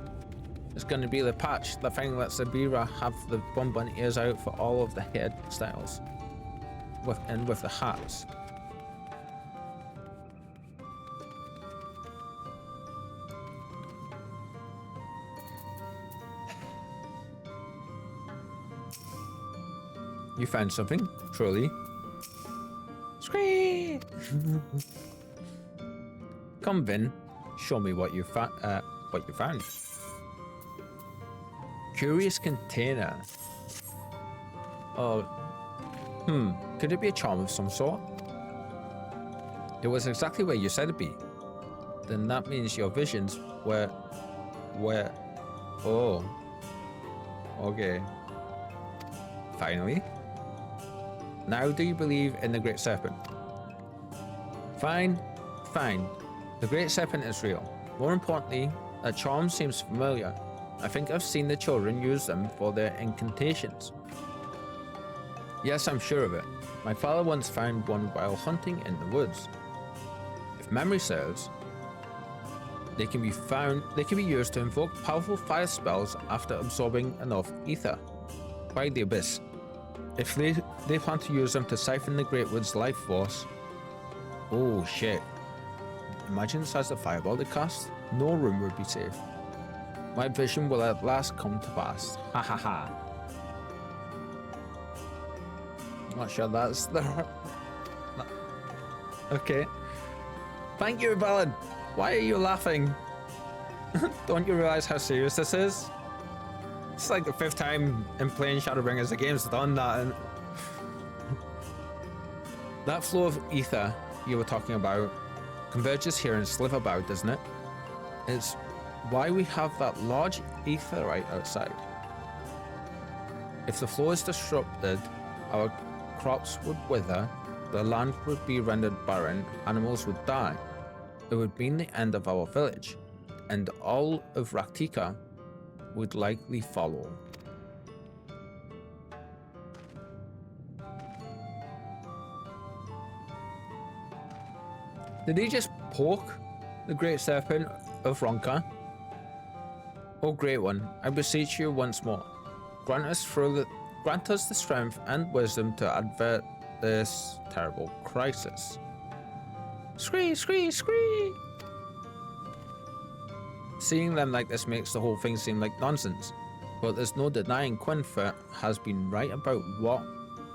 is going to be the patch, the thing that Sabira have the bun ears out for all of the hairstyles. With the hats. You found something, truly. Scream! Come, Vin. Show me what you found. Curious container. Oh. Could it be a charm of some sort? It was exactly where you said it'd be. Then that means your visions were... Oh. Okay. Finally. Now do you believe in the Great Serpent? Fine. Fine. The Great Serpent is real. More importantly, that charm seems familiar. I think I've seen the children use them for their incantations. Yes, I'm sure of it. My father once found one while hunting in the woods. If memory serves, they can be used to invoke powerful fire spells after absorbing enough ether. By the abyss. If they plan to use them to siphon the Great Wood's life force. Oh shit. Imagine the size of the fireball they cast. No room would be safe. My vision will at last come to pass. Ha ha ha. Not sure that's the... Okay. Thank you, Ballad. Why are you laughing? Don't you realize how serious this is? It's like the 5th time in playing Shadowbringers the game's done that. And that flow of ether you were talking about converges here in Sliverbow, doesn't it? It's why we have that large ether right outside. If the flow is disrupted, our crops would wither, the land would be rendered barren, animals would die. It would mean the end of our village, and all of Raktika would likely follow. Did he just poke the Great Serpent of Ronka? Oh Great One, I beseech you once more, grant us the strength and wisdom to avert this terrible crisis. Scree, scree, scree! Seeing them like this makes the whole thing seem like nonsense, but there's no denying Quinfert has been right about what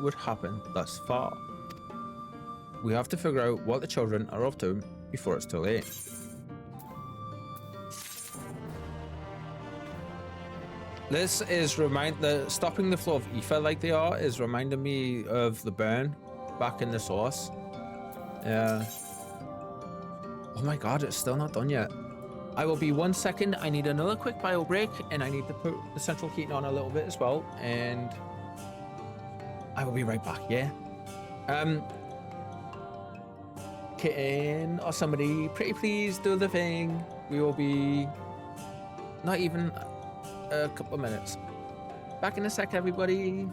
would happen thus far. We have to figure out what the children are up to before it's too late. This is stopping the flow of ether like they are is reminding me of the burn back in the source. Yeah. Oh my god, it's still not done yet. I will be 1 second. I need another quick bio break, and I need to put the central heating on a little bit as well, and I will be right back, yeah? Kitten or somebody, pretty please do the thing. We will be not even a couple of minutes. Back in a sec, everybody.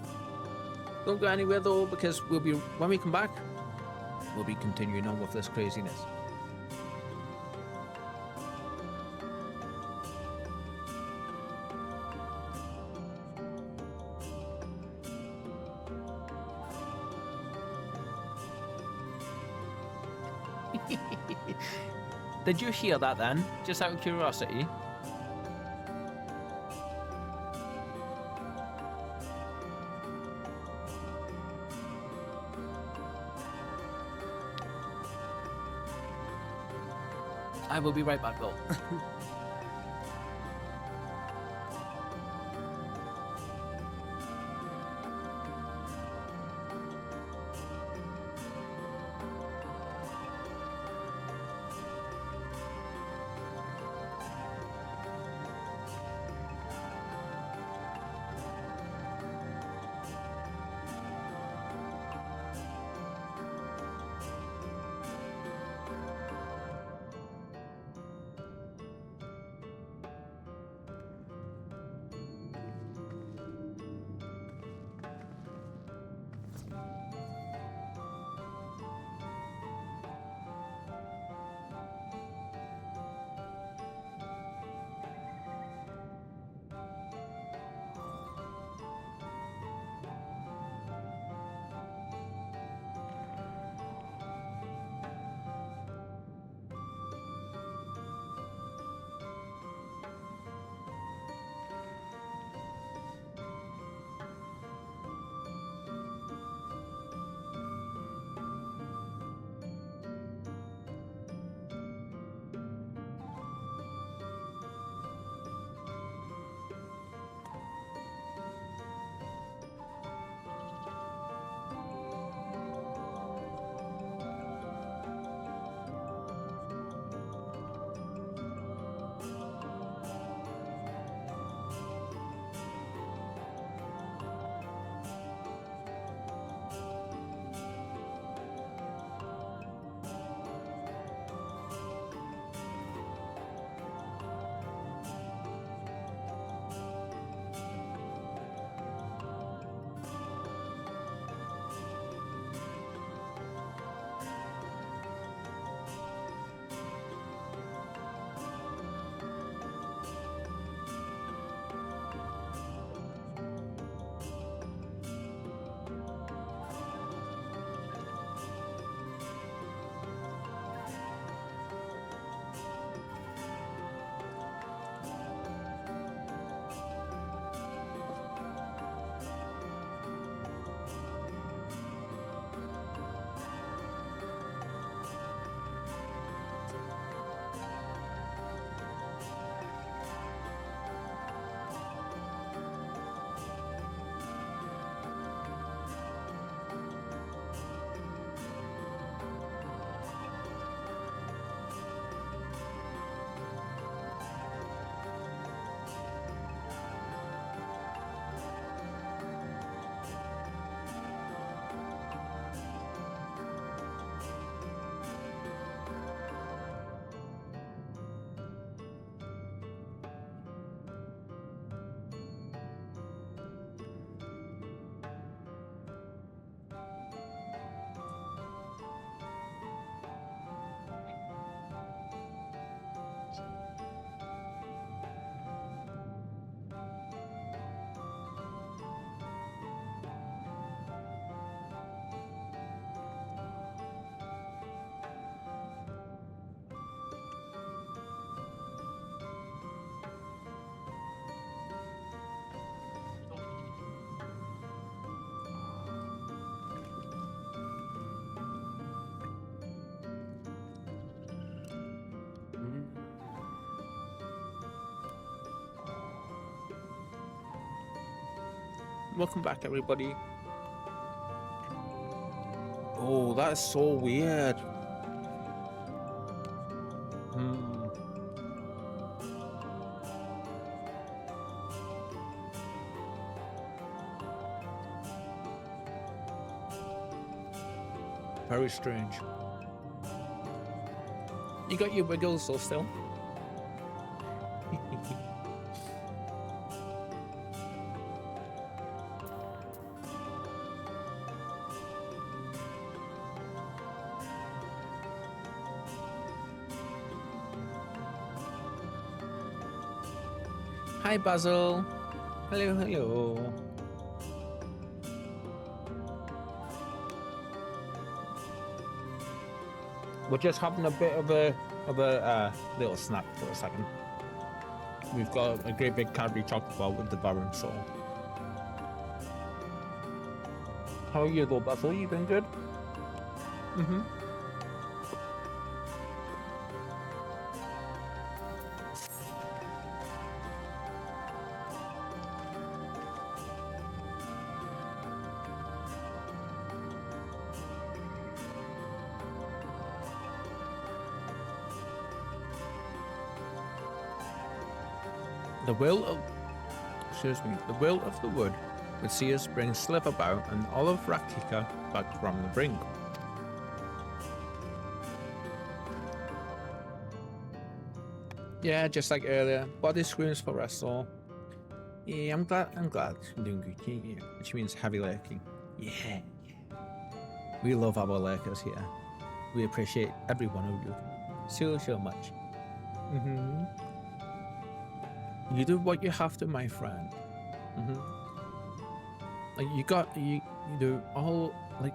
Don't go anywhere though, because when we come back, we'll be continuing on with this craziness. Did you hear that then? Just out of curiosity. I will be right back though. Welcome back, everybody. Oh, that is so weird. Very strange. You got your wiggles though still. Hi Basil. Hello, hello. We're just having a bit of a little snack for a second. We've got a great big Cadbury chocolate bar with the Baron, so. How are you though, Basil? You been good? Mm-hmm. The will of the wood would see us bring Slip about and Olive Raktika back from the brink. Yeah, just like earlier, body screams for rest, so yeah, I'm glad you're doing good, yeah. Which means heavy lurking. Yeah. We love our lurkers here. We appreciate every one of you so much. You do what you have to, my friend. Like you do all, like,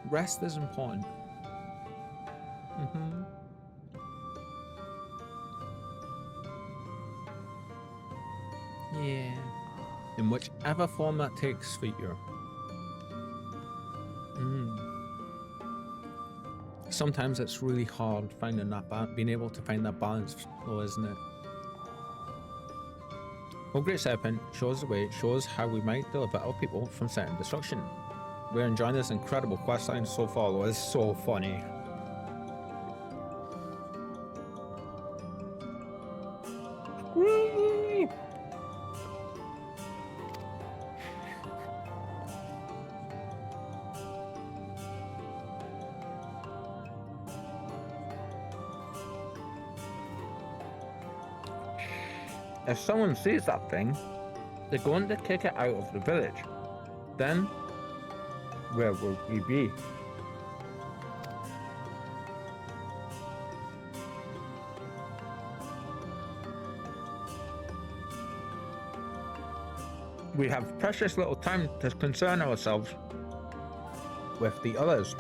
rest is important. Yeah. In whichever form that takes for you. Sometimes it's really hard finding that being able to find that balance, though, isn't it? Well, Great Serpent shows the way, shows how we might deliver our people from certain destruction. We're enjoying this incredible questline so far, though. It's so funny. Whee! If someone sees that thing, they're going to kick it out of the village. Then, where will we be? We have precious little time to concern ourselves with the others.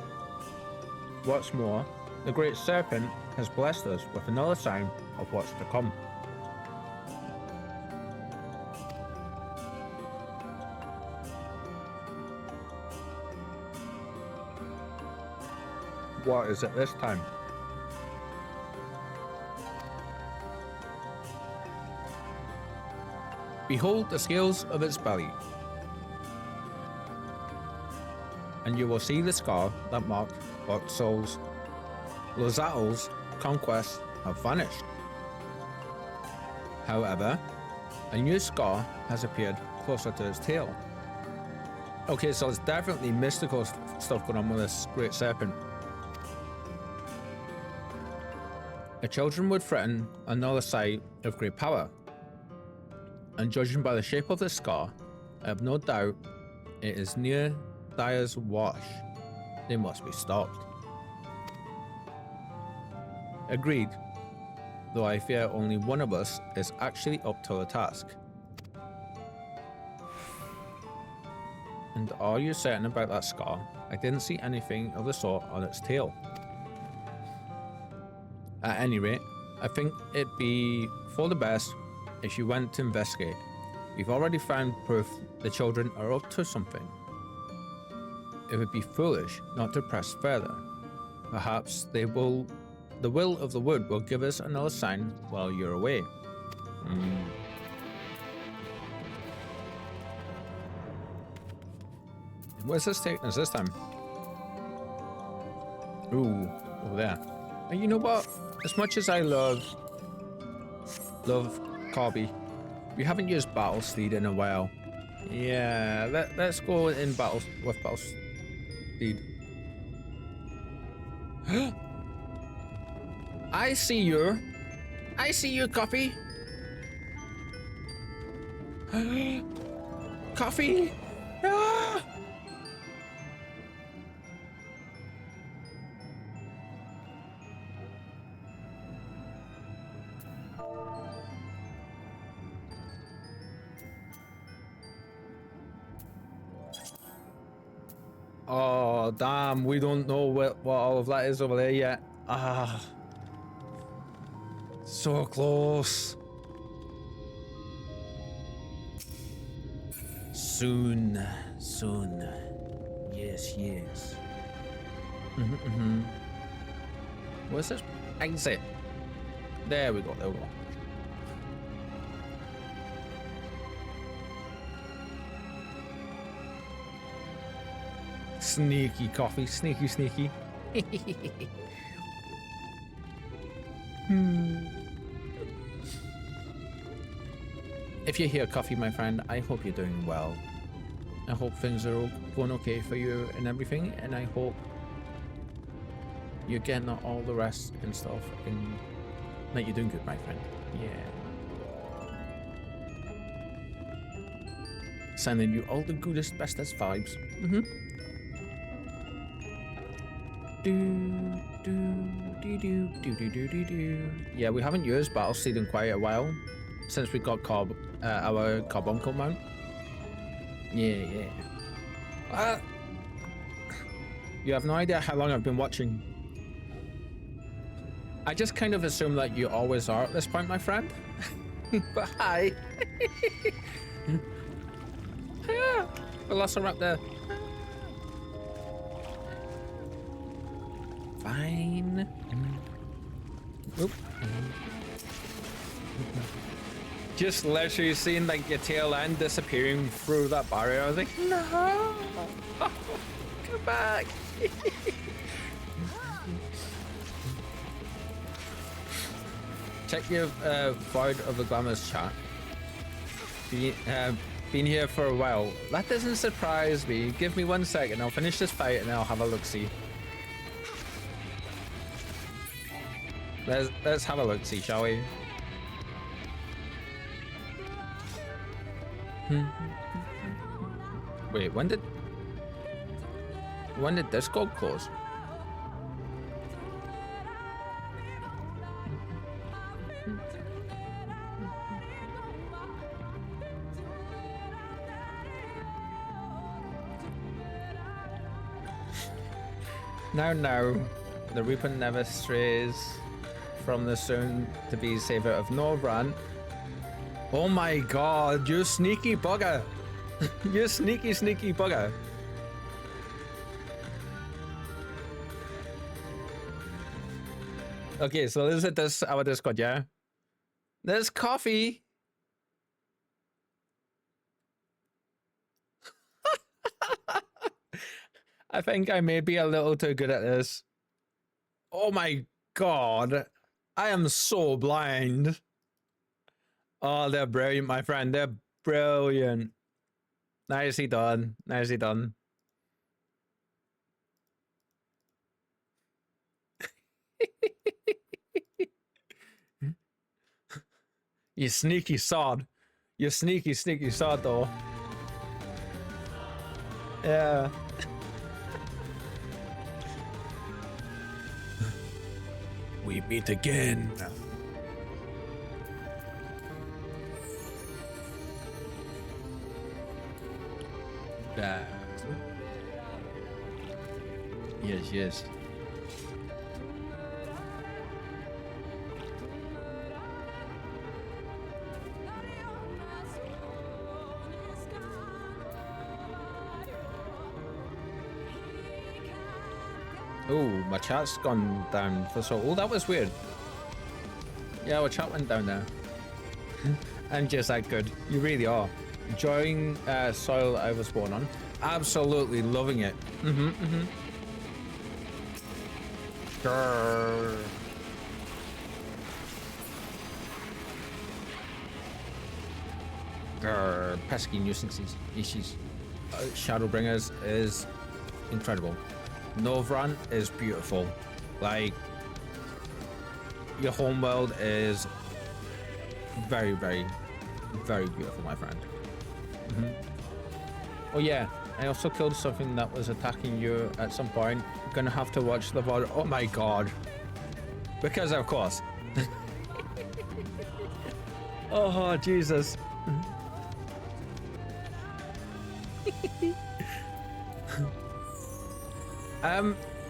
What's more, the Great Serpent has blessed us with another sign of what's to come. What is it this time? Behold the scales of its belly, and you will see the scar that marked Oxol's. Lozatel's conquests have vanished. However, a new scar has appeared closer to its tail. Okay, so it's definitely mystical stuff going on with this Great Serpent. The children would threaten another site of great power, and judging by the shape of the scar, I have no doubt it is near Dyer's Wash. They must be stopped. Agreed, though I fear only one of us is actually up to the task. And are you certain about that scar? I didn't see anything of the sort on its tail. At any rate, I think it'd be for the best if you went to investigate. We've already found proof the children are up to something. It would be foolish not to press further. Perhaps the will of the wood will give us another sign while you're away. Where's this taking us this time? Ooh, over there. And you know what? As much as I love Corby, we haven't used Battle Steed in a while. Yeah, let's go in battle with Battle Steed. I see you. I see you, Coffee. Coffee. Ah! Oh, damn, we don't know what all of that is over there yet. Ah. So close. Soon. Yes. Where's this exit? There we go. Sneaky Coffee, sneaky. If you're here, Coffee, my friend, I hope you're doing well. I hope things are all going okay for you and everything, and I hope you're getting all the rest and stuff, and that you're doing good, my friend. Yeah. Sending you all the goodest, bestest vibes. Yeah, we haven't used Battle Steed in quite a while since we got our Carbuncle mount. Yeah. You have no idea how long I've been watching. I just kind of assume that you always are at this point, my friend. But hi. Velociraptor. Fine. Oop. Just literally seeing like your tail end disappearing through that barrier. I was like, no, come back. Check your Void of the Glamour's chat. Been here for a while. That doesn't surprise me. Give me 1 second. I'll finish this fight and I'll have a look-see. Let's have a look-see, shall we? Wait, when did Discord close? No, the Reaper never strays from the soon-to-be savior of Norbrand. Oh my god, you sneaky bugger! You sneaky bugger! Okay, so this is our Discord, yeah? There's Coffee! I think I may be a little too good at this. Oh my god. I am so blind. Oh, they're brilliant, my friend. They're brilliant. Nicely done. Nicely done. You sneaky sod. You sneaky sod, though. Yeah. We meet again. Yes. Oh, my chat's gone down for so. Oh, that was weird. Yeah, our chat went down there. I'm just that good. You really are. Enjoying soil I was born on. absolutely loving it. Grrr. Grrr. Pesky nuisances. Issues. Shadowbringers is incredible. Novran is beautiful. Like, your homeworld is very, very, very beautiful, my friend. Oh yeah, I also killed something that was attacking you at some point. Gonna have to watch the VOD. Oh my god. Because of course. Oh Jesus.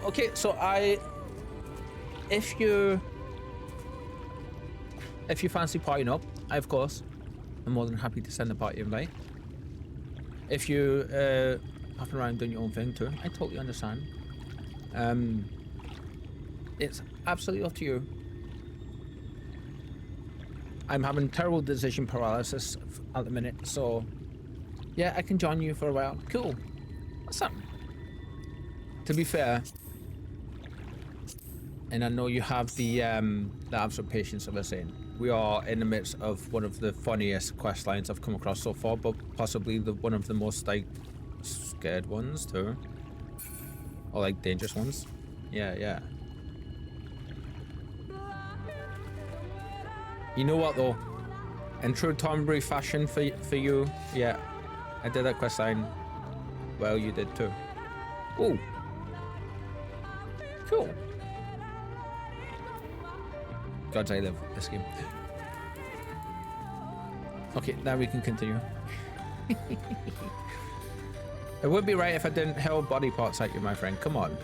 Okay, so if you fancy partying up, I of course I'm more than happy to send a party invite. If you hopping around doing your own thing too, I totally understand. It's absolutely up to you. I'm having terrible decision paralysis at the minute, so yeah, I can join you for a while. Cool. What's up? To be fair, and I know you have the absolute patience of us saying, we are in the midst of one of the funniest quest lines I've come across so far, but possibly one of the most like scared ones too, or like dangerous ones. Yeah. You know what though? In true Tombury fashion for you, yeah, I did that quest line. Well, you did too. Oh, cool. God, I love this game. Okay, now we can continue. It would be right if I didn't hurl body parts at you, my friend. Come on.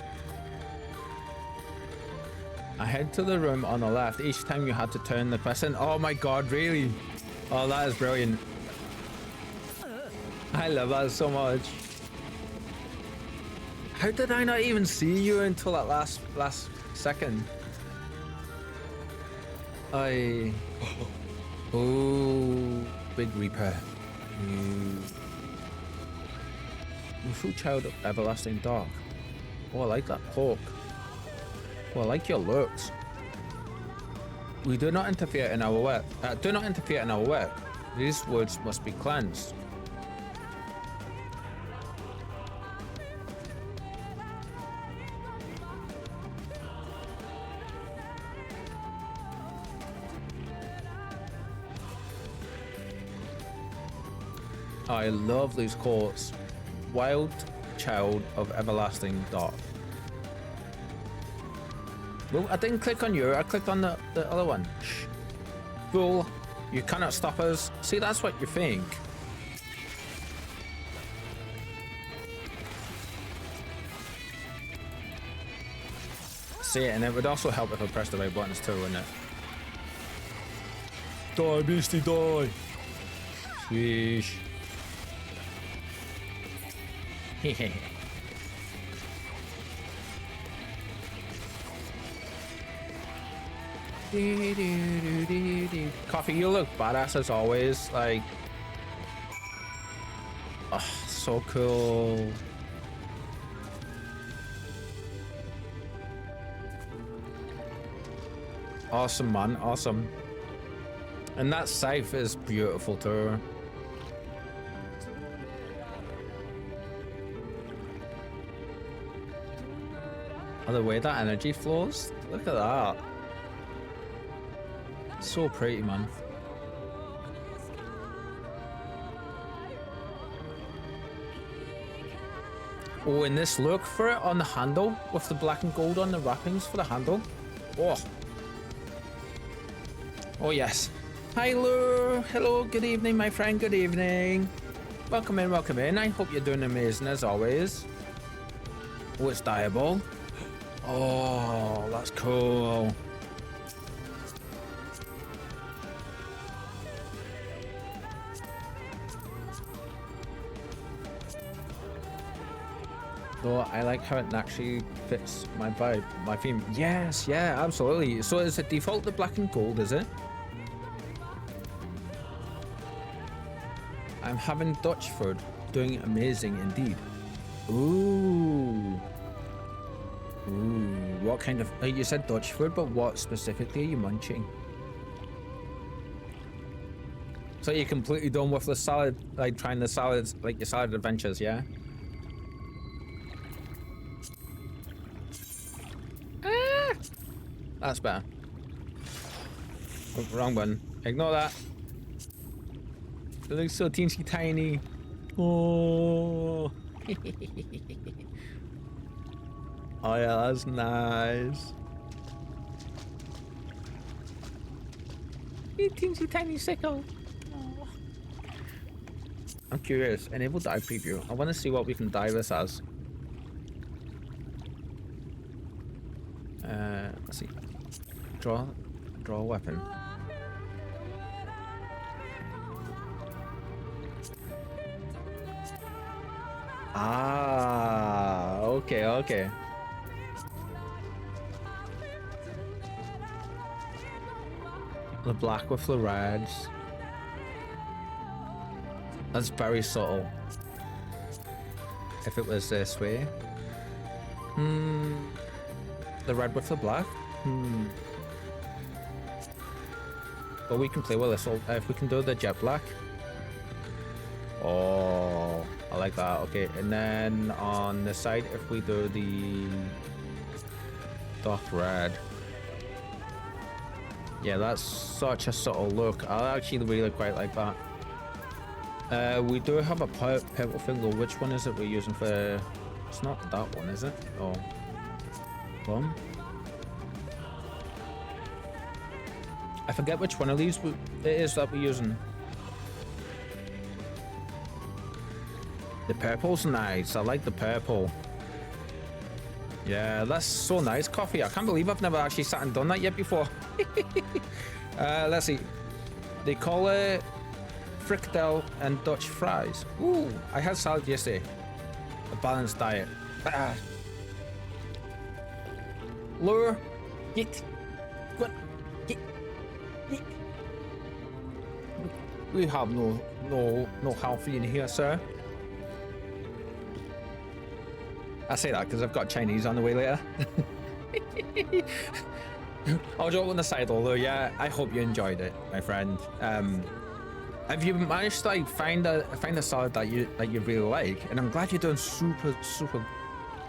I head to the room on the left. Each time you had to turn the person. Oh my god, really? Oh, that is brilliant. I love that so much. How did I not even see you until that last second? Oh, big Reaper. You true child of everlasting dark. Oh, I like that pork. Oh, I like your looks. We do not interfere in our work. Do not interfere in our work. These words must be cleansed. I love these quotes. Wild child of everlasting dark. Well, I didn't click on you, I clicked on the other one. Shh. Fool, you cannot stop us. See, that's what you think. See, and it would also help if I pressed the right buttons too, wouldn't it? Die, beastie, die! Sheesh. Hehehe. Coffee, you look badass as always. Like, oh, so cool. Awesome, man, awesome. And that scythe is beautiful too. Oh, the way that energy flows, look at that. So pretty, man. Oh, and this look for it on the handle with the black and gold on the wrappings for the handle. Oh. Oh, yes. Hello. Hello. Good evening, my friend. Good evening. Welcome in. Welcome in. I hope you're doing amazing as always. Oh, it's Diable. Oh, that's cool. Though I like how it naturally fits my vibe, my theme. Yes, yeah, absolutely. So is it default the black and gold, is it? I'm having Dutch food, doing amazing indeed. Ooh. Ooh. What kind of... you said Dutch food, but what specifically are you munching? So you're completely done with the salad, like trying the salads, like your salad adventures, yeah? Ah! That's better. Oh, wrong button. Ignore that. It looks so teensy tiny. Oh. Oh yeah, that's nice. You teensy tiny sickle. Oh. I'm curious. Enable dive preview. I want to see what we can dive this as. Let's see. Draw a weapon. Ah, okay, okay. The black with the reds. That's very subtle. If it was this way. The red with the black. But we can play with this. If we can do the jet black. Oh, I like that. Okay, and then on the side, if we do the dark red. Yeah, that's such a subtle look. I actually really quite like that. We do have a purple thing though. Which one is it we're using for? It's not that one, is it? Oh, plum. I forget which one of these it is that we're using. The purple's nice. I like the purple. Yeah, that's so nice. Coffee. I can't believe I've never actually sat and done that yet before. Let's see. They call it frikandel and Dutch fries. Ooh, I had salad yesterday. A balanced diet. Lure. Get. What? Get. We have no healthy in here, sir. I say that because I've got Chinese on the way later. I'll joke on the side although, yeah, I hope you enjoyed it, my friend. Have you managed to like find a salad that you really like? And I'm glad you're doing super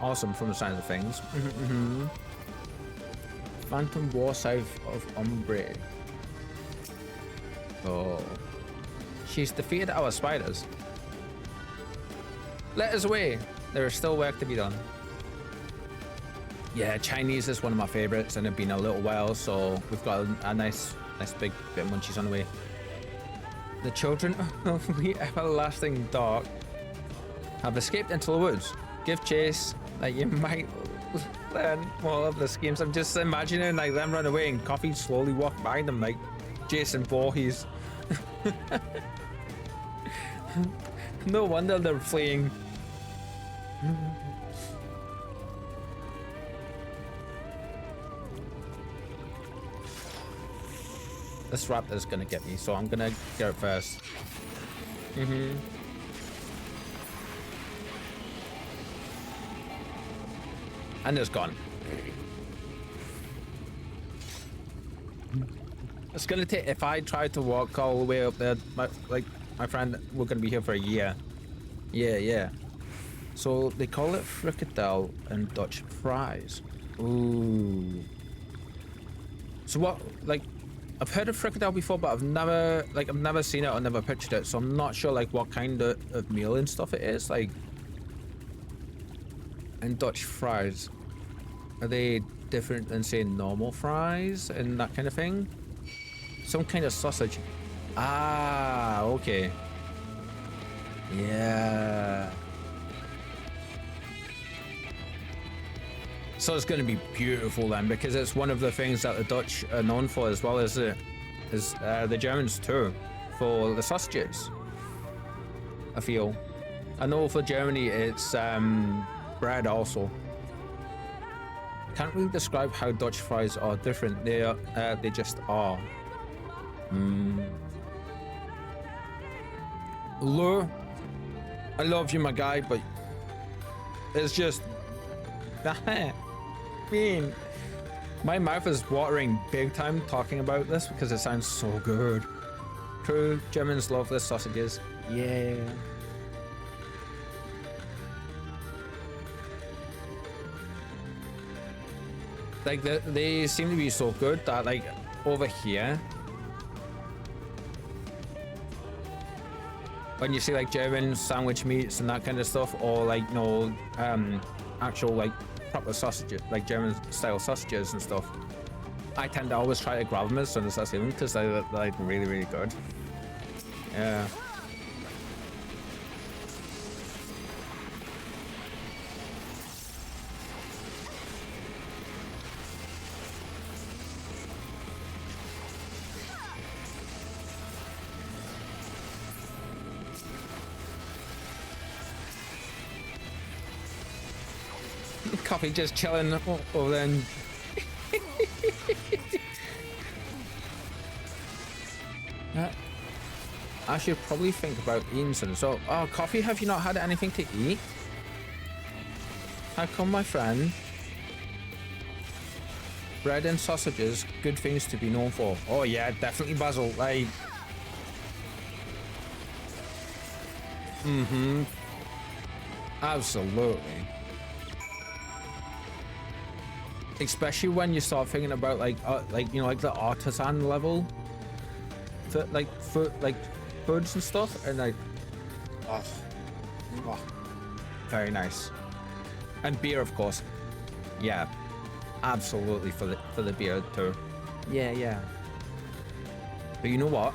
awesome from the sounds of things. Phantom War South of Ombre. Oh. She's defeated our spiders. Let us away. There is still work to be done. Yeah, Chinese is one of my favorites, and it's been a little while, so we've got a nice big bit of munchies on the way. The children of the everlasting dark have escaped into the woods. Give chase, like you might learn more of the schemes. I'm just imagining like them run away and Coffee slowly walk behind them like Jason Voorhees. No wonder they're fleeing. This raptor's gonna get me, so I'm gonna go first. And it's gone. It's gonna take, if I try to walk all the way up there, my friend, we're gonna be here for a year. Yeah. So they call it frikandel and Dutch fries. Ooh. So what, like, I've heard of frikandel before, but I've never seen it or never pictured it, so I'm not sure like what kind of meal and stuff it is. Like, and Dutch fries, are they different than say normal fries and that kind of thing? Some kind of sausage. Ah, okay. Yeah. So it's going to be beautiful then, because it's one of the things that the Dutch are known for, as well as the Germans too, for the sausages. I feel. I know for Germany it's bread also. Can't really describe how Dutch fries are different. They just are. Lure, I love you, my guy, but It's just... I mean, my mouth is watering big time talking about this because it sounds so good. True, Germans love their sausages. Yeah. Like, they seem to be so good that, like, over here, when you see, like, German sandwich meats and that kind of stuff, or, like, you know, actual, like, proper sausages, like German-style sausages and stuff, I tend to always try to grab them as soon as I see them because they're, like, really, really good. Yeah. Coffee just chilling over there. I should probably think about eating some. So, oh, Coffee, have you not had anything to eat? How come, my friend? Bread and sausages, good things to be known for. Oh yeah, definitely, Basil. Like, absolutely. Especially when you start thinking about like you know, like the artisan level, like foods and stuff, and like, oh, very nice. And beer, of course. Yeah, absolutely for the beer too. Yeah. But you know what?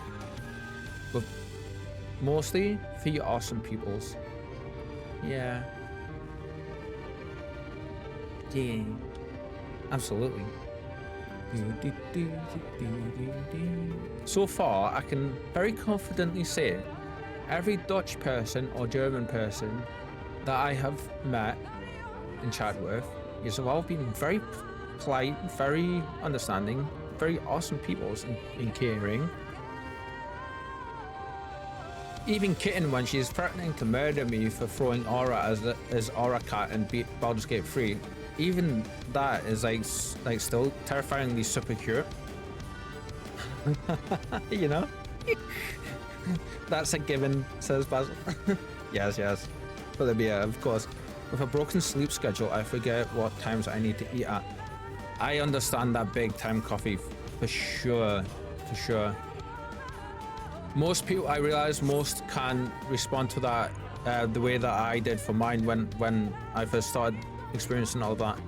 But mostly for you awesome peoples. Yeah. Absolutely. So far, I can very confidently say every Dutch person or German person that I have met and chatted with, you have all been very polite, very understanding, very awesome people and caring. Even Kitten, when she's threatening to murder me for throwing Aura as Aura Cat and Baldur's Gate 3, even that is like still terrifyingly super cute. You know? That's a given, says Basil. Yes. For the beer, of course. With a broken sleep schedule, I forget what times I need to eat at. I understand that big time, Coffee, for sure. Most people, I realize most can respond to that the way that I did for mine when I first started experiencing all that.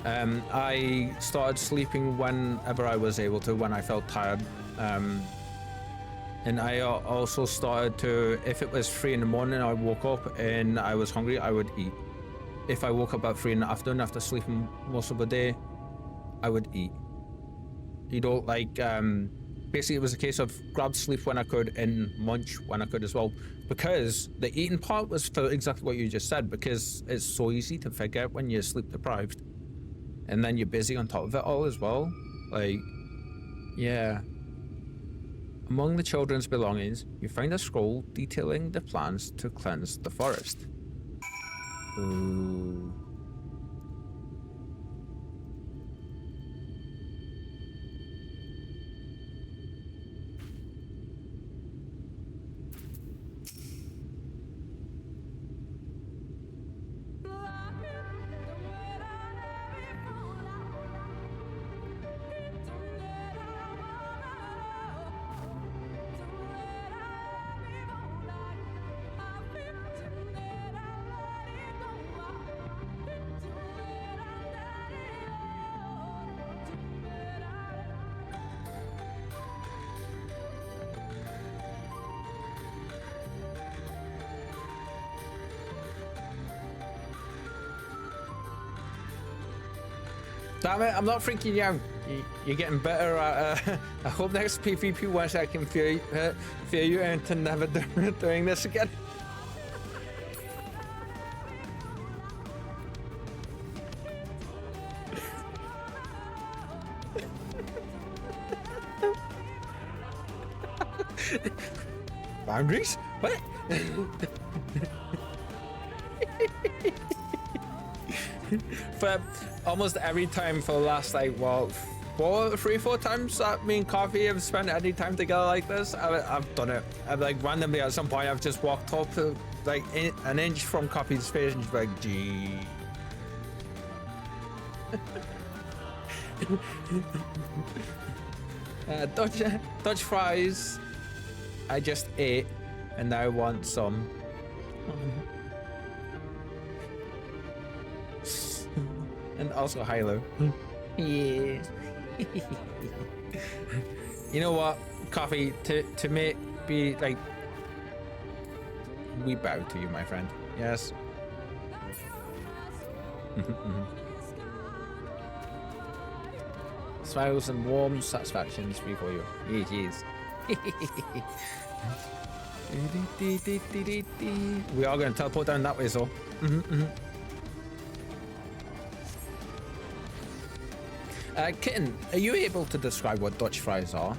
I started sleeping whenever I was able to, when I felt tired. And I also started to, if it was 3 in the morning, I woke up and I was hungry, I would eat. If I woke up at 3 in the afternoon after sleeping most of the day, I would eat. You know, like, basically it was a case of grab sleep when I could and munch when I could as well. Because the eating part was for exactly what you just said, because it's so easy to forget when you're sleep deprived. And then you're busy on top of it all as well. Like, yeah. Among the children's belongings, you find a scroll detailing the plans to cleanse the forest. Ooh. Damn it, I'm not freaking you out. You're getting better at I hope next PvP once I can fear you into never doing this again. Boundaries? What? For almost every time for the last like what 3-4 times that me and Coffee have spent any time together like this, I've done it. I've like randomly at some point I've just walked up to like an inch from Coffee's face and just like, gee. Dutch fries I just ate and now I want some. And also Hilo. Yeah. You know what, Coffee, to make be like, we bow to you, my friend. Yes. Smiles and warm satisfactions for you. Yes, yes. We are going to teleport down that way, so. Kitten, are you able to describe what Dutch fries are?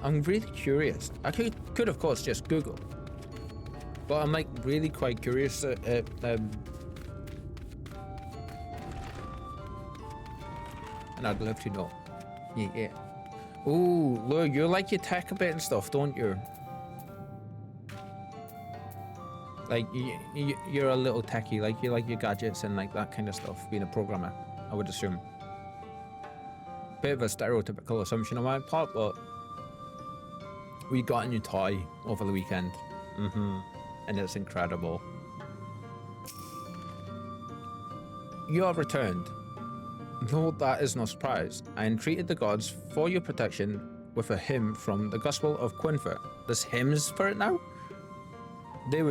I'm really curious. I could of course just Google, but I'm like really quite curious. And I'd love to know. Yeah. Ooh, look, you like your tech a bit and stuff, don't you? Like you're a little techie, like you like your gadgets and like that kind of stuff. Being a programmer, I would assume. Bit of a stereotypical assumption on my part, but we got a new toy over the weekend. And it's incredible. You have returned. No, that is no surprise. I entreated the gods for your protection with a hymn from the Gospel of Quinfer. There's hymns for it now? They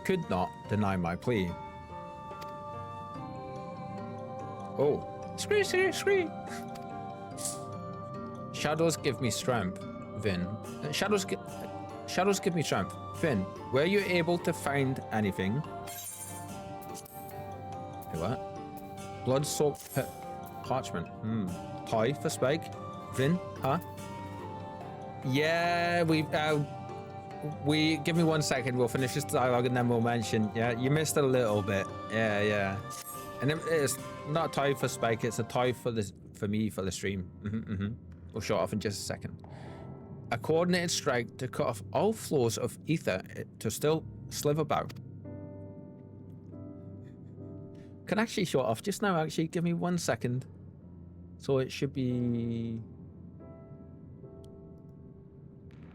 could not deny my plea. Oh. Scree. Shadows give me strength, Vin. Shadows give me strength. Vin, were you able to find anything? Hey, what? Blood-soaked parchment. Toy for Spike. Vin, huh? Yeah, we give me 1 second. We'll finish this dialogue and then we'll mention. Yeah, you missed a little bit. Yeah. And it's not a toy for Spike. It's a toy for me for the stream. We'll show it off in just a second. A coordinated strike to cut off all flows of ether to still slither about. Can actually show it off just now. Actually, give me 1 second. So it should be.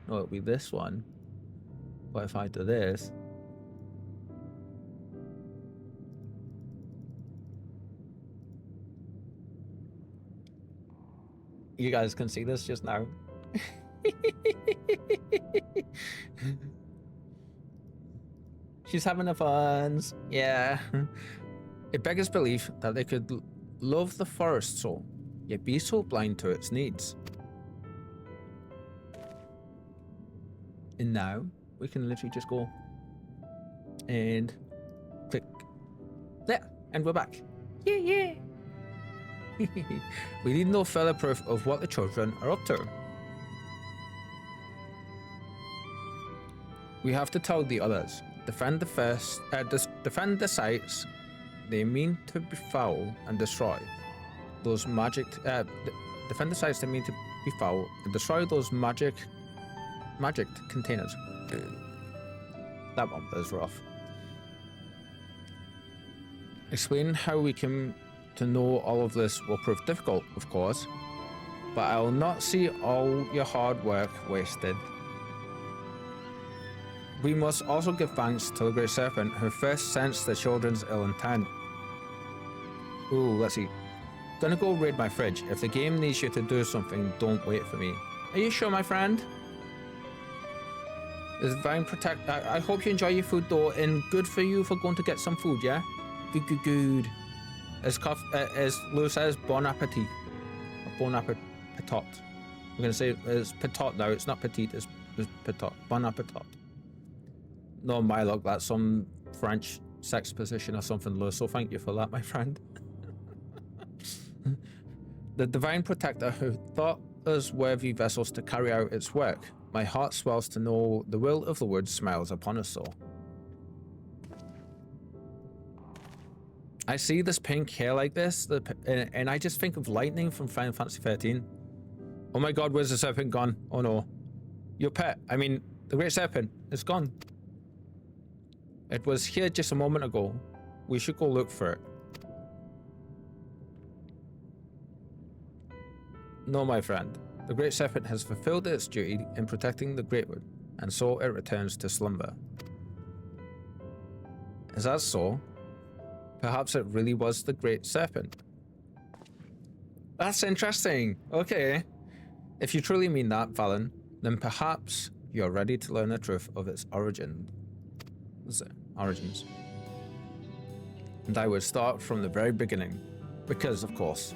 No, it'll be this one. But if I do this. You guys can see this just now. She's having her funs. Yeah. It beggars belief that they could love the forest so, yet be so blind to its needs. And now we can literally just go and click there, and we're back. Yeah. We need no further proof of what the children are up to. We have to tell the others. Defend the sites they mean to befoul and destroy. Those magic. Defend the sites they mean to befoul and destroy those magic containers. That one was rough. Explain how we came to know all of this will prove difficult, of course, but I will not see all your hard work wasted. We must also give thanks to the Great Serpent who first sensed the children's ill intent. Ooh, let's see. Gonna go raid my fridge. If the game needs you to do something, don't wait for me. Are you sure, my friend? Is Vine protect? I hope you enjoy your food though, and good for you for going to get some food, yeah? Good. As Lou says, bon appetit. Bon appetit. I'm gonna say it's petit now. It's not petite. It's petit. Bon appetit. No, my luck. That's some French sex position or something, Lou. So thank you for that, my friend. The divine protector who thought us worthy vessels to carry out its work. My heart swells to know the will of the woods smiles upon us all. I see this pink hair like this, and I just think of lightning from Final Fantasy 13. Oh my god, where's the serpent gone? Oh no. Your pet, I mean, the great serpent, is gone. It was here just a moment ago. We should go look for it. No, my friend. The great serpent has fulfilled its duty in protecting the Greatwood, and so it returns to slumber. Is that so? Perhaps it really was the great serpent. That's interesting. Okay. If you truly mean that, Valen, then perhaps you're ready to learn the truth of its origins. And I would start from the very beginning, because, of course,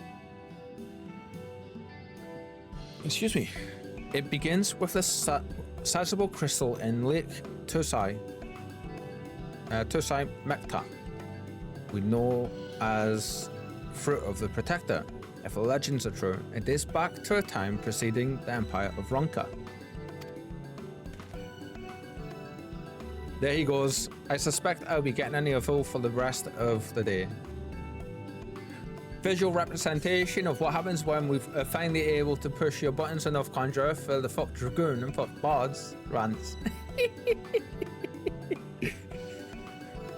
excuse me, it begins with a sizable crystal in Lake Tosai Mekta, we know as Fruit of the Protector. If the legends are true, it dates back to a time preceding the Empire of Ronka. There he goes. I suspect I'll be getting an earful for the rest of the day. Visual representation of what happens when we're finally able to push your buttons enough, Conjurer, for the fuck Dragoon and fuck Bards rants.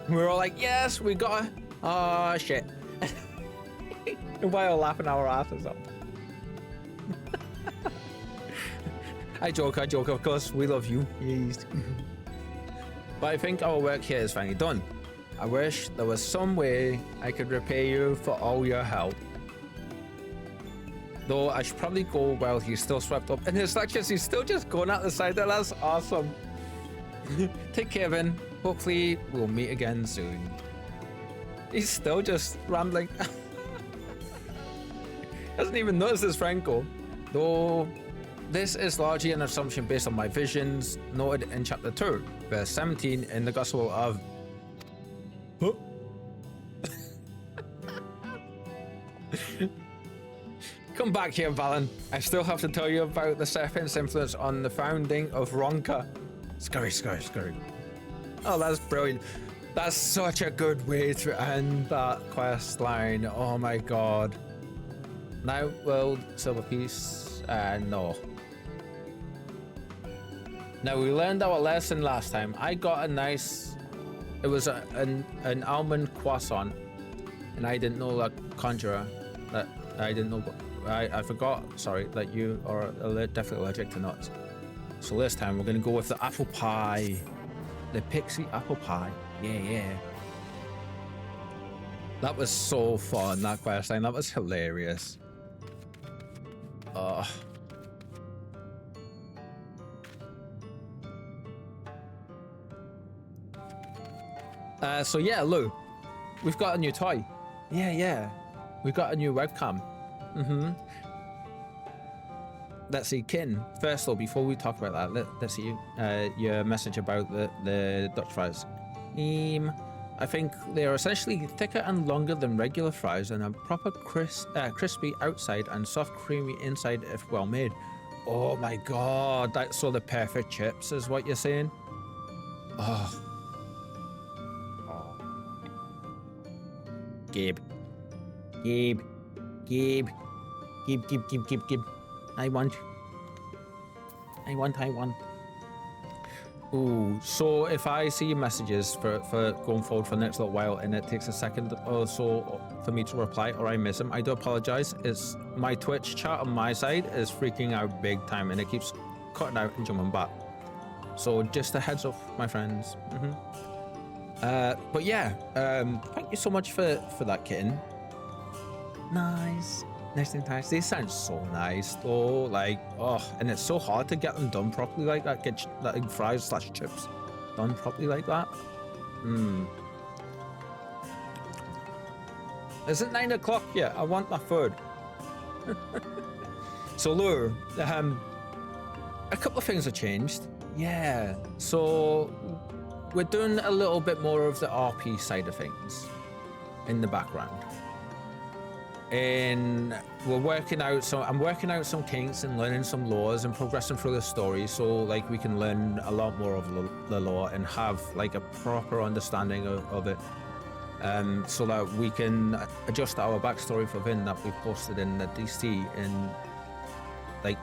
We're all like, yes, we got it. Oh shit. And we're all laughing our asses off. I joke, of course, we love you. Yes. But I think our work here is finally done. I wish there was some way I could repay you for all your help. Though I should probably go while he's still swept up in his lectures. He's still just going out the side there. That's awesome. Take care, then. Hopefully we'll meet again soon. He's still just rambling. Hasn't even noticed his friend go. Though this is largely an assumption based on my visions noted in chapter 2, verse 17 in the Gospel of... Huh? Come back here, Valen. I still have to tell you about the serpent's influence on the founding of Ronka. Scurry. Oh, that's brilliant. That's such a good way to end that quest line. Oh my god. Now, world, silver piece, no. Now, we learned our lesson last time. I got a nice... It was an almond croissant. And I didn't know that Conjurer. That I didn't know... I forgot, sorry, that you are definitely allergic to nuts. So this time, we're going to go with the apple pie. The pixie apple pie. Yeah. That was so fun, that quest line. That was hilarious. So yeah, Lou, we've got a new toy. Yeah. We've got a new webcam. Let's see, Kin. First though, before we talk about that, let's see your message about the Dutch fries. I think they are essentially thicker and longer than regular fries and are proper crispy outside and soft creamy inside if well made. Oh my god, that's so the perfect chips is what you're saying? Oh. Gabe. I want. Ooh, so if I see your messages for going forward for the next little while and it takes a second or so for me to reply or I miss them, I do apologize. It's my Twitch chat on my side is freaking out big time and it keeps cutting out and jumping back. So just a heads up, my friends. But yeah, thank you so much for that, kitten. Nice. They sound so nice though, like, oh, and it's so hard to get them done properly like that, get like fries / chips done properly like that. Is it 9 o'clock yet? I want my food. So Lou, a couple of things have changed. Yeah, so we're doing a little bit more of the RP side of things in the background. And we're working out, so I'm working out some kinks and learning some laws and progressing through the story so like we can learn a lot more of the lore and have like a proper understanding of it. so that we can adjust our backstory for Vin that we've posted in the DC and like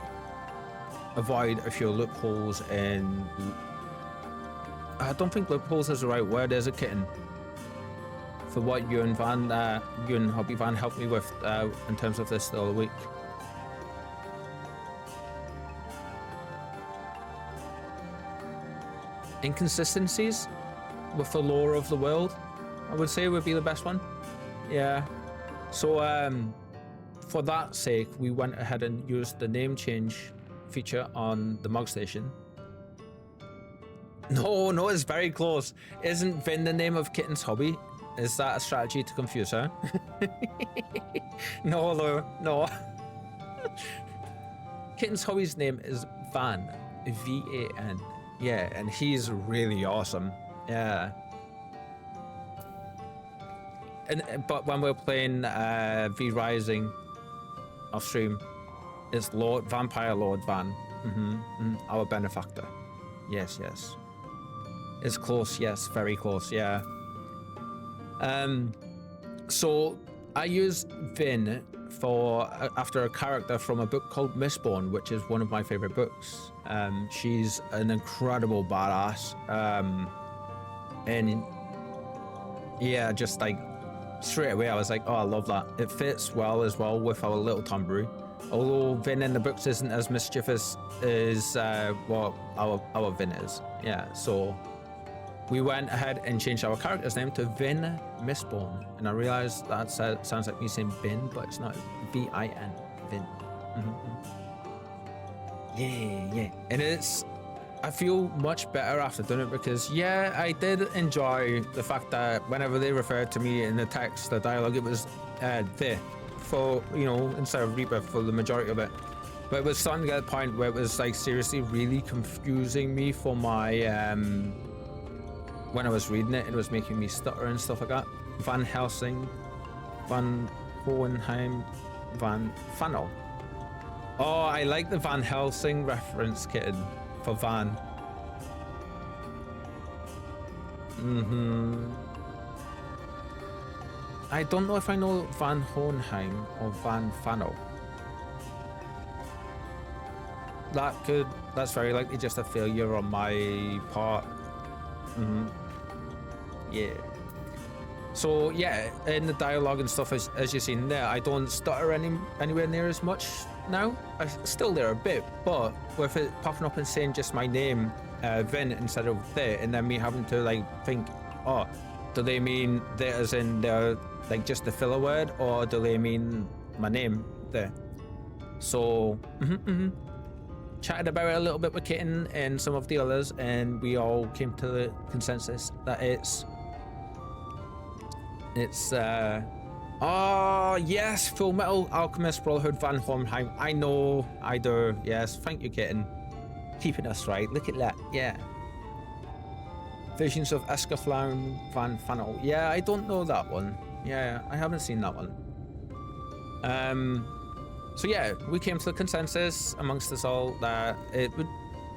avoid a few loopholes. And I don't think loopholes is the right word, is it, Kitten? For what you and Hobby Van helped me with in terms of this the other week. Inconsistencies with the lore of the world, I would say, would be the best one. Yeah. So for that sake, we went ahead and used the name change feature on the Mog Station. No, it's very close. Isn't Vin the name of Kitten's hobby? Is that a strategy to confuse her? No. Kitten's hobby's name is Van, V-A-N. Yeah, and he's really awesome. Yeah. But when we're playing V Rising off stream, it's Vampire Lord Van. Our benefactor. Yes. It's close, yes, very close, yeah. So I use Vin after a character from a book called Mistborn, which is one of my favorite books. She's an incredible badass. And yeah, just like straight away I was like, oh, I love that. It fits well as well with our little Tombury. Although Vin in the books isn't as mischievous as what our Vin is. Yeah, so we went ahead and changed our character's name to Vin Mistborn. And I realized that sounds like me saying Bin, but it's not. V-I-N. Vin. Yeah. And I feel much better after doing it because, yeah, I did enjoy the fact that whenever they referred to me in the text, the dialogue, it was the for, instead of Reaper for the majority of it. But it was starting to get to the point where it was like seriously really confusing me for my when I was reading it. It was making me stutter and stuff like that. Van Helsing, Van Hohenheim, Van Funnel. Oh, I like the Van Helsing reference, Kitten, for Van. I don't know if I know Van Hohenheim or Van Funnel. That's very likely just a failure on my part. Yeah. So yeah, in the dialogue and stuff, as you've seen there, I don't stutter anywhere near as much now. I still there a bit, but with it popping up and saying just my name, Vin, instead of the, and then me having to like think, oh, do they mean the as in the like just the filler word, or do they mean my name there? So chatted about it a little bit with Kitten and some of the others, and we all came to the consensus that it's oh yes, Full Metal Alchemist Brotherhood Van Hohenheim. I know, I do. Yes, thank you, Kitten, keeping us right. Look at that. Yeah. Visions of Escaflown Van Funnel. Yeah, I don't know that one. Yeah, I haven't seen that one. So yeah, we came to the consensus amongst us all that it would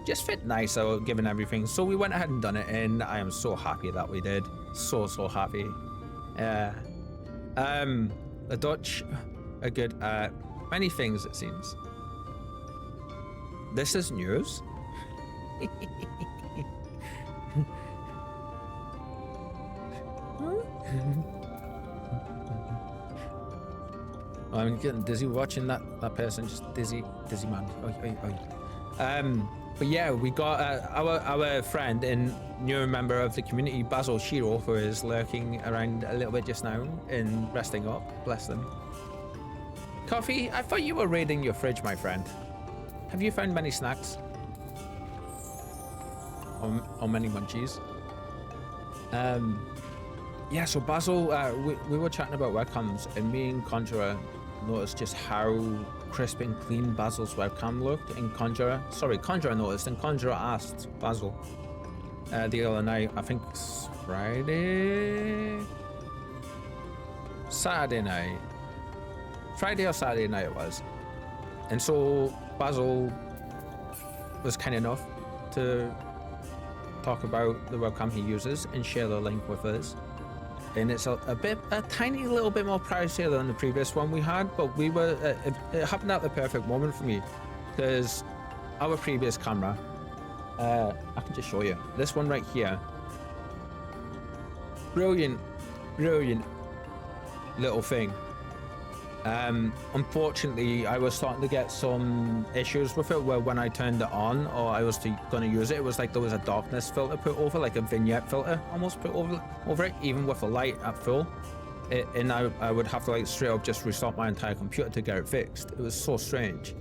just fit nicer given everything. So we went ahead and done it, and I am so happy that we did. So happy. The Dutch are good at many things, it seems. This is news. I'm getting dizzy watching that person, just dizzy man. But yeah, we got our friend and new member of the community, Basil Shiro, who is lurking around a little bit just now and resting up. Bless them. Coffee, I thought you were raiding your fridge, my friend. Have you found many snacks? Or many munchies? Yeah, so Basil, we were chatting about webcams, and me and Conjurer noticed just how crisp and clean Basil's webcam looked. And Conjurer noticed, and Conjurer asked Basil the other night, I think it's Friday or Saturday night it was. And so Basil was kind enough to talk about the webcam he uses and share the link with us. and it's a tiny little bit more pricier than the previous one we had, but we were it happened at the perfect moment for me, because our previous camera, I can just show you this one right here. Brilliant little thing. Unfortunately, I was starting to get some issues with it where when I turned it on or I was going to use it, it was like there was a darkness filter put over, like a vignette filter almost put over it, even with the light at full. And I would have to like straight up just restart my entire computer to get it fixed. It was so strange.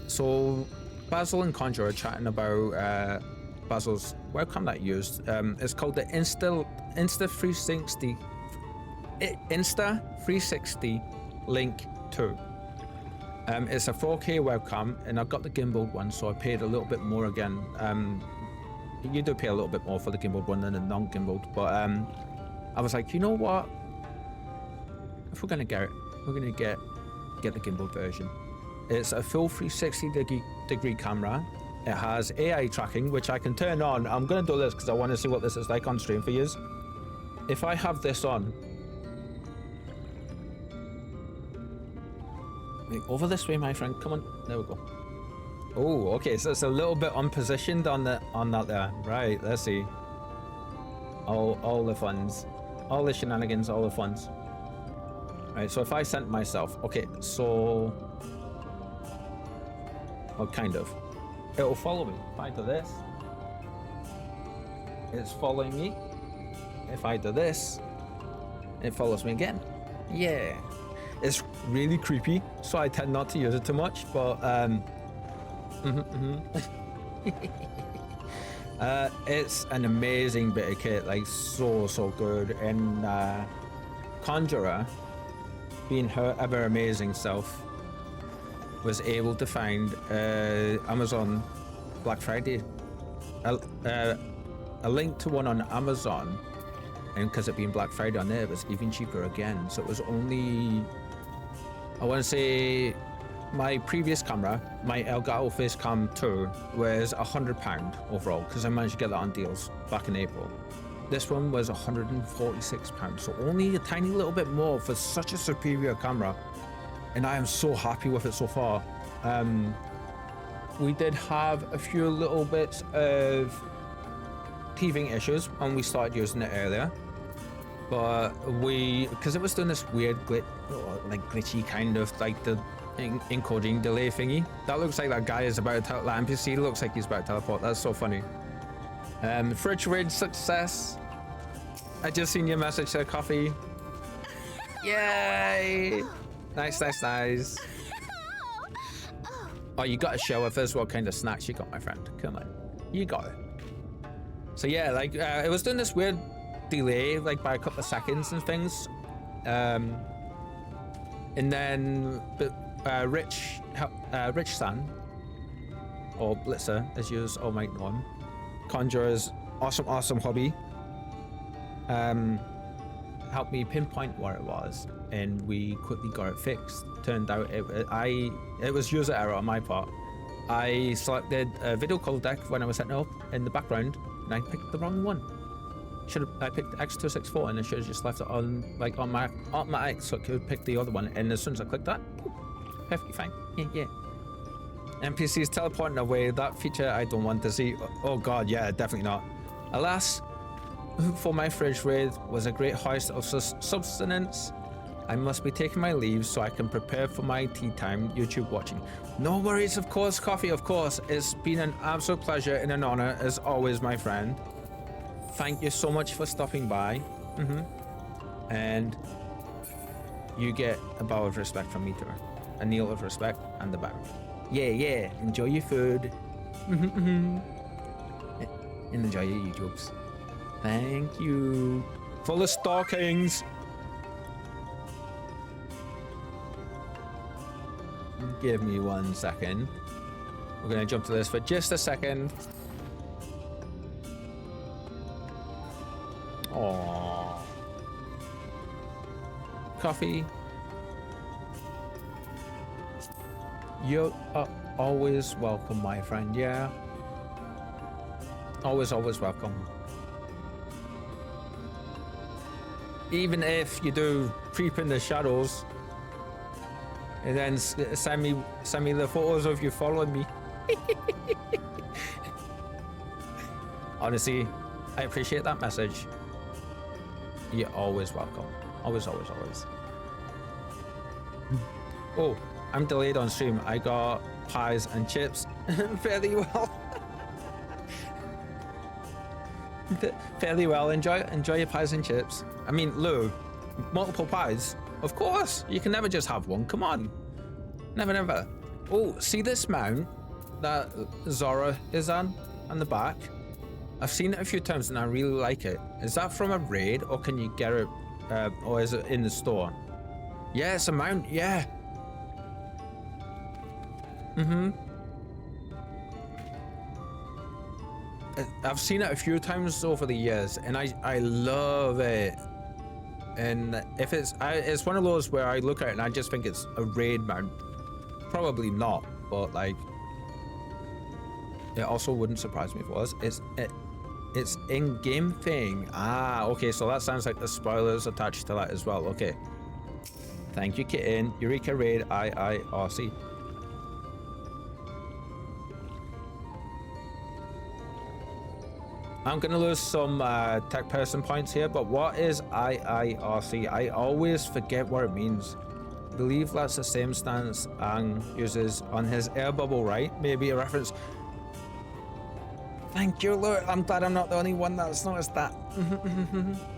So Basil and Conjure are chatting about Basil's webcam that he used. It's called the Insta360 Link 2. It's a 4K webcam, and I've got the gimbaled one, so I paid a little bit more again. You do pay a little bit more for the gimbaled one than the non-gimbaled, but I was like, you know what? If we're gonna get it, we're gonna get the gimbaled version. It's a full 360-degree camera. It has AI tracking, which I can turn on. I'm gonna do this because I want to see what this is like on stream for you. If I have this on, over this way, my friend. Come on, there we go. Oh, okay, so it's a little bit unpositioned on that there. Right, let's see. All the funds, all the shenanigans, all the funds. Right, so if I sent myself, okay, so, well, kind of, it'll follow me. If I do this, it's following me. If I do this, it follows me again. Yeah. It's really creepy, so I tend not to use it too much, but it's an amazing bit of kit, like so good. And Conjurer, being her ever amazing self, was able to find Amazon Black Friday, a link to one on Amazon, and because it being Black Friday on there, it was even cheaper again. So it was only, I want to say, my previous camera, my Elgato Facecam 2, was £100 overall, because I managed to get that on deals back in April. This one was £146, so only a tiny little bit more for such a superior camera, and I am so happy with it so far. We did have a few little bits of teething issues when we started using it earlier, but because it was doing this weird glitchy kind of like the encoding delay thingy. That looks like that guy is about to that NPC looks like he's about to teleport. That's so funny. Fridge raid success. I just seen your message there, Coffee. Yay! Nice. Oh, you got to show with us what kind of snacks you got, my friend. Come on, you got it. So yeah, like it was doing this weird delay, like by a couple of seconds and things. And then Rich San, or Blitzer, as you all might know him, Conjurer's awesome hobby, helped me pinpoint what it was, and we quickly got it fixed. Turned out it was user error on my part. I selected a video codec when I was setting it up in the background, and I picked the wrong one. I picked X264, and I should have just left it on like on my automatic so it could pick the other one. And as soon as I clicked that, perfectly fine. Yeah. NPCs teleporting away, that feature I don't want to see. Oh god, yeah, definitely not. Alas, for my fridge raid was a great hoist of subsistence. I must be taking my leave so I can prepare for my tea time YouTube watching. No worries, of course, Coffee, of course. It's been an absolute pleasure and an honor as always, my friend. Thank you so much for stopping by. And you get a bow of respect from me too. A kneel of respect and the bow. Yeah. Enjoy your food. And enjoy your YouTubes. Thank you for the stockings. Give me 1 second. We're gonna jump to this for just a second. Aww. Coffee. You are always welcome, my friend. Yeah. Always welcome. Even if you do creep in the shadows, and then send me the photos of you following me. Honestly, I appreciate that message. You're always welcome. Always, always, always. Oh, I'm delayed on stream. I got pies and chips fairly well. Fairly well. Enjoy your pies and chips. I mean, Lou, multiple pies. Of course, you can never just have one. Come on, never, never. Oh, see this mount that Zora is on the back? I've seen it a few times and I really like it. Is that from a raid or can you get it, or is it in the store? Yeah, it's a mount. Yeah. I've seen it a few times over the years and I love it. And if it's one of those where I look at it and I just think it's a raid mount. Probably not, but like it also wouldn't surprise me if it was. It's in-game thing. Ah, okay, so that sounds like the spoilers attached to that as well. Okay. Thank you, Kitten. Eureka Raid IIRC. I'm gonna lose some tech person points here, but what is IIRC? I always forget what it means. I believe that's the same stance Ang uses on his air bubble, right? Maybe a reference. Thank you, Lord. I'm glad I'm not the only one that's noticed that.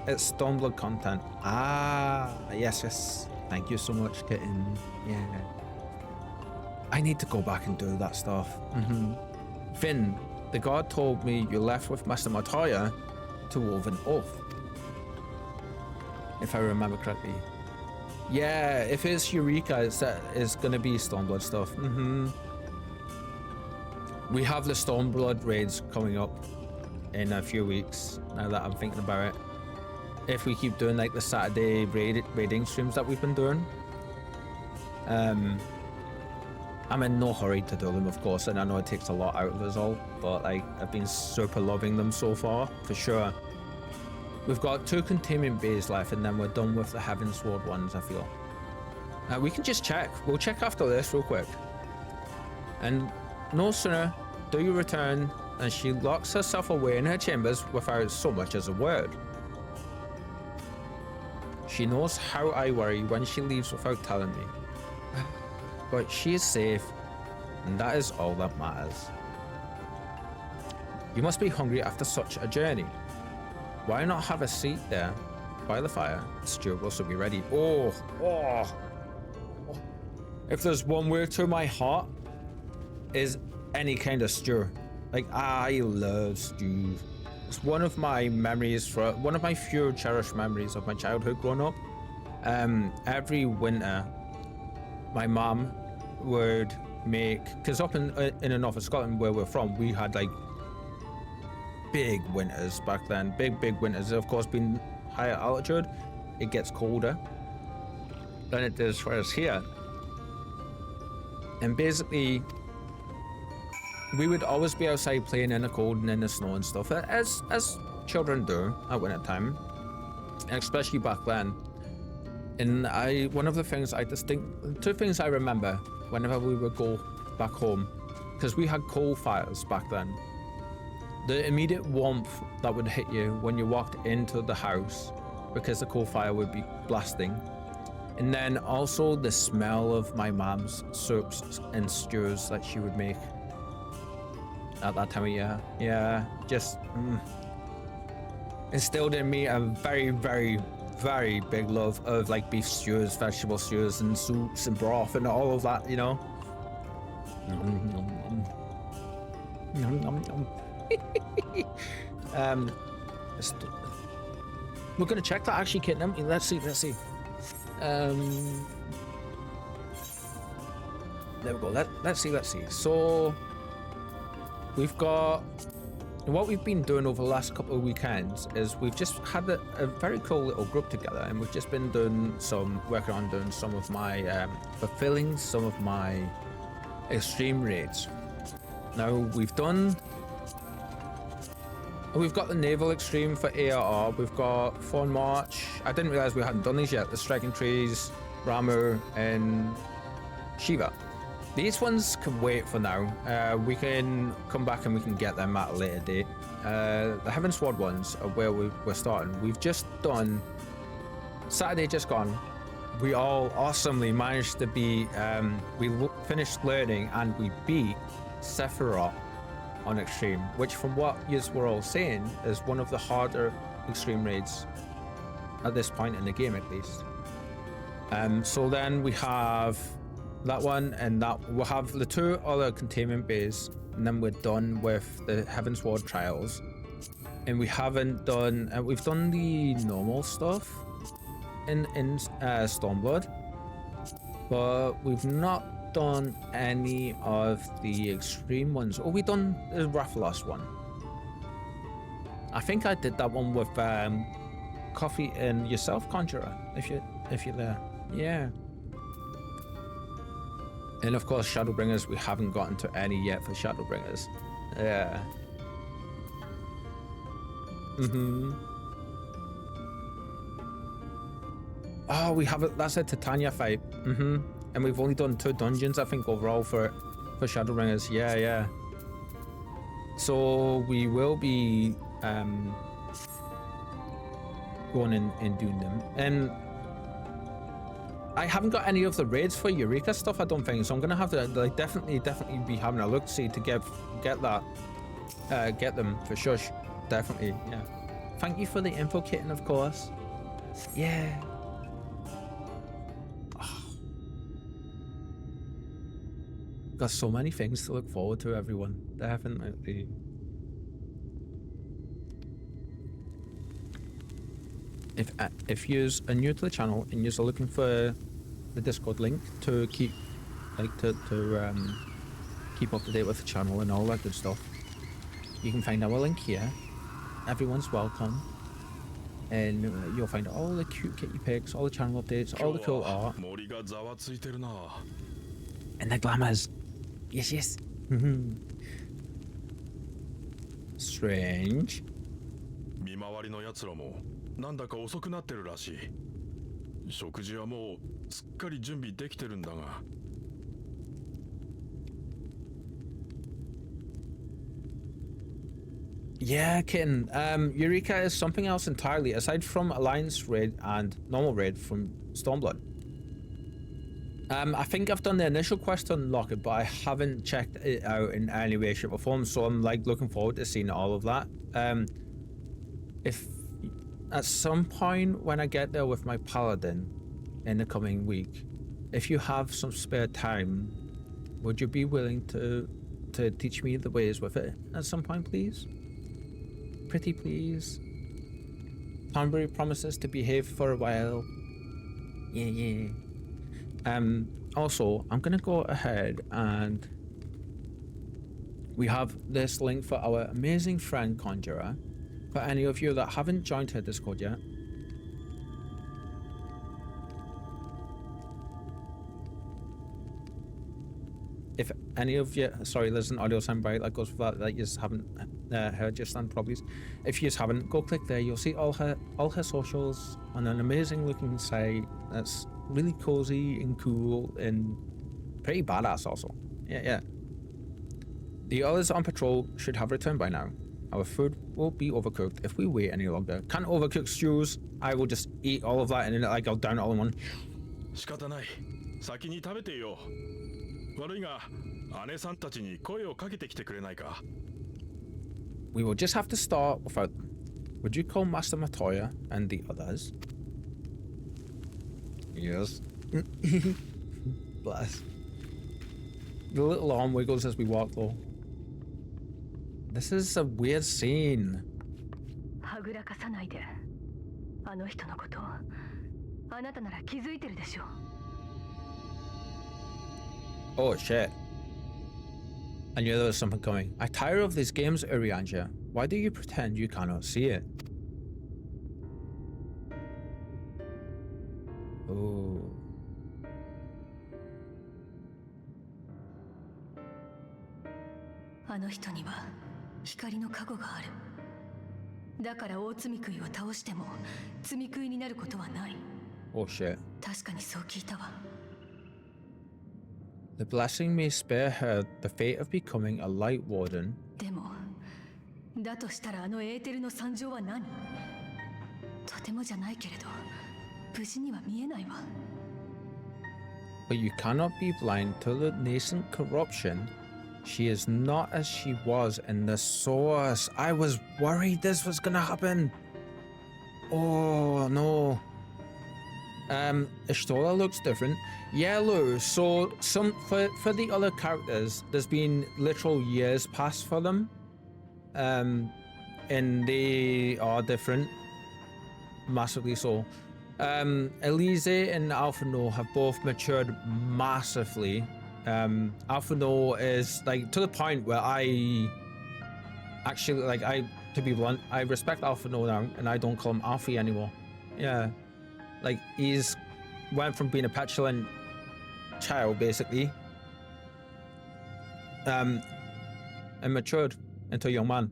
It's Stormblood content. Ah, yes. Thank you so much, Kitten. Yeah. I need to go back and do that stuff. Finn, the guard told me you left with Master Montoya to Woven Oath. If I remember correctly. Yeah, if it's Eureka, it's gonna be Stormblood stuff. We have the Stormblood raids coming up in a few weeks, now that I'm thinking about it. If we keep doing like the Saturday raiding streams that we've been doing. I'm in no hurry to do them, of course, and I know it takes a lot out of us all, but like I've been super loving them so far, for sure. We've got 2 containment bays left and then we're done with the Heavensward ones, I feel. We can just check. We'll check after this real quick. And no sooner do you return and she locks herself away in her chambers without so much as a word. She knows how I worry when she leaves without telling me. But she is safe, and that is all that matters. You must be hungry after such a journey. Why not have a seat there by the fire? The stew will soon be ready. Oh. If there's one word to my heart, is any kind of stew. Like, I love stew. It's one of my memories, one of my few cherished memories of my childhood growing up. Every winter, my mom would make, because up in the north of Scotland where we're from, we had like big winters back then. Big winters. Of course, being higher altitude, it gets colder than it does for us here. And basically, we would always be outside playing in the cold and in the snow and stuff, as children do at winter time, especially back then. And one of the things two things I remember whenever we would go back home, because we had coal fires back then. The immediate warmth that would hit you when you walked into the house, because the coal fire would be blasting. And then also the smell of my mom's soups and stews that she would make at that time of year. Yeah, just instilled in me a very, very, very big love of like beef stews, vegetable stews, and soups and broth and all of that, you know. We're gonna check that actually, Kitten. Let's see. There we go. Let's see. So we've got, what we've been doing over the last couple of weekends is we've just had a very cool little group together, and we've just been working on doing some of my fulfilling some of my extreme raids. Now we've done We've got the Naval Extreme for ARR. We've got Fawn March. I didn't realize we hadn't done these yet. The Striking Trees, Ramu, and Shiva. These ones can wait for now. We can come back and we can get them at a later date. The Heavensward ones are where we're starting. We've just done Saturday just gone. We all awesomely managed to be. We finished learning and we beat Sephiroth on Extreme, which, from what you were all saying, is one of the harder Extreme raids at this point in the game, at least. So then we have that one, and that we'll have the 2 other containment bays, and then we're done with the Heavensward trials. And we haven't done. We've done the normal stuff in Stormblood, but we've not done any of the extreme ones. Oh, we done the Rathalos one. I think I did that one with Coffee and yourself, Conjurer, if you're there. Yeah. And of course, Shadowbringers, we haven't gotten to any yet for Shadowbringers. Yeah. Oh, we have it. That's a Titania fight. And we've only done 2 dungeons, I think, overall for Shadowbringers. Yeah. So we will be going in and doing them. And I haven't got any of the raids for Eureka stuff, I don't think. So I'm gonna have to like definitely be having a look to see to get that, get them for shush. Definitely, yeah. Thank you for the info kitten, of course. Yeah. Got so many things to look forward to, everyone. Definitely. If you're new to the channel and you're looking for the Discord link to keep keep up to date with the channel and all that good stuff, you can find our link here. Everyone's welcome, and you'll find all the cute kitty pics, all the channel updates, all the cool art, and the glamours. Yes. Strange. 見回りのやつらもなんだか遅くなってるらしい。食事はもうすっかり準備できてるんだが。Yeah, kitten. Eureka is something else entirely, aside from Alliance raid and normal raid from Stormblood. I think I've done the initial quest to unlock it, but I haven't checked it out in any way, shape, or form. So I'm like looking forward to seeing all of that. If at some point when I get there with my paladin in the coming week, if you have some spare time, would you be willing to teach me the ways with it at some point, please? Pretty please. Thornbury promises to behave for a while. Yeah. Also, I'm gonna go ahead and we have this link for our amazing friend Conjurer. For any of you that haven't joined her Discord yet, if any of you, sorry, there's an audio soundbite that goes for that you just haven't heard just then, probably. If you just haven't, go click there. You'll see all her socials on an amazing looking site that's really cozy and cool and pretty badass also. Yeah. The others on patrol should have returned by now. Our food will be overcooked if we wait any longer. Can't overcook stews. I will just eat all of that and then like I'll down it all in one. 仕方ない。先に食べてよ。悪いが、姉さんたちに声をかけてきてくれないか。We will just have to start without them. Would you call Master Matoya and the others? Yes. Bless. The little arm wiggles as we walk though. This is a weird scene. はぐらかさないで。あの人のこと、あなたなら気づいてるでしょ。Oh shit. I knew there was something coming. I tire of these games, Urianja. Why do you pretend you cannot see it? Oh. あの人には光の加護がある。だから大積食いを倒しても積み食いになることはない。 Oh shit. 確かにそう聞いたわ。 The blessing may spare her the fate of becoming a light warden. でもだとしたらあのエーテルの惨状は何？とてもじゃないけれど無事には見えないわ。 But you cannot be blind to the nascent corruption. She is not as she was in the source. I was worried this was gonna happen. Oh no. Ishtola looks different. Yeah, Lou, so for the other characters, there's been literal years passed for them. And they are different. Massively so. Elise and Alpha No have both matured massively. Alpha No is like to the point where I actually to be blunt, I respect Alpha No now and I don't call him Alfie anymore. Yeah. Like he's went from being a petulant child basically and matured into a young man.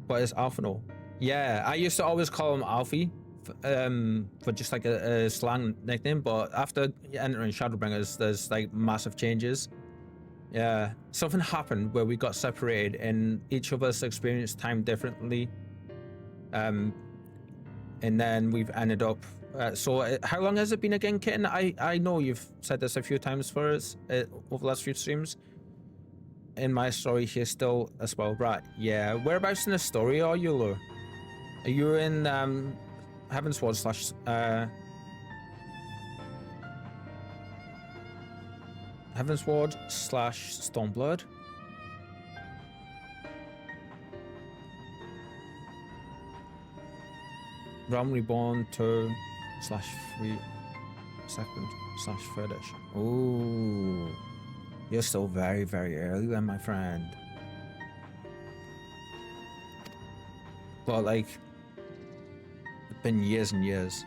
But it's Alpha No. Yeah, I used to always call him Alfie for just like a slang nickname, but after entering Shadowbringers, there's like massive changes. Yeah, something happened where we got separated and each of us experienced time differently. And then we've ended up. So how long has it been again, Kitten? I know you've said this a few times for us over the last few streams. In my story, he's still a spoiled brat. Yeah, whereabouts in the story are you, Lou? Are you in Heaven's Ward slash Heaven's Ward slash Stormblood? Realm Reborn 2 slash 3 second slash third-ish. Ooh, you're still very, very early then, my friend. But like, it's been years and years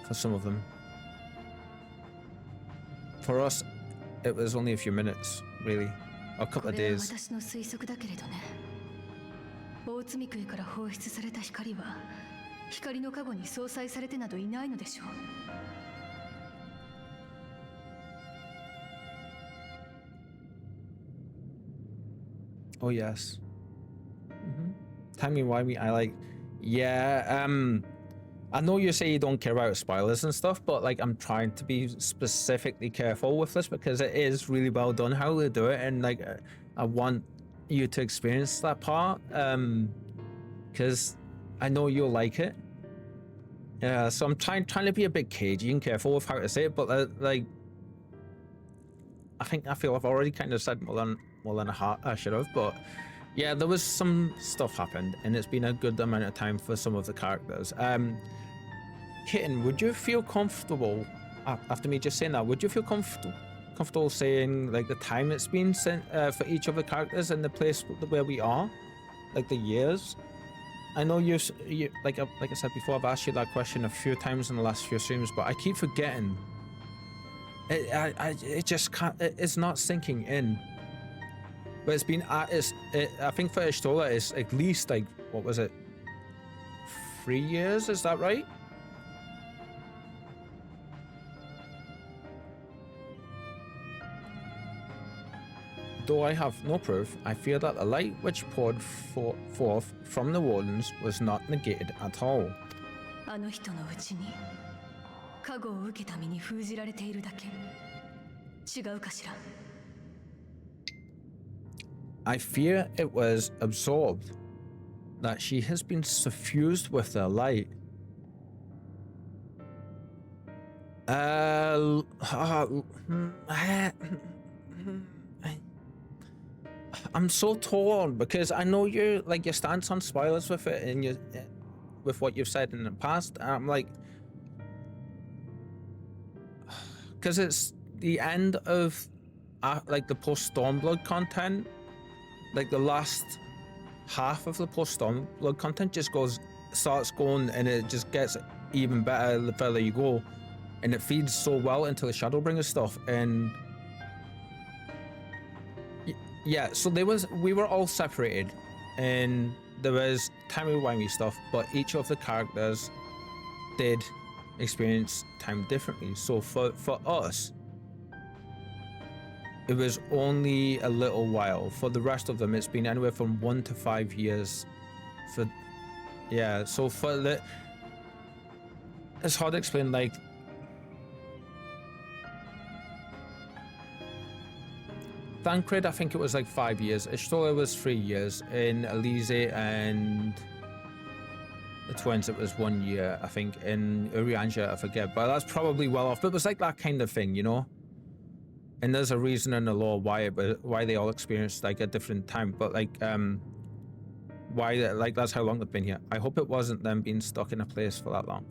for some of them. For us, it was only a few minutes, really, or a couple of days. 私の推測だけれどね。大積食いから放出された光は光の加護に相殺されてなどいないのでしょう。 Oh yes. Timey-wimey, I like. Yeah, I know you say you don't care about spoilers and stuff, but like I'm trying to be specifically careful with this because it is really well done how they do it, and like I want you to experience that part, because I know you'll like it. Yeah, so I'm trying to be a bit cagey and careful with how to say it, but like I feel I've already kind of said more than I should have, but yeah, there was some stuff happened, and it's been a good amount of time for some of the characters. Kitten, would you feel comfortable after me just saying that? Would you feel comfortable saying like the time it's been sent for each of the characters and the place where we are, like the years? I know you like I said before, I've asked you that question a few times in the last few streams, but I keep forgetting. It just can't. It's not sinking in. But it's been I think for Ishtola it's at least like, what was it, 3 years? Is that right? Though I have no proof, I fear that the light which poured forth from the wardens was not negated at all. あの人のうちに加護を受けた身に封じられているだけ。違うかしら。 I fear it was absorbed, that she has been suffused with the light. I'm so torn because I know your stance on spoilers with it and with what you've said in the past. And I'm like, because it's the end of like the post Stormblood content. Like the last half of the post Stormblood content just starts going, and it just gets even better the further you go, and it feeds so well into the Shadowbringers stuff. And yeah, so we were all separated, and there was timey-wimey stuff, but each of the characters did experience time differently. So for us, it was only a little while. For the rest of them, it's been anywhere from 1 to 5 years. So for the, it's hard to explain. Like, Thancred, I think it was like 5 years. Ishtola was 3 years. In Elise and the twins, it was 1 year, I think. In Urianger, I forget, but that's probably well off. But it was like that kind of thing, you know. And there's a reason in the law why they all experienced like a different time. But like, why? Like, that's how long they've been here. I hope it wasn't them being stuck in a place for that long.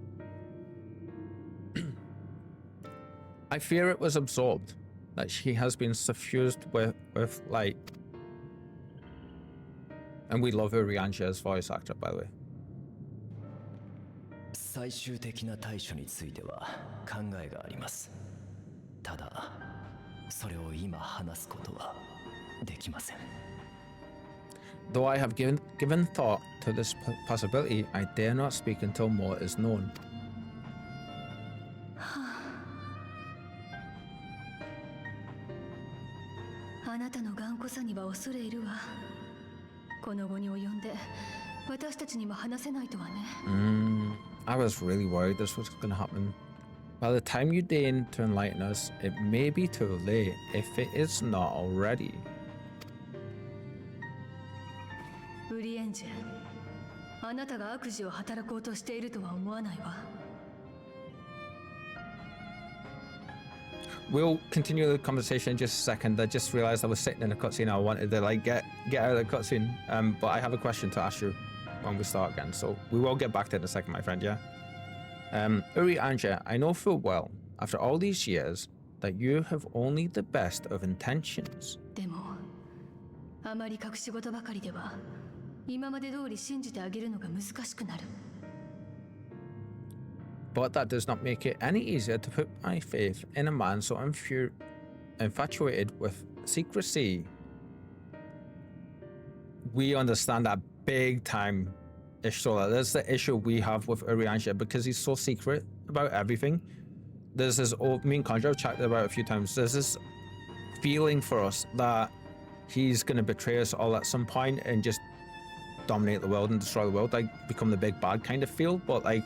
I fear it was absorbed. That she has been suffused with light. And we love Urianger's voice actor, by the way. 最終的な対処については考えがあります。ただ、それを今話すことはできません。Though I have given thought to this possibility, I dare not speak until more is known. あなたの頑固さには恐れ入るわ。この後に及んで私たちにも話せないとはね。I was really worried this was going to happen. By the time you deign to enlighten us, it may be too late, if it is not already. ウリエンジェ、あなたが悪事を働こうとしているとは思わないわ。We'll continue the conversation in just a second. I just realized I was sitting in a cutscene. I wanted to like get out of the cutscene. But I have a question to ask you when we start again. So we will get back to it in a second, my friend, yeah? Urianger, I know full well, after all these years, that you have only the best of intentions. でも、あまり隠し事ばかりでは、今まで通り信じてあげるのが難しくなる。But that does not make it any easier to put my faith in a man so infatuated with secrecy. We understand that big time, Ishtola. That's the issue we have with Urianger, because he's so secret about everything. There's this me and Conjure have chatted about it a few times. There's this feeling for us that he's going to betray us all at some point and just dominate the world and destroy the world, like become the big bad kind of feel. But like,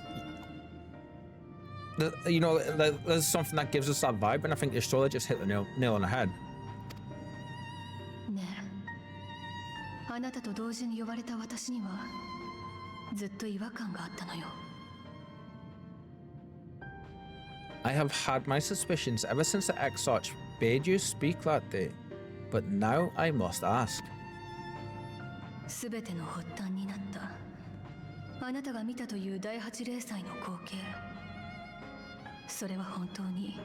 you know, there's something that gives us that vibe, and I think Ishtola just hit the nail on the head. ねえ、あなたと同時に呼ばれた私にはずっと違和感があったのよ。I have had my suspicions ever since the Exarch bade you speak that day, but now I must ask. すべての発端になったあなたが見たという第八霊祭の光景。それは本当に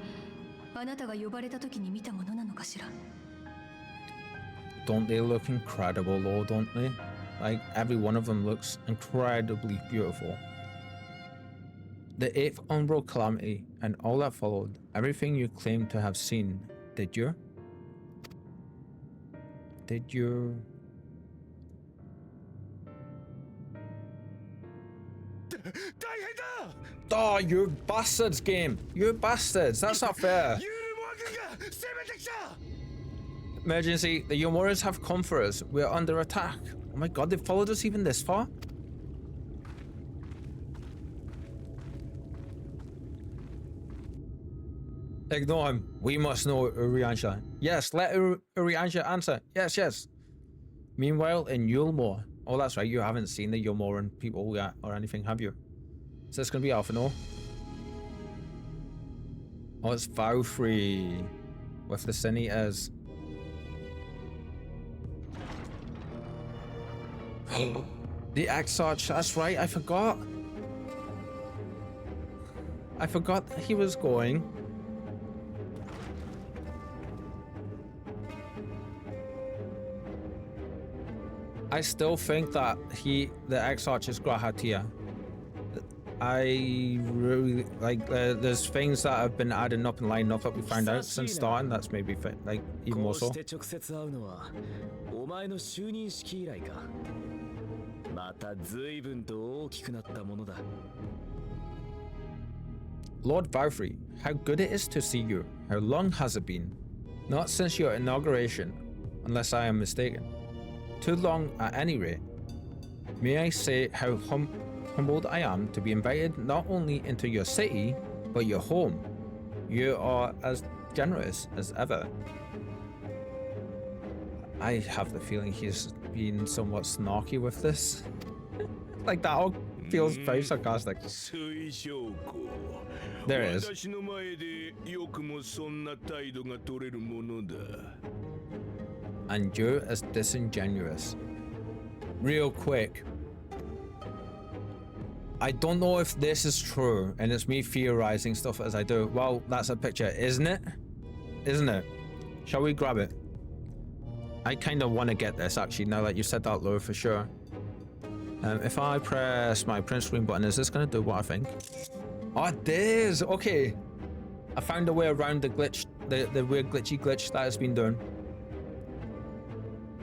あなたが呼ばれた時に見たものなのかしら。 Don't they look incredible though, don't they? Like, every one of them looks incredibly beautiful. The 8th Umbral Calamity and all that followed, everything you claimed to have seen, did you? Did you? Oh, you bastards, game! You bastards! That's not fair! Emergency, the Yomoras have come for us. We are under attack. Oh my god, they've followed us even this far? Ignore him. We must know Urianger. Yes, let Urianger answer. Yes, yes. Meanwhile, in Yulmore. Oh, that's right, you haven't seen the Yomoran people yet or anything, have you? So it's gonna be Alpha, no? Oh, it's Vow-free with the Sin Eaters. The Exarch, that's right, I forgot. I forgot he was going. I still think that the Exarch is Grahatia. I really like. There's things that have been adding up and lining up that we found out since starting. That's maybe like even more so. また随分と大きくなったものだ。 Lord Valkyrie, how good it is to see you. How long has it been? Not since your inauguration, unless I am mistaken. Too long at any rate. May I say how humbled I am to be invited not only into your city, but your home. You are as generous as ever. I have the feeling he's been somewhat snarky with this. Like that all feels very sarcastic. There it is. 私の前でよくもそんな態度が取れるものだ。 And you're as disingenuous. Real quick. I don't know if this is true, and it's me theorizing stuff as I do. Well, that's a picture, isn't it? Isn't it? Shall we grab it? I kind of want to get this, actually, now that you said that, Lou, for sure. If I press my print screen button, is this going to do what I think? Oh, it is! Okay. I found a way around the glitch, the weird glitchy glitch that has been done.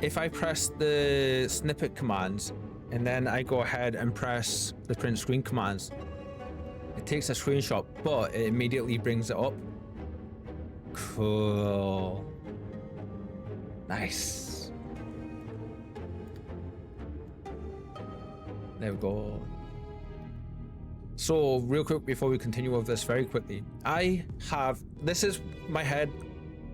If I press the snippet commands, and then I go ahead and press the print screen commands, it takes a screenshot, but it immediately brings it up. Cool. Nice. There we go. So, real quick before we continue with this, very quickly, this is my head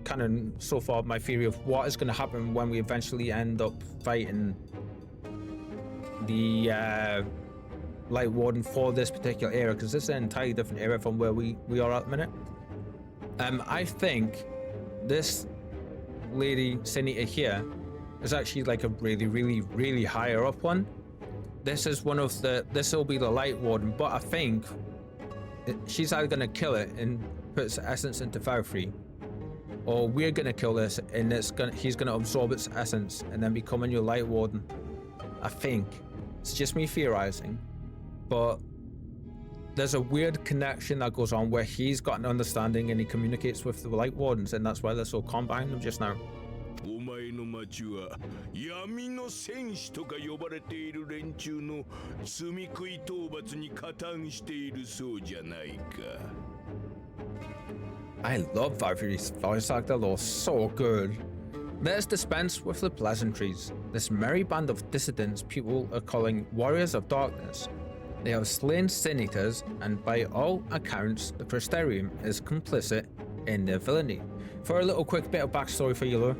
canon so far, my theory of what is going to happen when we eventually end up fighting the Light Warden for this particular era, because this is an entirely different era from where we are at the minute. I think this lady Senator here is actually like a really higher up one. This is one of this will be the Light Warden, but I think she's either gonna kill it and put its essence into Valkyrie, or we're gonna kill this and he's gonna absorb its essence and then become a new Light Warden. I think it's just me theorizing, but there's a weird connection that goes on where he's got an understanding and he communicates with the Light Wardens, and that's why they're so combined them just now. お前の町は闇の戦士とか呼ばれている連中の罪食い討伐に加担しているそうじゃないか。 I love Valkyrie's voice actor though, so good. Let us dispense with the pleasantries. This merry band of dissidents people are calling warriors of darkness. They have slain senators, and by all accounts, the Crysterium is complicit in their villainy. For a little quick bit of backstory for you,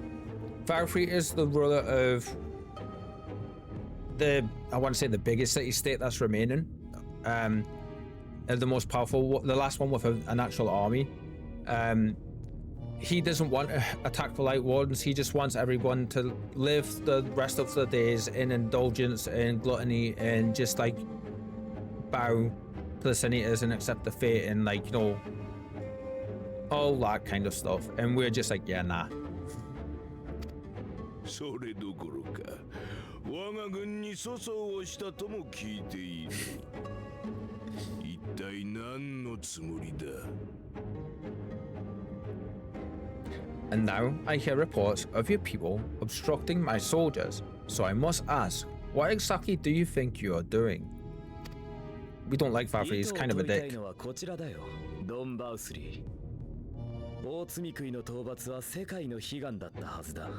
Valkyrie is the ruler of I want to say the biggest city-state that's remaining. The most powerful, the last one with an actual army. He doesn't want to attack the Light Wardens. He just wants everyone to live the rest of the days in indulgence and gluttony and just like bow to the senators and accept the fate and like, you know, all that kind of stuff. And we're just like, yeah, nah. それどころか我が軍に粗相をしたとも聞いている。一体何のつもりだ。 And now I hear reports of your people obstructing my soldiers, so I must ask, what exactly do you think you are doing? We don't like Valkyrie, he's kind of a dick. ドンバウスリー。大罪食いの討伐は世界の悲願だったはずだ。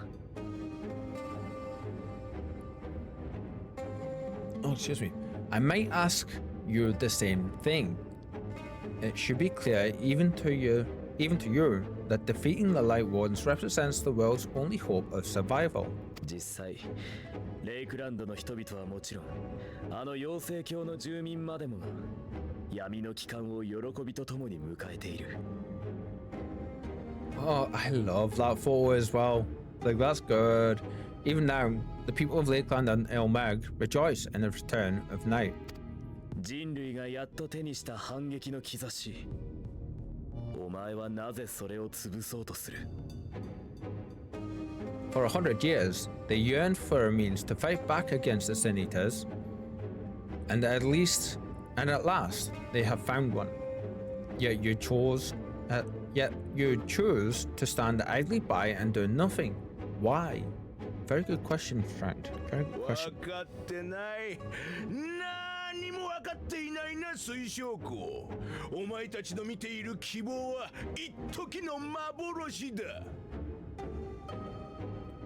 Oh, excuse me. I might ask you the same thing. It should be clear even to you, that defeating the Light Wardens represents the world's only hope of survival. 実際、レイクランドの人々はもちろん、あの妖精教の住民までもが闇の帰還を喜びとともに迎えている。 Oh, I love that photo as well. Like, that's good. Even now, the people of Lakeland and Elmeg rejoice in the return of night. 人類がやっと手にした反撃の兆し。お前はなぜそれを潰そうとする？ For 100 years, they yearned for a means to fight back against the Senators, and at last, they have found one. Yet you choose to stand idly by and do nothing. Why? Very good question, friend. Very good question. 分かってない。何も分かっていないな、水晶湖。お前たちの見ている希望は一時の幻だ。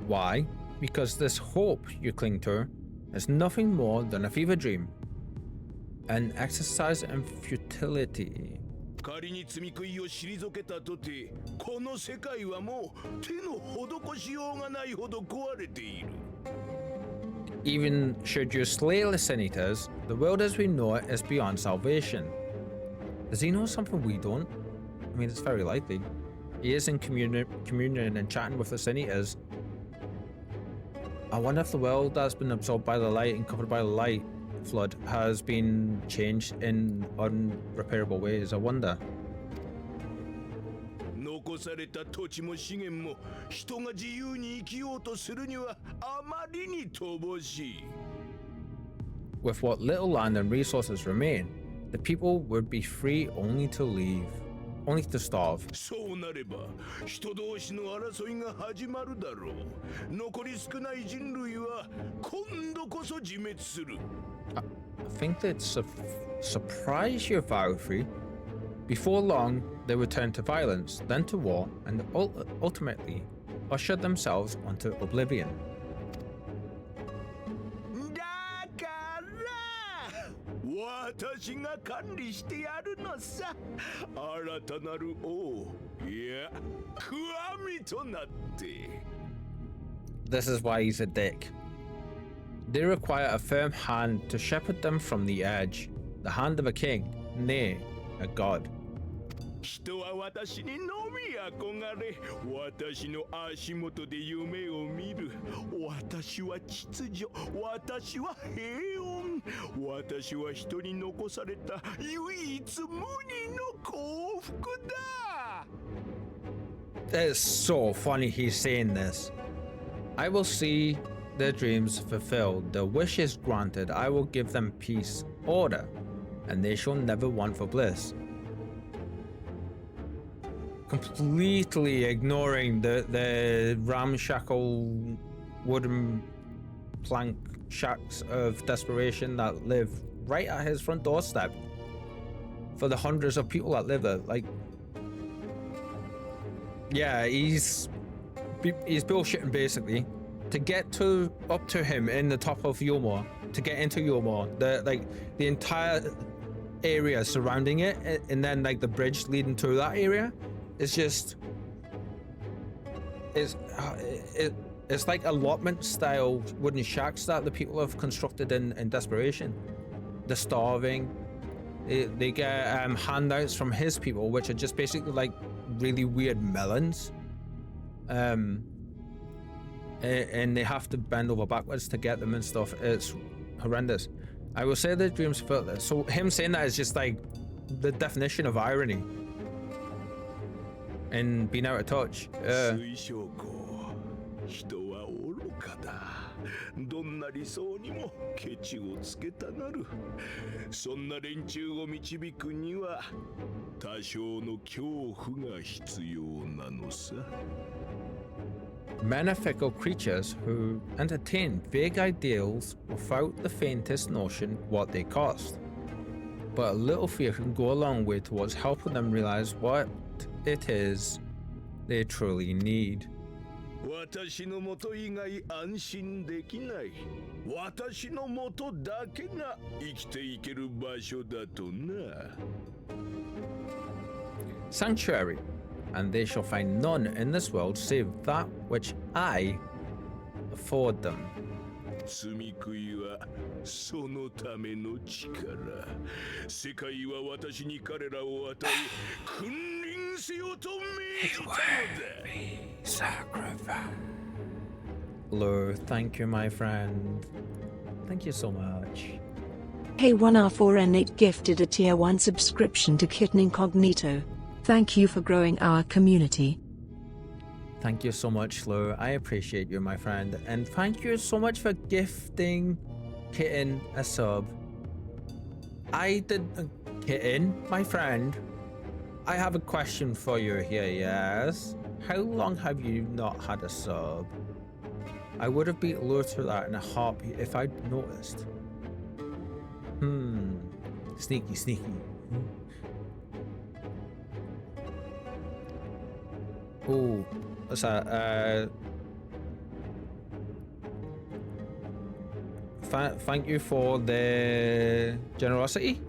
Why? Because this hope you cling to is nothing more than a fever dream, an exercise in futility. 仮に罪食いを退けたとて、この世界はもう手の施しようがないほど壊れている。Even should you slay the Sin Eaters, the world as we know it is beyond salvation. Does he know something we don't? I mean, it's very likely. He is in communion and chatting with the Sin Eaters. I wonder if the world that's been absorbed by the light and covered by the light flood has been changed in unrepairable ways. I wonder. 残された土地も資源も人が自由に生きようとするにはあまりに乏しい。With what little land and resources remain, the people would be free only to leave, only to starve. そうなれば人同士の争いが始まるだろう。残り少ない人類は今度こそ自滅する。I think they'd surprise you if I were free. Before long, they would turn to violence, then to war, and ultimately usher themselves onto oblivion. だから私が管理してやるのさ。新たなる王、いや、クワミとなって。This is why he's a dick. They require a firm hand to shepherd them from the edge, the hand of a king, nay, a god. 人は私にのみ憧れ、私の足元で夢を見る。私は秩序、私は平穏、私は人に残された唯一無二の幸福だ。It's so funny he's saying this. I will see their dreams fulfilled, their wishes granted. I will give them peace, order, and they shall never want for bliss. Completely ignoring the ramshackle wooden plank shacks of desperation that live right at his front doorstep. For the hundreds of people that live there, like, yeah, he's bullshitting basically. To get up to him in the top of Yulmore, to get into Yulmore, the entire area surrounding it, and then like the bridge leading to that area, it's just it's like allotment style wooden shacks that the people have constructed in desperation. They're starving. They get handouts from his people, which are just basically like really weird melons. And they have to bend over backwards to get them and stuff. It's horrendous. I will say the dreams felt this. So him saying that is just like the definition of irony and being out of touch. 水晶湖、人は愚かだ。どんな理想にもケチをつけたがる。そんな連中を導くには多少の恐怖が必要なのさ。Men are fickle creatures who entertain vague ideals without the faintest notion what they cost. But a little fear can go a long way towards helping them realize what it is they truly need. 私のもと以外安心できない。私のもとだけが生きていける場所だとな。Sanctuary, and they shall find none in this world save that which I afford them. 罪食いはそのための力。世界は私に彼らを与え、君臨せよと命じたのだ。Sacrifice. Lord, thank you, my friend. Thank you so much. Hey 1R4N8 gifted a tier 1 subscription to Kitten Incognito. Thank you for growing our community. Thank you so much, Lou. I appreciate you, my friend. And thank you so much for gifting Kitten a sub. Kitten, my friend, I have a question for you here, yes? How long have you not had a sub? I would have beat Lure to that in a heartbeat if I'd noticed. Sneaky, sneaky. Oh, what's that? Thank you for the generosity.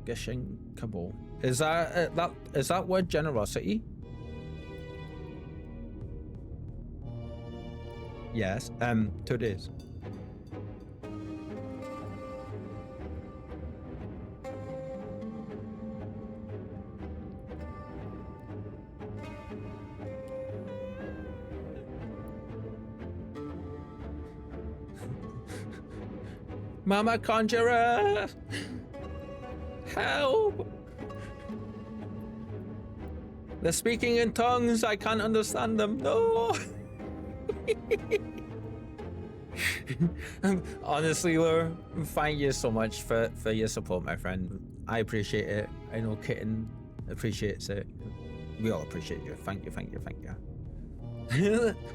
Gishing Kabul. Is that word generosity? Yes. 2 days. Mama Conjurer! Help! They're speaking in tongues. I can't understand them. No! Honestly, Lure, thank you so much for your support, my friend. I appreciate it. I know Kitten appreciates it. We all appreciate you. Thank you, thank you, thank you.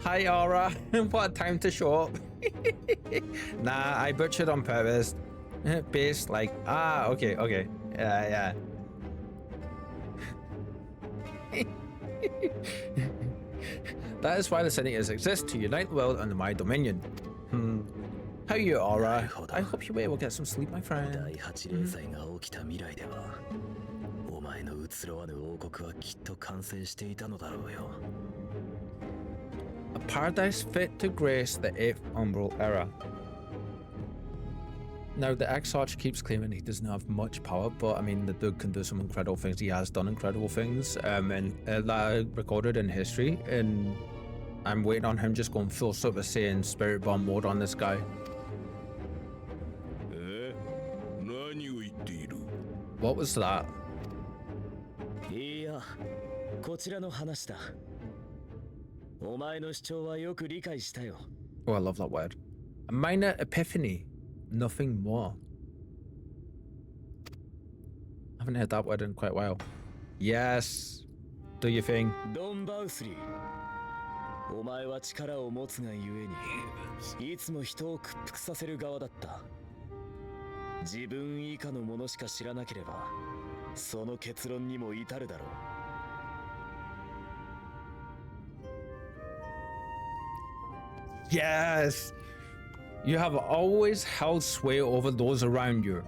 Hi, Aura. What a time to show up. Nah, I butchered on purpose. Based like, okay. Yeah. That is why the senators exist, to unite the world under my dominion. How are you, Aura? I hope you were able to get some sleep, my friend. 第8零災が起きた未来では、お前の移ろわぬ王国はきっと完成していたのだろうよ。A paradise fit to grace the 8th umbral era. Now, the Exarch keeps claiming he doesn't have much power, but I mean, the dude can do some incredible things. He has done incredible things, and that are recorded in history, and I'm waiting on him just going full Super Saiyan Spirit Bomb mode on this guy. What was that? いや、こちらの話だ。お前の主張はよく理解したよ。 Oh, I love that word. A minor epiphany, nothing more. I haven't heard that word in quite a while. Yes, do your thing. ドンバウスリー。お前は力を持つがゆえに、いつも人を屈服させる側だった。自分以下のものしか知らなければ、その結論にも至るだろう。Yes! You have always held sway over those around you.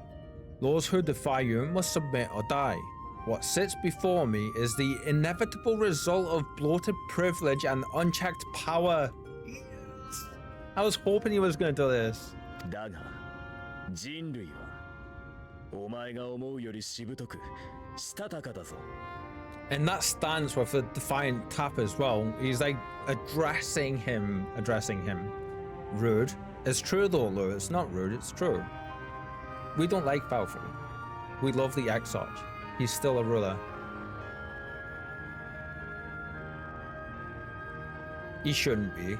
Those who defy you must submit or die. What sits before me is the inevitable result of bloated privilege and unchecked power. Yes. I was hoping he was going to do this. だが、人類はお前が思うよりしぶとく、したたかだぞ。 And that stance with the defiant tap as well. He's like addressing him. Rude. It's true though, Lou. It's not rude, it's true. We don't like Balfour. We love the Exarch. He's still a ruler. He shouldn't be.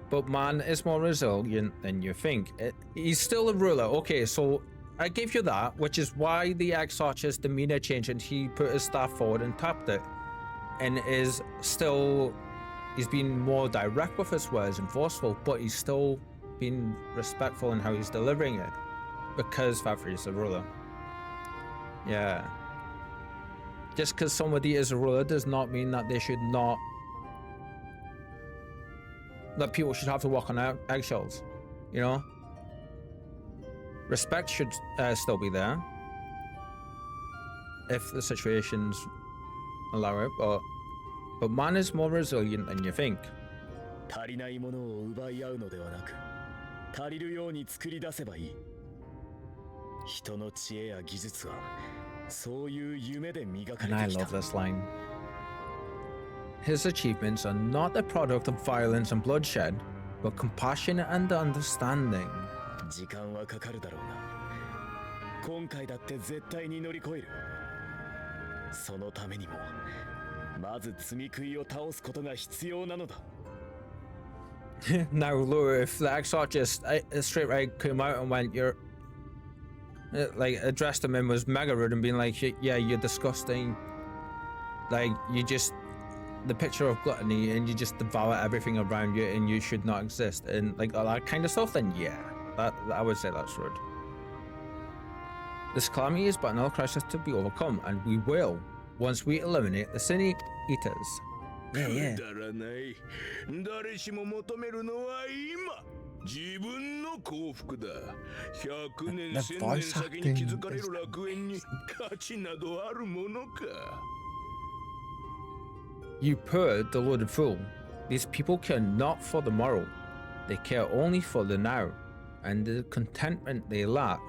But man is more resilient than you think. He's still a ruler. Okay, so I give you that, which is why the Exarch's demeanor changed and he put his staff forward and tapped it. And is still... He's been more direct with his words and forceful, but he's still been respectful in how he's delivering it. Because Fafri is a ruler. Yeah. Just because somebody is a ruler does not mean that they should not... that people should have to walk on eggshells. You know? Respect should still be there. If the situations allow it, but man is more resilient than you think. 足りないものを奪い合うのではなく、足りるように作り出せばいい。人の知恵や技術は、そういう夢で磨かれ And I てきた。 love this line. His achievements are not the product of violence and bloodshed, but compassion and understanding. 時間はかかるだろうが、今回だって絶対に乗り越える。そのためにも、まず積み食いを倒すことが必要なのだ。Now, Lure, if the Exarch just straight right came out and went, you're like addressed him and was mega rude and being like, yeah, you're disgusting. Like, you just the picture of gluttony and you just devour everything around you and you should not exist and like all that kind of stuff, then yeah, that I would say that's rude. This calamity is but another crisis to be overcome, and we will once we eliminate the sin eaters. Yeah. くだらない。誰しも求めるのは今。自分の幸福だ。100年、1000年先に築かれる楽園に価値などあるものか。You poor, deluded fool. These people care not for the morrow. They care only for the now, and the contentment they lack.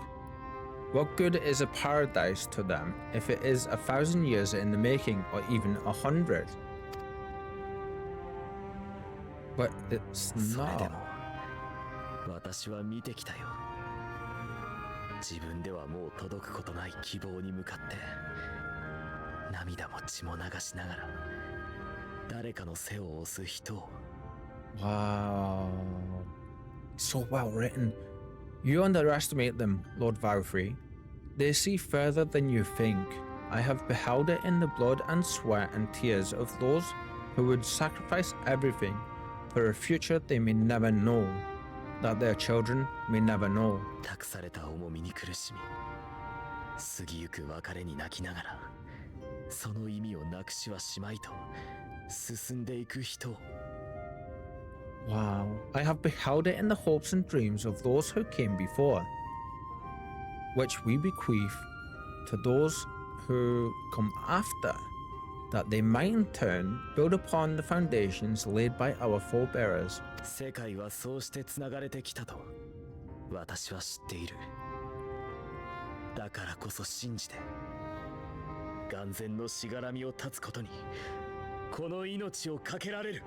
What good is a paradise to them if it is 1,000 years in the making, or even 100? But it's それで not. も私は見てきたよ。自分ではもう届くことない希望に向かって涙も血も流しながら誰かの背を押す人を。 Wow. So well written. You underestimate them, Lord Valkyrie. They see further than you think. I have beheld it in the blood and sweat and tears of those who would sacrifice everything for a future they may never know, that their children may never know. 託された重みに苦しみ過ぎゆく別れに泣きながらその意味をなくしはしまいと進んでいく人を。 Wow. I have beheld it in the hopes and dreams of those who came before, which we bequeath to those who come after, that they might in turn build upon the foundations laid by our forebears. 世界はそうしてつながれてきたと私は知っている。だからこそ信じて眼前のしがらみを断つことにこの命を懸けられる。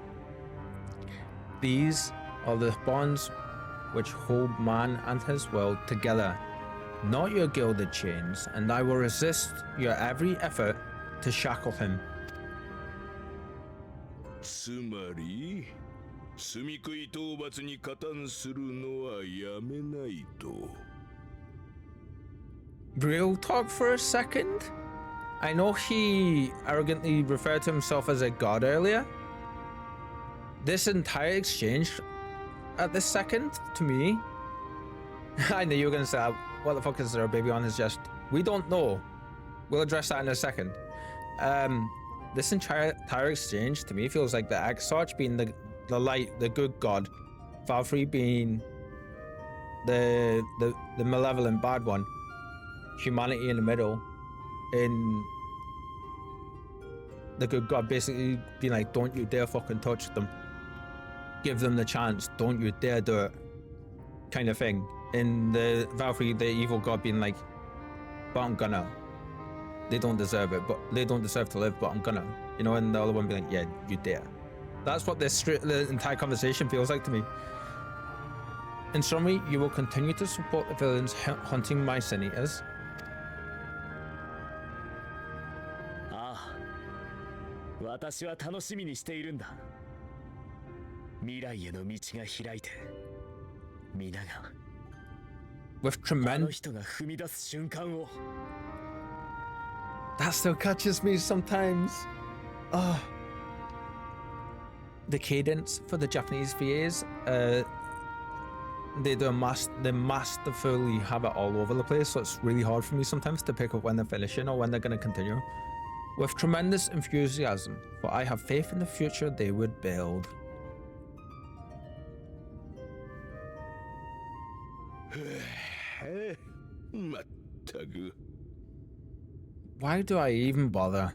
These are the bonds which hold man and his world together, not your gilded chains, and I will resist your every effort to shackle him. つまり、住み食い討伐に加担するのはやめないと。 Real talk for a second? I know he arrogantly referred to himself as a god earlier. This entire exchange at this second, to me, I knew you were gonna say, what the fuck is there a baby on his chest? We don't know. We'll address that in a second. This entire exchange to me feels like the Exarch being the light, the good god, Valkyrie being the malevolent bad one, humanity in the middle, in the good god basically being like, don't you dare fucking touch them. Give them the chance, don't you dare do it, kind of thing. In the Valkyrie, the evil god being like, but I'm gonna. They don't deserve it, but they don't deserve to live, but I'm gonna. You know, and the other one being like, yeah, you dare. That's what the entire conversation feels like to me. In summary, you will continue to support the villains hunting my sin eaters. ああ、私は楽しみにしているんだ。未来への道が開いて、皆が With あの tremendous. 人が踏み出す瞬間を。 That still catches me sometimes. Ah. The cadence for the Japanese VAs, they masterfully have it all over the place, so it's really hard for me sometimes to pick up when they're finishing or when they're going to continue. With tremendous enthusiasm, for I have faith in the future they would build. Why do I even bother?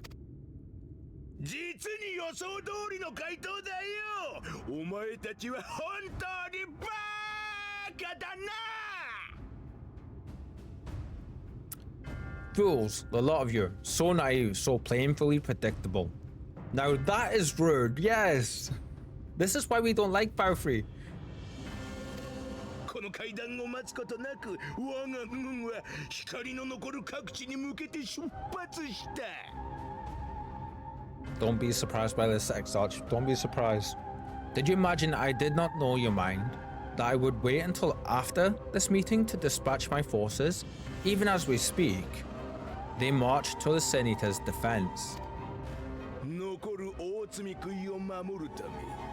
実に予想通りの回答だよ。お前たちは本当にバカだな。 Fools, the lot of you, so naive, so painfully predictable. Now that is rude, yes. This is why we don't like Valkyrie. この階段を待つことなく、我が軍は光の残る各地に向けて出発した。 Don't be surprised by this, Exarch. Don't be surprised. Did you imagine I did not know your mind? That I would wait until after this meeting to dispatch my forces? Even as we speak, they march to the Sin Eater's defense. 残る大積守るため、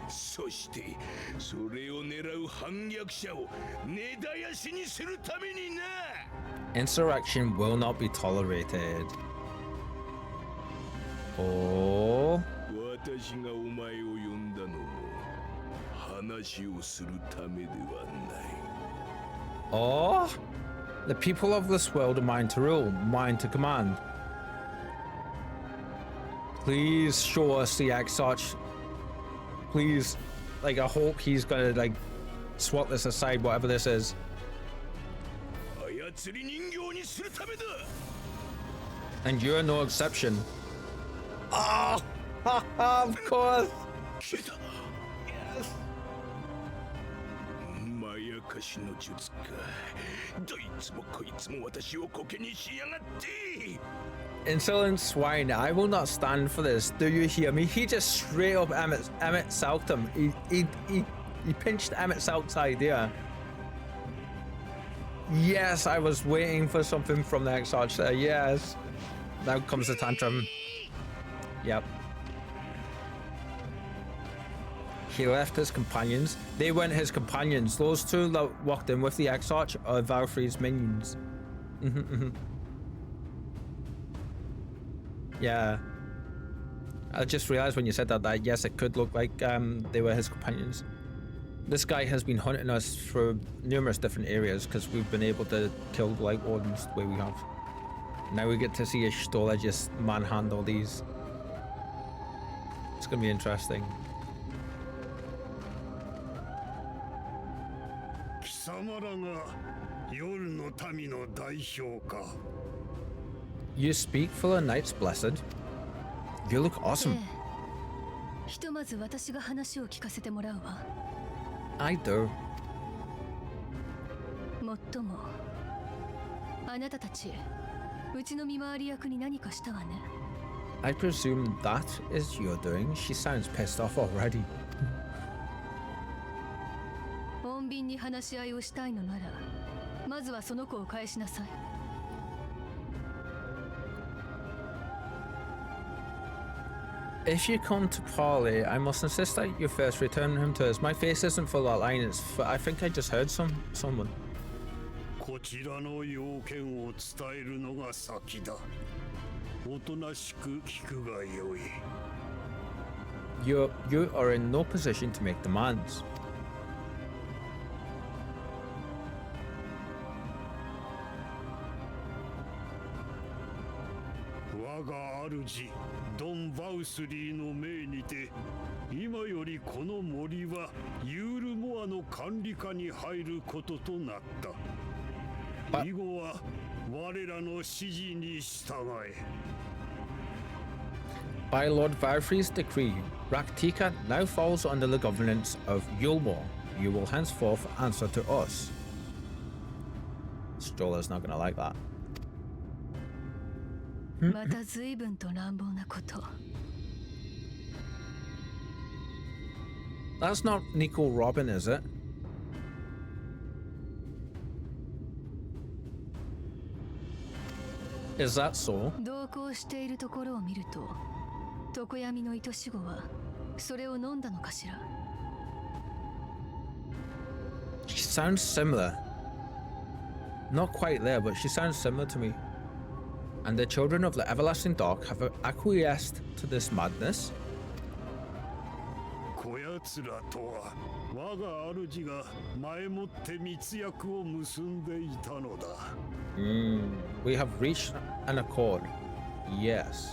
そしてそれを狙う反逆者を根絶やしにするためにな。 Insurrection will not be tolerated. Oh. 私がお前を呼んだのも話をするためではない。 Oh. The people of this world are mine to rule, mine to command. Please show us the Exarch. Please. Like, I hope he's gonna, like, swat this aside, whatever this is. 操り人形にするためだ。 And you're no exception. Oh! Of course! 消えた。Yes. まやかしの術か。どいつもこいつも私をコケにしやがって。 Insolent swine, I will not stand for this. Do you hear me? He just straight up Emmett Salked him. He pinched Emmett Salk's idea. Yes, I was waiting for something from the Exarch there. Yes. Now comes the tantrum. Yep. He left his companions. They weren't his companions. Those two that walked in with the Exarch are Valfrey's minions. Yeah. I just realized when you said that yes, it could look like they were his companions. This guy has been hunting us through numerous different areas because we've been able to kill like wardens the way we have. Now we get to see a Stola just manhandle these. It's gonna be interesting. You speak for the Knights Blessed. You look awesome. ひとまず私が話を聞かせてもらうわ。 I do. もっとも、あなたたち、うちの見回り役に何かしたわね。I presume that is your doing. She sounds pissed off already. 穏便に話し合いをしたいのなら、まずはその子を返しなさい。 If you come to parley, I must insist that you first return him to us. My face isn't for that line, it's for, I think I just heard someone. こちらの要件を伝えるのが先だ。おとなしく聞くがよい。You are in no position to make demands. 我が主ドン・バウスリーの命にて、今よりこの森はユールモアの管理下に入ることとなった。以後は我らの指示に従え。 By Lord Valfrey's decree, Raktika now falls under the governance of Yulmore. You will henceforth answer to us. Stroller's not gonna like that. また随分と乱暴なこと。 That's not Nico Robin, is it? Is that so? 同行しているところを見ると、常闇の糸死後はそれを飲んだのかしら。 She sounds similar. Not quite there, but she sounds similar to me. And the children of the everlasting dark have acquiesced to this madness. こやつらとは我が主が前もって密約を結んでいたのだ。We have reached an accord. Yes.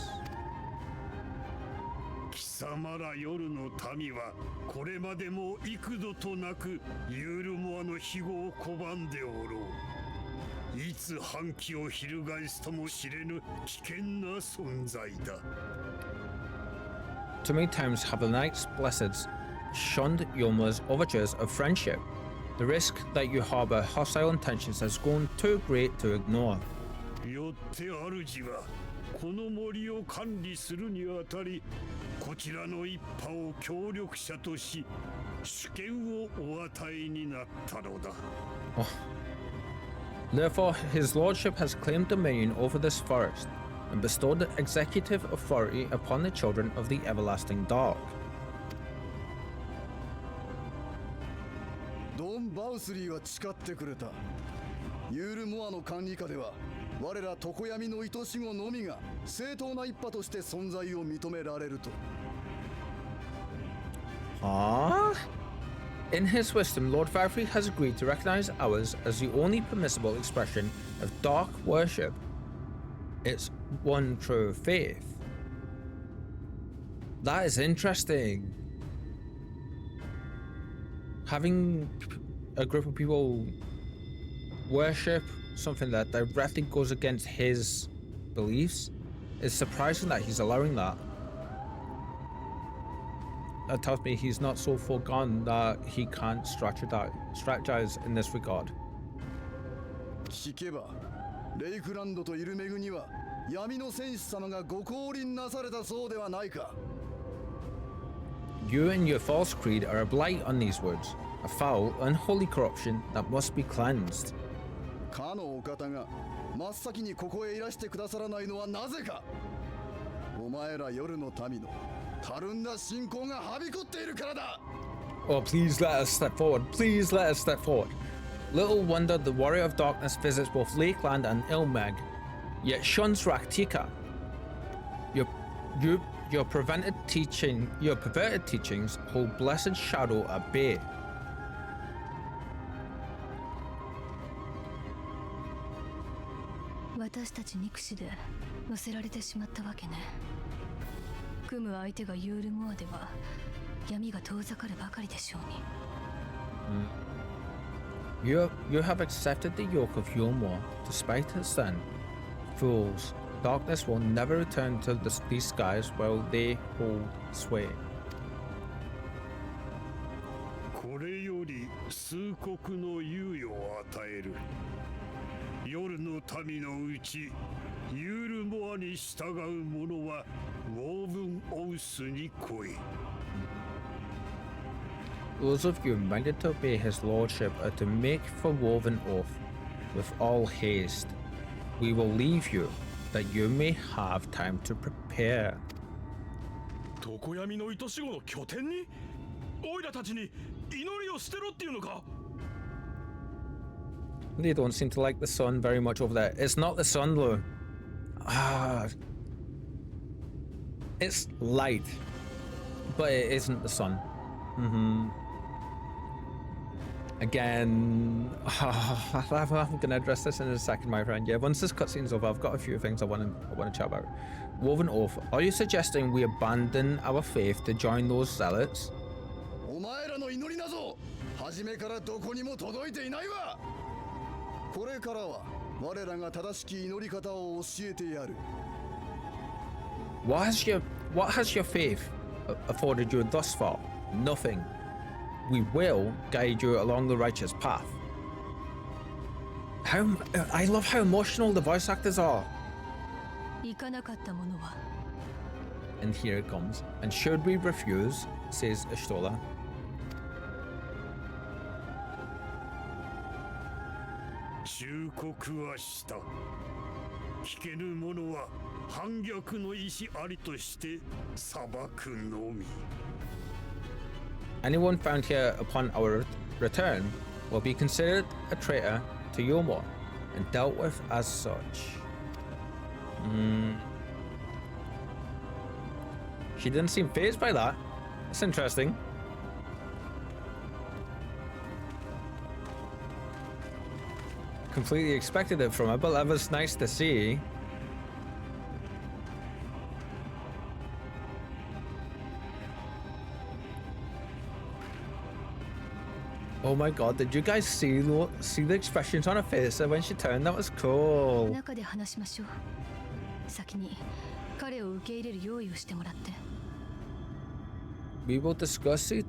貴様ら夜の民はこれまでも幾度となくユールモアの庇護を拒んでおろう。いつ反旗を翻すとも知れぬ危険な存在だ。Too many times have the Knights Blessed shunned Yulma's overtures of friendship. The risk that you harbor hostile intentions has grown too great to ignore. よって主はこの森を管理するにあたり、こちらの一派を協力者とし、主権をお与えになったのだ。Therefore, his lordship has claimed dominion over this forest and bestowed executive authority upon the children of the everlasting dark. ドン・バウスリーは誓ってくれた。ユールモアの管理下では我ら常闇の愛し子のみが正当な一派として存在を認められると。In his wisdom, Lord Valkyrie has agreed to recognize ours as the only permissible expression of dark worship. It's one true faith. That is interesting. Having a group of people worship something that directly goes against his beliefs is surprising that he's allowing that. That tells me he's not so far gone that he can't strategize in this regard. 聞けば、レイクランドとイルメグには闇の戦士様がご降臨なされたそうではないか。You and your false creed are a blight on these woods, a foul, unholy corruption that must be cleansed. かのお方が真っ先にここへいらしてくださらないのはなぜか。お前ら夜の民のたるんだ信仰がはびこっているからだ。Oh, please let us step forward. Please let us step forward. Little wonder the warrior of darkness visits both Lakeland and Ilmeg, yet shuns Raktika. Your perverted teachings hold blessed shadow at bay. 私たち憎しで乗せられてしまったわけね。組む相手がユールモアでは闇が遠ざかるばかりでしょうに。You have accepted the yoke of Yulmore despite his sin. Fools, darkness will never return to these skies while they hold sway. これより数国の猶予を与える。夜の民のうちユールモアに従う者はウォーブンオウスに来い。Those of you minded to obey his lordship are to make for Woven Oath with all haste. We will leave you, that you may have time to prepare. 常闇の愛し子の拠点にオイラたちに祈りを捨てろっていうのか。 They don't seem to like the sun very much over there. It's not the sun, though. It's light, but it isn't the sun. Again, I'm gonna address this in a second, my friend. Yeah, once this cutscene's over, I've got a few things I want to chat about. Woven Oath, are you suggesting we abandon our faith to join those zealots? お前らの祈りなど初めからどこにも届いていないわ。これからは我らが正しき祈り方を教えてやる。What has your faith afforded you thus far? Nothing. We will guide you along the righteous path. I love how emotional the voice actors are. 行かなかったものは And here it comes. And should we refuse, says Ashtola. 忠告はした。聞けぬ者は反逆の意志ありとして裁くのみ。Anyone found here upon our return will be considered a traitor to Yulmore and dealt with as such. She didn't seem fazed by that. That's interesting. Completely expected it from her, but that was nice to see. Oh my god, did you guys see the expressions on her face when she turned? That was cool. 中で話しましょう。先に彼を受け入れる用意をしてもらって。We will discuss the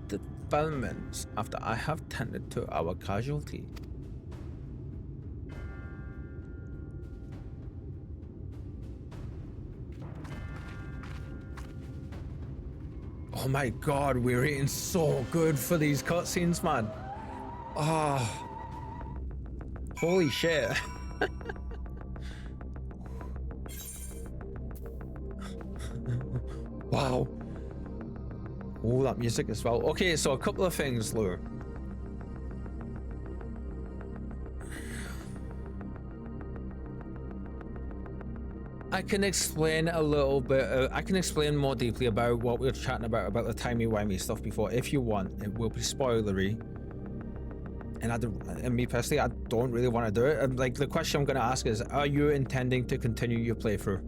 developments after I have tended to our casualty. Oh my god, we're eating so good for these cutscenes, man. Ah, holy shit. Wow. Oh, that music as well. Okay, so a couple of things, Lou. I can explain a little bit. I can explain more deeply about what we were chatting about the timey-wimey stuff before, if you want. It will be spoilery. And me personally, I don't really want to do it. Like, the question I'm going to ask is, are you intending to continue your playthrough?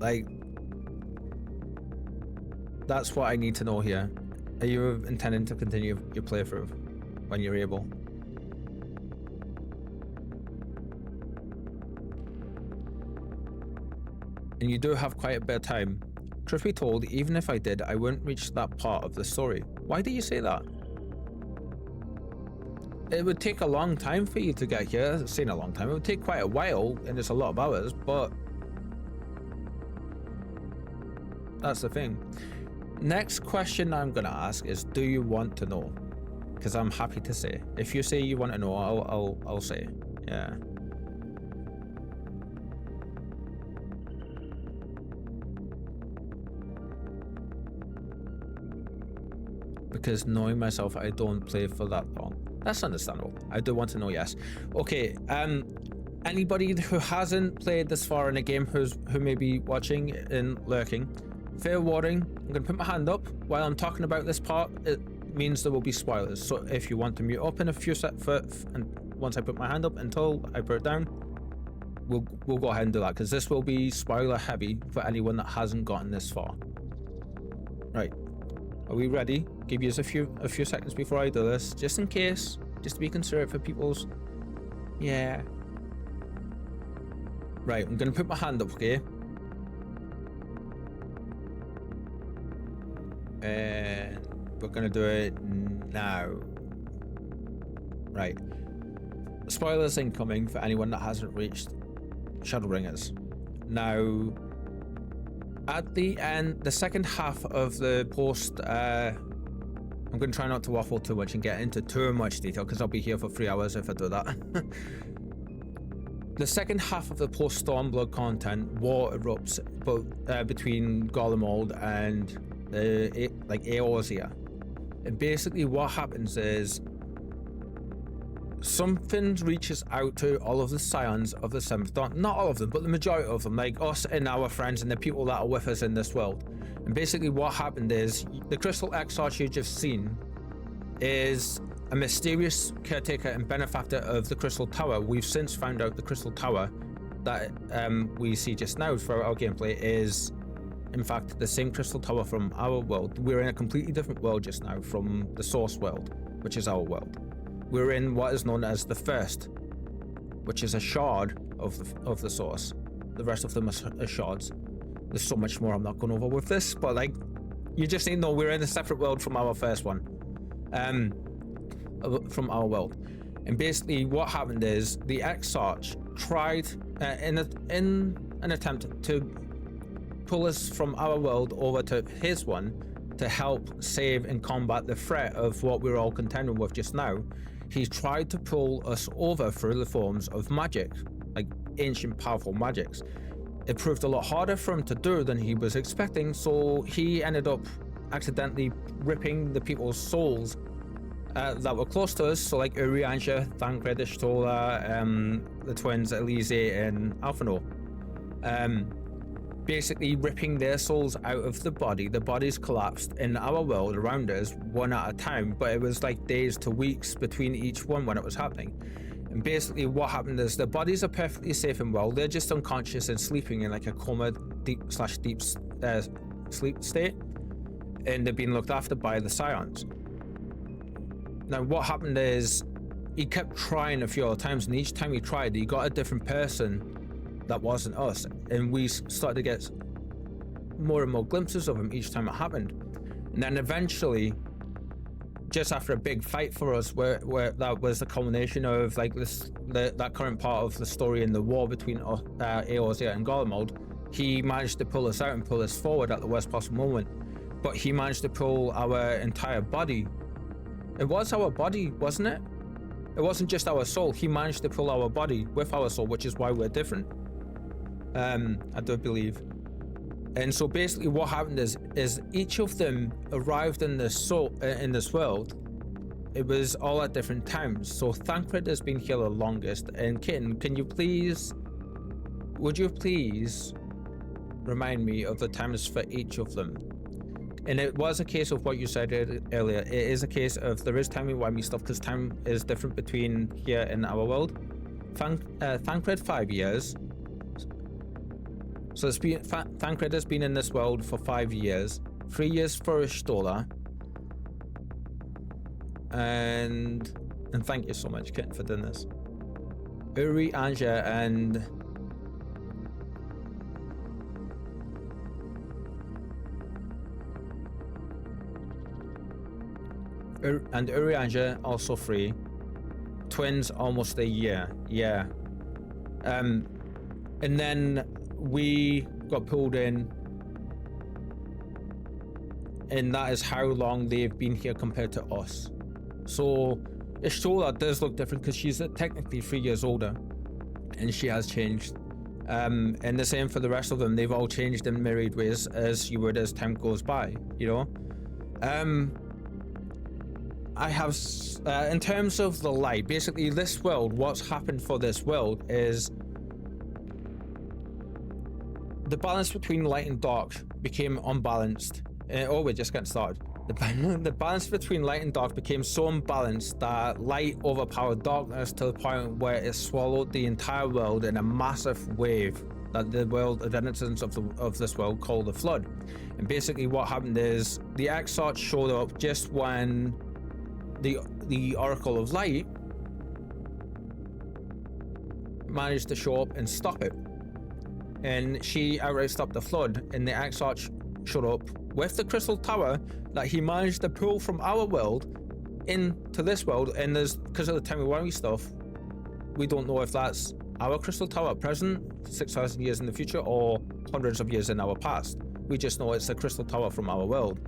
Like, that's what I need to know here. Are you intending to continue your playthrough when you're able? And you do have quite a bit of time. Truth be told, even if I did, I wouldn't reach that part of the story. Why do you say that? It would take a long time for you to get here. I've seen a long time. It would take quite a while, and it's a lot of hours, but that's the thing. Next question I'm gonna ask is, do you want to know? Because I'm happy to say. If you say you want to know, I'll say. Yeah. Because knowing myself, I don't play for that long. That's understandable. I do want to know, yes. Okay, anybody who hasn't played this far in a game who may be watching and lurking, fair warning, I'm going to put my hand up while I'm talking about this part. It means there will be spoilers. So if you want to mute up in a few seconds, and once I put my hand up until I put it down, we'll go ahead and do that, because this will be spoiler heavy for anyone that hasn't gotten this far. Right. Are we ready? Give you a few seconds before I do this, just in case, just to be considerate for people's. Yeah. Right, I'm gonna put my hand up, okay? And we're gonna do it now. Right. Spoilers incoming for anyone that hasn't reached Shadowbringers. Now, at the end, the second half of the post, I'm going to try not to waffle too much and get into too much detail, because I'll be here for 3 hours if I do that. The second half of the post Stormblood content, war erupts between Garlemald and Eorzea. And basically what happens is something reaches out to all of the scions of the Seventh Dawn. Not all of them, but the majority of them, like us and our friends and the people that are with us in this world. And basically what happened is, the Crystal Exarch you just seen is a mysterious caretaker and benefactor of the Crystal Tower. We've since found out the Crystal Tower that we see just now throughout our gameplay is, in fact, the same Crystal Tower from our world. We're in a completely different world just now from the source world, which is our world. We're in what is known as the First, which is a shard of the source. The rest of them are shards. There's so much more I'm not going over with this, but like, you just need to know we're in a separate world from our first one, from our world. And basically, what happened is the Exarch tried in an attempt to pull us from our world over to his one to help save and combat the threat of what we're all contending with just now. He tried to pull us over through the forms of magic, like ancient powerful magics. It proved a lot harder for him to do than he was expecting, so he ended up accidentally ripping the people's souls that were close to us, so like Urianger, Thancred, Ishtola, the twins Elise and Alphinaud. Basically ripping their souls out of the body. The bodies collapsed in our world around us one at a time, but it was like days to weeks between each one when it was happening. And basically what happened is the bodies are perfectly safe and well. They're just unconscious and sleeping in like a coma deep sleep state, and they're being looked after by the scions. Now what happened is he kept trying a few other times, and each time he tried, he got a different person that wasn't us, and we started to get more and more glimpses of him each time it happened. And then eventually, just after a big fight for us, where that was the culmination of like that current part of the story in the war between Eorzea and Garlemald, he managed to pull us out and pull us forward at the worst possible moment. But he managed to pull our entire body. It was our body, wasn't it? It wasn't just our soul. He managed to pull our body with our soul, which is why we're different. I do believe. And so basically what happened is each of them arrived in this world it was all at different times. So Thancred has been here the longest. And Kitten, would you please remind me of the times for each of them? And it was a case of what you said earlier. It is a case of there is timey-wimey stuff because time is different between here and our world. Thancred 5 years. So Thancred has been in this world for 5 years. 3 years for Ishtola. And thank you so much, Kitten, for doing this. Uri, Anja, and Uri Anja also 3. Twins almost a year. Yeah. And then we got pulled in, and that is how long they've been here compared to us. So Ishtola does look different because she's technically 3 years older, and she has changed. And the same for the rest of them. They've all changed in myriad ways as you would as time goes by, you know. I have, in terms of the light, basically this world, what's happened for this world is the balance between light and dark became unbalanced. Oh, we're just getting started. The balance between light and dark became so unbalanced that light overpowered darkness to the point where it swallowed the entire world in a massive wave that the denizens of this world call the Flood. And basically what happened is the Exarch showed up just when the Oracle of Light managed to show up and stop it. And she outright stopped the Flood, and the Exarch showed up with the Crystal Tower that he managed to pull from our world into this world. And there's, because of the timey-wimey stuff, we don't know if that's our Crystal Tower at present, 6,000 years in the future, or hundreds of years in our past. We just know it's the Crystal Tower from our world.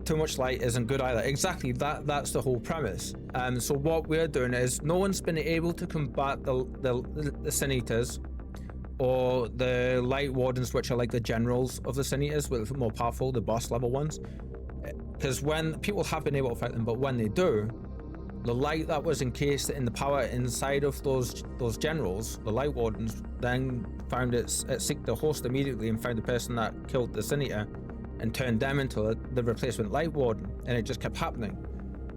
Too much light isn't good either. Exactly, that's the whole premise. So what we're doing is no one's been able to combat the Sin Eaters or the Light Wardens, which are like the generals of the Sin Eaters, with more powerful, the boss level ones. Because when people have been able to fight them, but when they do, the light that was encased in the power inside of those generals, the Light Wardens, then found it seeked the host immediately and found the person that killed the Sin Eater and turned them into the replacement Light Warden. And it just kept happening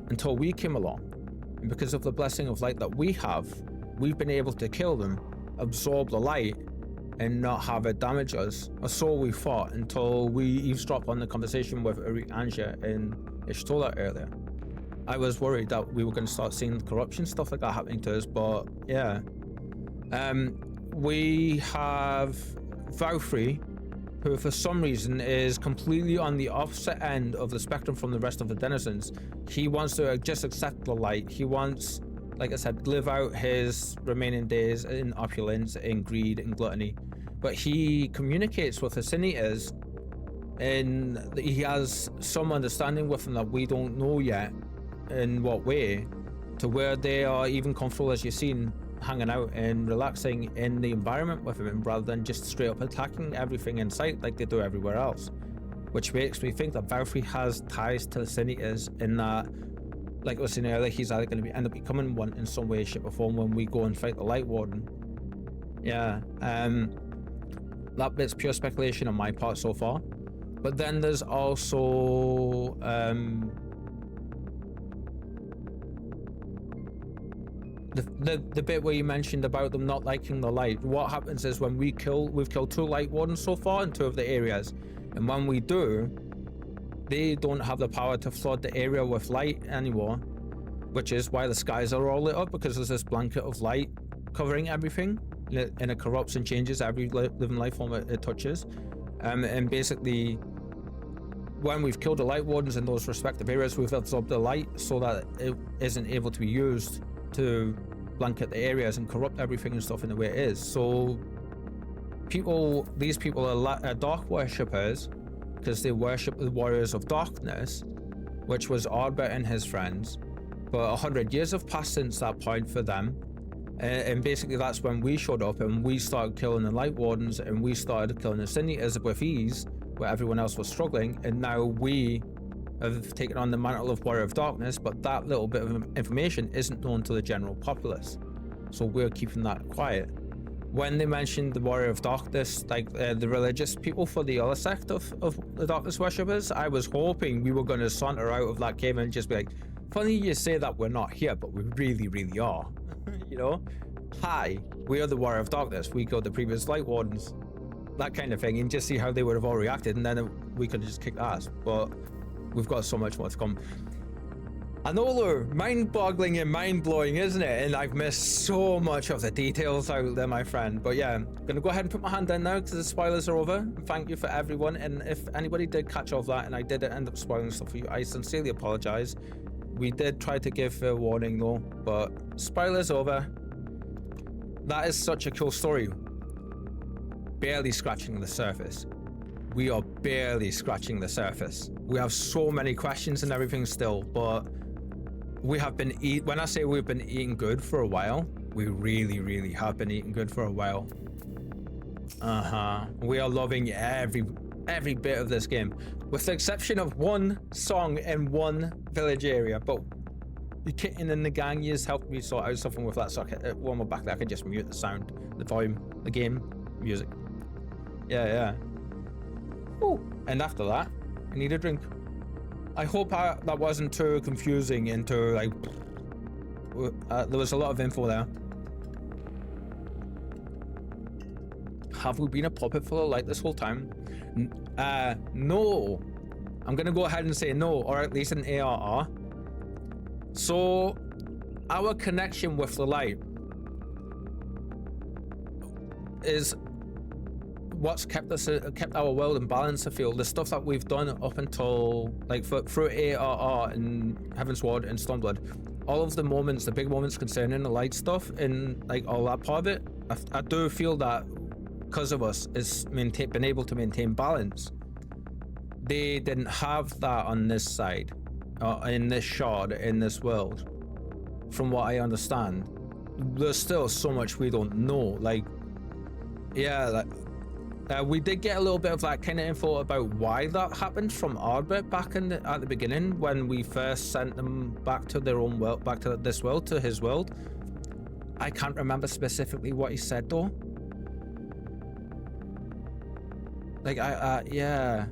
until we came along. And because of the blessing of light that we have, we've been able to kill them, absorb the light, and not have it damage us. Or so we thought, until we eavesdropped on the conversation with Uri Anja and Ishtola earlier. I was worried that we were going to start seeing corruption stuff like that happening to us, but yeah. We have Valkyrie, who for some reason is completely on the opposite end of the spectrum from the rest of the denizens. He wants to just accept the light. He wants, like I said, live out his remaining days in opulence, in greed, and gluttony. But he communicates with the Sin Eaters, and he has some understanding with them that we don't know yet in what way, to where they are even comfortable, as you've seen, hanging out and relaxing in the environment with him, rather than just straight up attacking everything in sight like they do everywhere else. Which makes me think that Valkyrie has ties to the Sin Eaters, in that, like I was saying earlier, he's either going to end up becoming one in some way, shape or form when we go and fight the Light Warden. Yeah, that bit's pure speculation on my part so far. But then there's also the bit where you mentioned about them not liking the light. What happens is when we've killed 2 Light Wardens so far in 2 of the areas, and when we do, they don't have the power to flood the area with light anymore, which is why the skies are all lit up, because there's this blanket of light covering everything, and it corrupts and changes every living life form it touches. And basically, when we've killed the Light Wardens in those respective areas, we've absorbed the light so that it isn't able to be used to blanket the areas and corrupt everything and stuff in the way it is. So these people are dark worshippers, because they worship the warriors of darkness, which was Arbit and his friends. But 100 years have passed since that point for them, and basically that's when we showed up and we started killing the Light Wardens, and we started killing the Sin Eaters with ease, where everyone else was struggling. And now we have taken on the mantle of Warrior of Darkness, but that little bit of information isn't known to the general populace. So we're keeping that quiet. When they mentioned the Warrior of Darkness, like the religious people for the other sect of the Darkness Worshippers, I was hoping we were going to saunter out of that cave and just be like, funny you say that we're not here, but we really, really are. You know? Hi, we are the Warrior of Darkness. We killed the previous Light Wardens. That kind of thing, and just see how they would have all reacted, and then we could have just kicked ass. But we've got so much more to come. I know, Lou, mind-boggling and mind-blowing, isn't it? And I've missed so much of the details out there, my friend. But yeah, I'm gonna go ahead and put my hand down now because the spoilers are over. And thank you for everyone. And if anybody did catch off that and I did end up spoiling stuff for you, I sincerely apologize. We did try to give a warning though, but spoilers over. That is such a cool story. Barely scratching the surface. We are barely scratching the surface. We have so many questions and everything still, but we have been when I say we've been eating good for a while, we really, really have been eating good for a while. We are loving every bit of this game, with the exception of one song in one village area. But the kitten and the gang has helped me sort out something with that. So while we're back there, I can just mute the sound, the volume, the game, music. Yeah. Oh, and after that, I need a drink. I hope that wasn't too confusing into like. There was a lot of info there. Have we been a puppet full of light this whole time? No. I'm gonna go ahead and say no, or at least an ARR. So, our connection with the light is what's kept our world in balance. I feel the stuff that we've done up until like through ARR and Heavensward and Stormblood, all of the moments, the big moments concerning the light stuff and like all that part of it, I do feel that because of us is been able to maintain balance. They didn't have that on this side, in this shard, in this world. From what I understand, there's still so much we don't know. Like, yeah, like. We did get a little bit of that kind of info about why that happened from Ardbert back at the beginning when we first sent them back to their own world, back to this world, to his world. I can't remember specifically what he said though. Like yeah.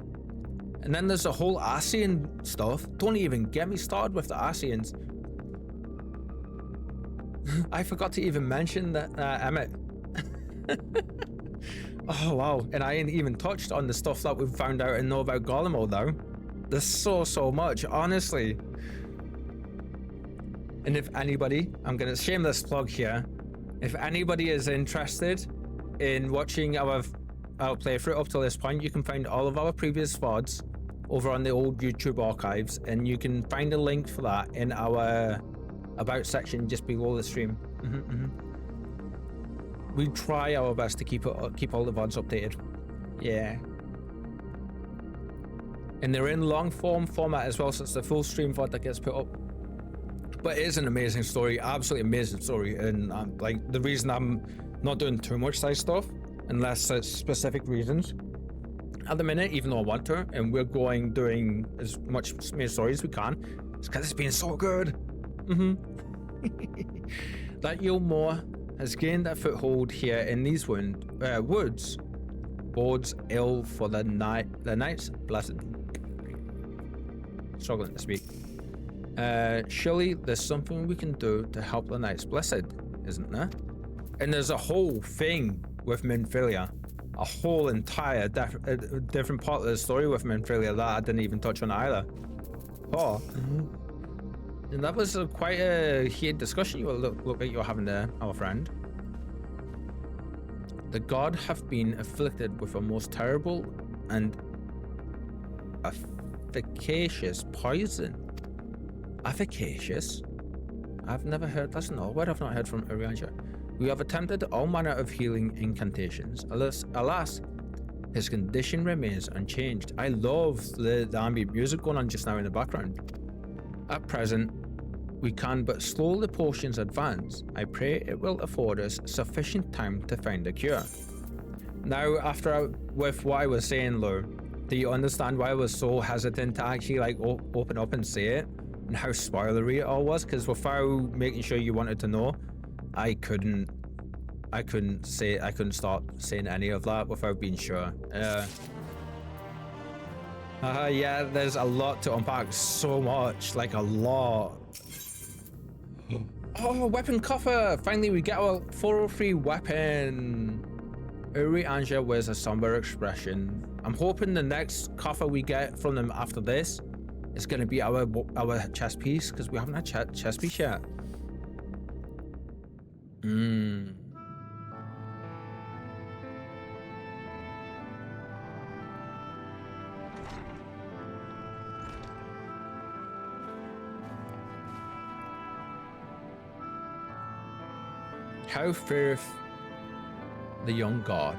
And then there's the whole Ascian stuff. Don't even get me started with the Ascians. I forgot to even mention that Emmett. Oh wow, and I ain't even touched on the stuff that we've found out and know about Golemo though. There's so much, honestly. And if anybody, I'm gonna shameless plug here, if anybody is interested in watching our playthrough up to this point, you can find all of our previous VODs over on the old YouTube archives, and you can find a link for that in our about section just below the stream. We try our best to keep all the VODs updated. Yeah. And they're in long form format as well, so it's the full stream VOD that gets put up. But it is an amazing story, absolutely amazing story. And like the reason I'm not doing too much side stuff, unless it's specific reasons, at the minute, even though I want to, and we're doing as much main story as we can, it's because it's been so good. That Yulmore has gained a foothold here in these woods. Bodes ill for the night's blessed. Struggling to speak. Surely there's something we can do to help the night's blessed, isn't there? And there's a whole thing with Minfilia, a whole entire different part of the story with Minfilia that I didn't even touch on either. Oh. And that was quite a heated discussion you look like you're having there, our friend. The god have been afflicted with a most terrible and efficacious poison. Efficacious? I've never heard, that's not a word I've not heard from Urianger. We have attempted all manner of healing incantations. Alas, his condition remains unchanged. I love the ambient music going on just now in the background. At present, we can but slow the potion's advance. I pray it will afford us sufficient time to find a cure. Now, with what I was saying, Lou, Do you understand why I was so hesitant to actually like open up and say it, and how spoilery it all was? Because without making sure you wanted to know, I couldn't start saying any of that without being sure. Yeah, there's a lot to unpack. So much, like a lot. Oh, weapon coffer! Finally, we get our 403 weapon. Uri Anja wears a somber expression. I'm hoping the next coffer we get from them after this is going to be our chest piece, because we haven't had chest piece yet. How feareth the young god.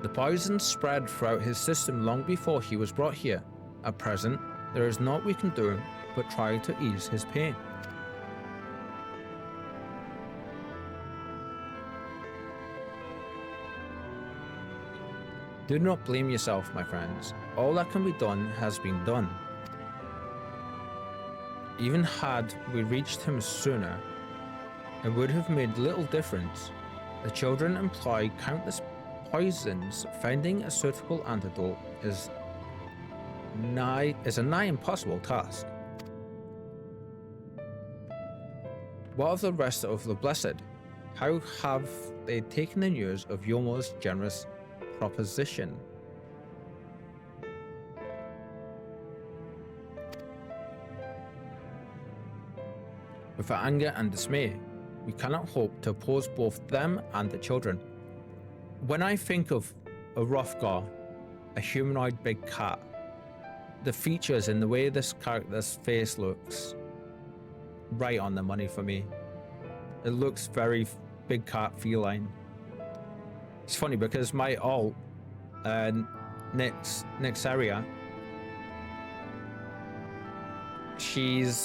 The poison spread throughout his system long before he was brought here. At present, there is naught we can do but try to ease his pain. Do not blame yourself, my friends. All that can be done has been done. Even had we reached him sooner, it would have made little difference. The children employ countless poisons. Finding a suitable antidote is a nigh impossible task. What of the rest of the blessed? How have they taken the news of your most generous proposition? With anger and dismay, we cannot hope to oppose both them and the children. When I think of a Hrothgar, a humanoid big cat, the features and the way this character's face looks, right on the money for me. It looks very big cat feline. It's funny because my alt, Nixaria,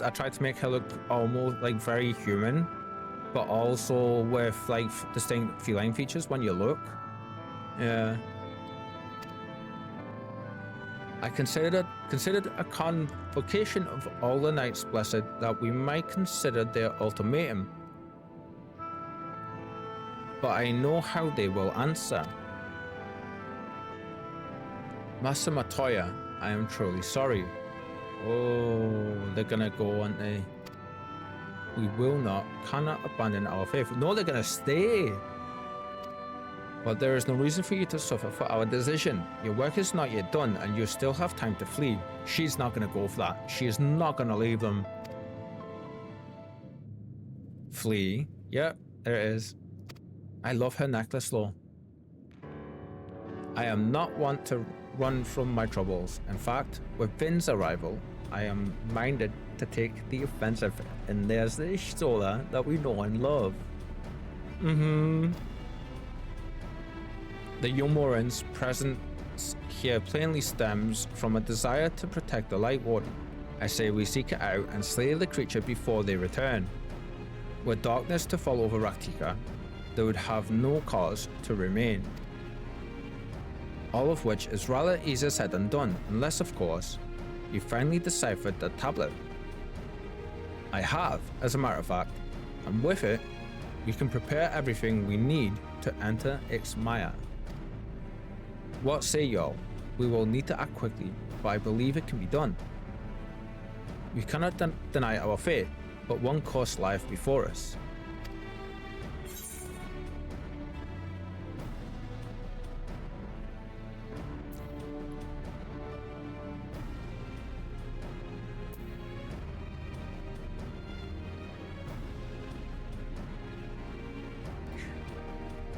I tried to make her look almost like very human, but also with like distinct feline features when you look. Yeah. I considered a convocation of all the knights blessed that we might consider their ultimatum. But I know how they will answer. Master Matoya, I am truly sorry. Oh, they're gonna go, aren't they? We cannot abandon our faith. No, they're gonna stay. But there is no reason for you to suffer for our decision. Your work is not yet done, and you still have time to flee. She's not gonna go for that. She is not gonna leave them. Flee. Yep, there it is. I love her necklace though. I am not one to run from my troubles. In fact, with Vin's arrival, I am minded to take the offensive, and there's the Ishtola that we know and love. The Yomoran's presence here plainly stems from a desire to protect the Light Warden. I say we seek it out and slay the creature before they return. Were darkness to fall over Raktika, they would have no cause to remain. All of which is rather easier said than done, unless, of course, you finally deciphered the tablet. I have, as a matter of fact, and with it, we can prepare everything we need to enter Ixmaya. What say y'all? We will need to act quickly, but I believe it can be done. We cannot deny our fate, but one course lieth before us.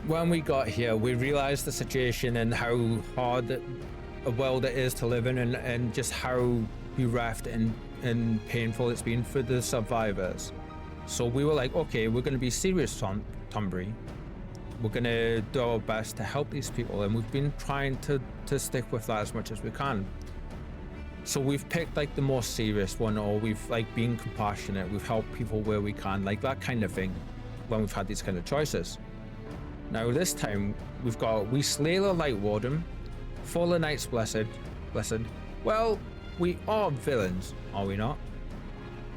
When we got here, we realized the situation and how hard a world it is to live in, and just how bereft and painful it's been for the survivors. So we were like, okay, we're going to be serious, Tumbury. We're going to do our best to help these people, and we've been trying to stick with that as much as we can. So we've picked like the more serious one, or we've like been compassionate, we've helped people where we can, like that kind of thing, when we've had these kind of choices. Now this time we've got we slay the Light Warden, Fallen Knights Blessed. Well, we are villains, are we not?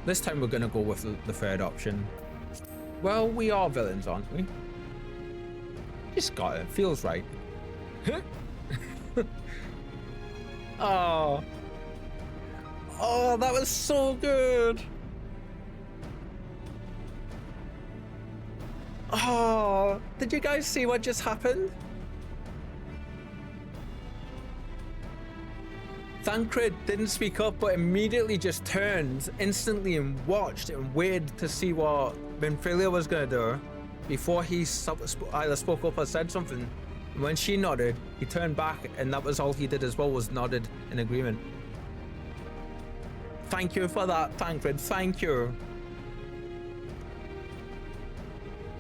This time we're gonna go with the third option. Well, we are villains, aren't we? Just got it. Feels right. Oh, that was so good. Oh, did you guys see what just happened? Thancred didn't speak up, but immediately just turned instantly and watched and waited to see what Benfilia was gonna do before he either spoke up or said something. And when she nodded, he turned back, and that was all he did as well, was nodded in agreement. Thank you for that, Thancred. Thank you.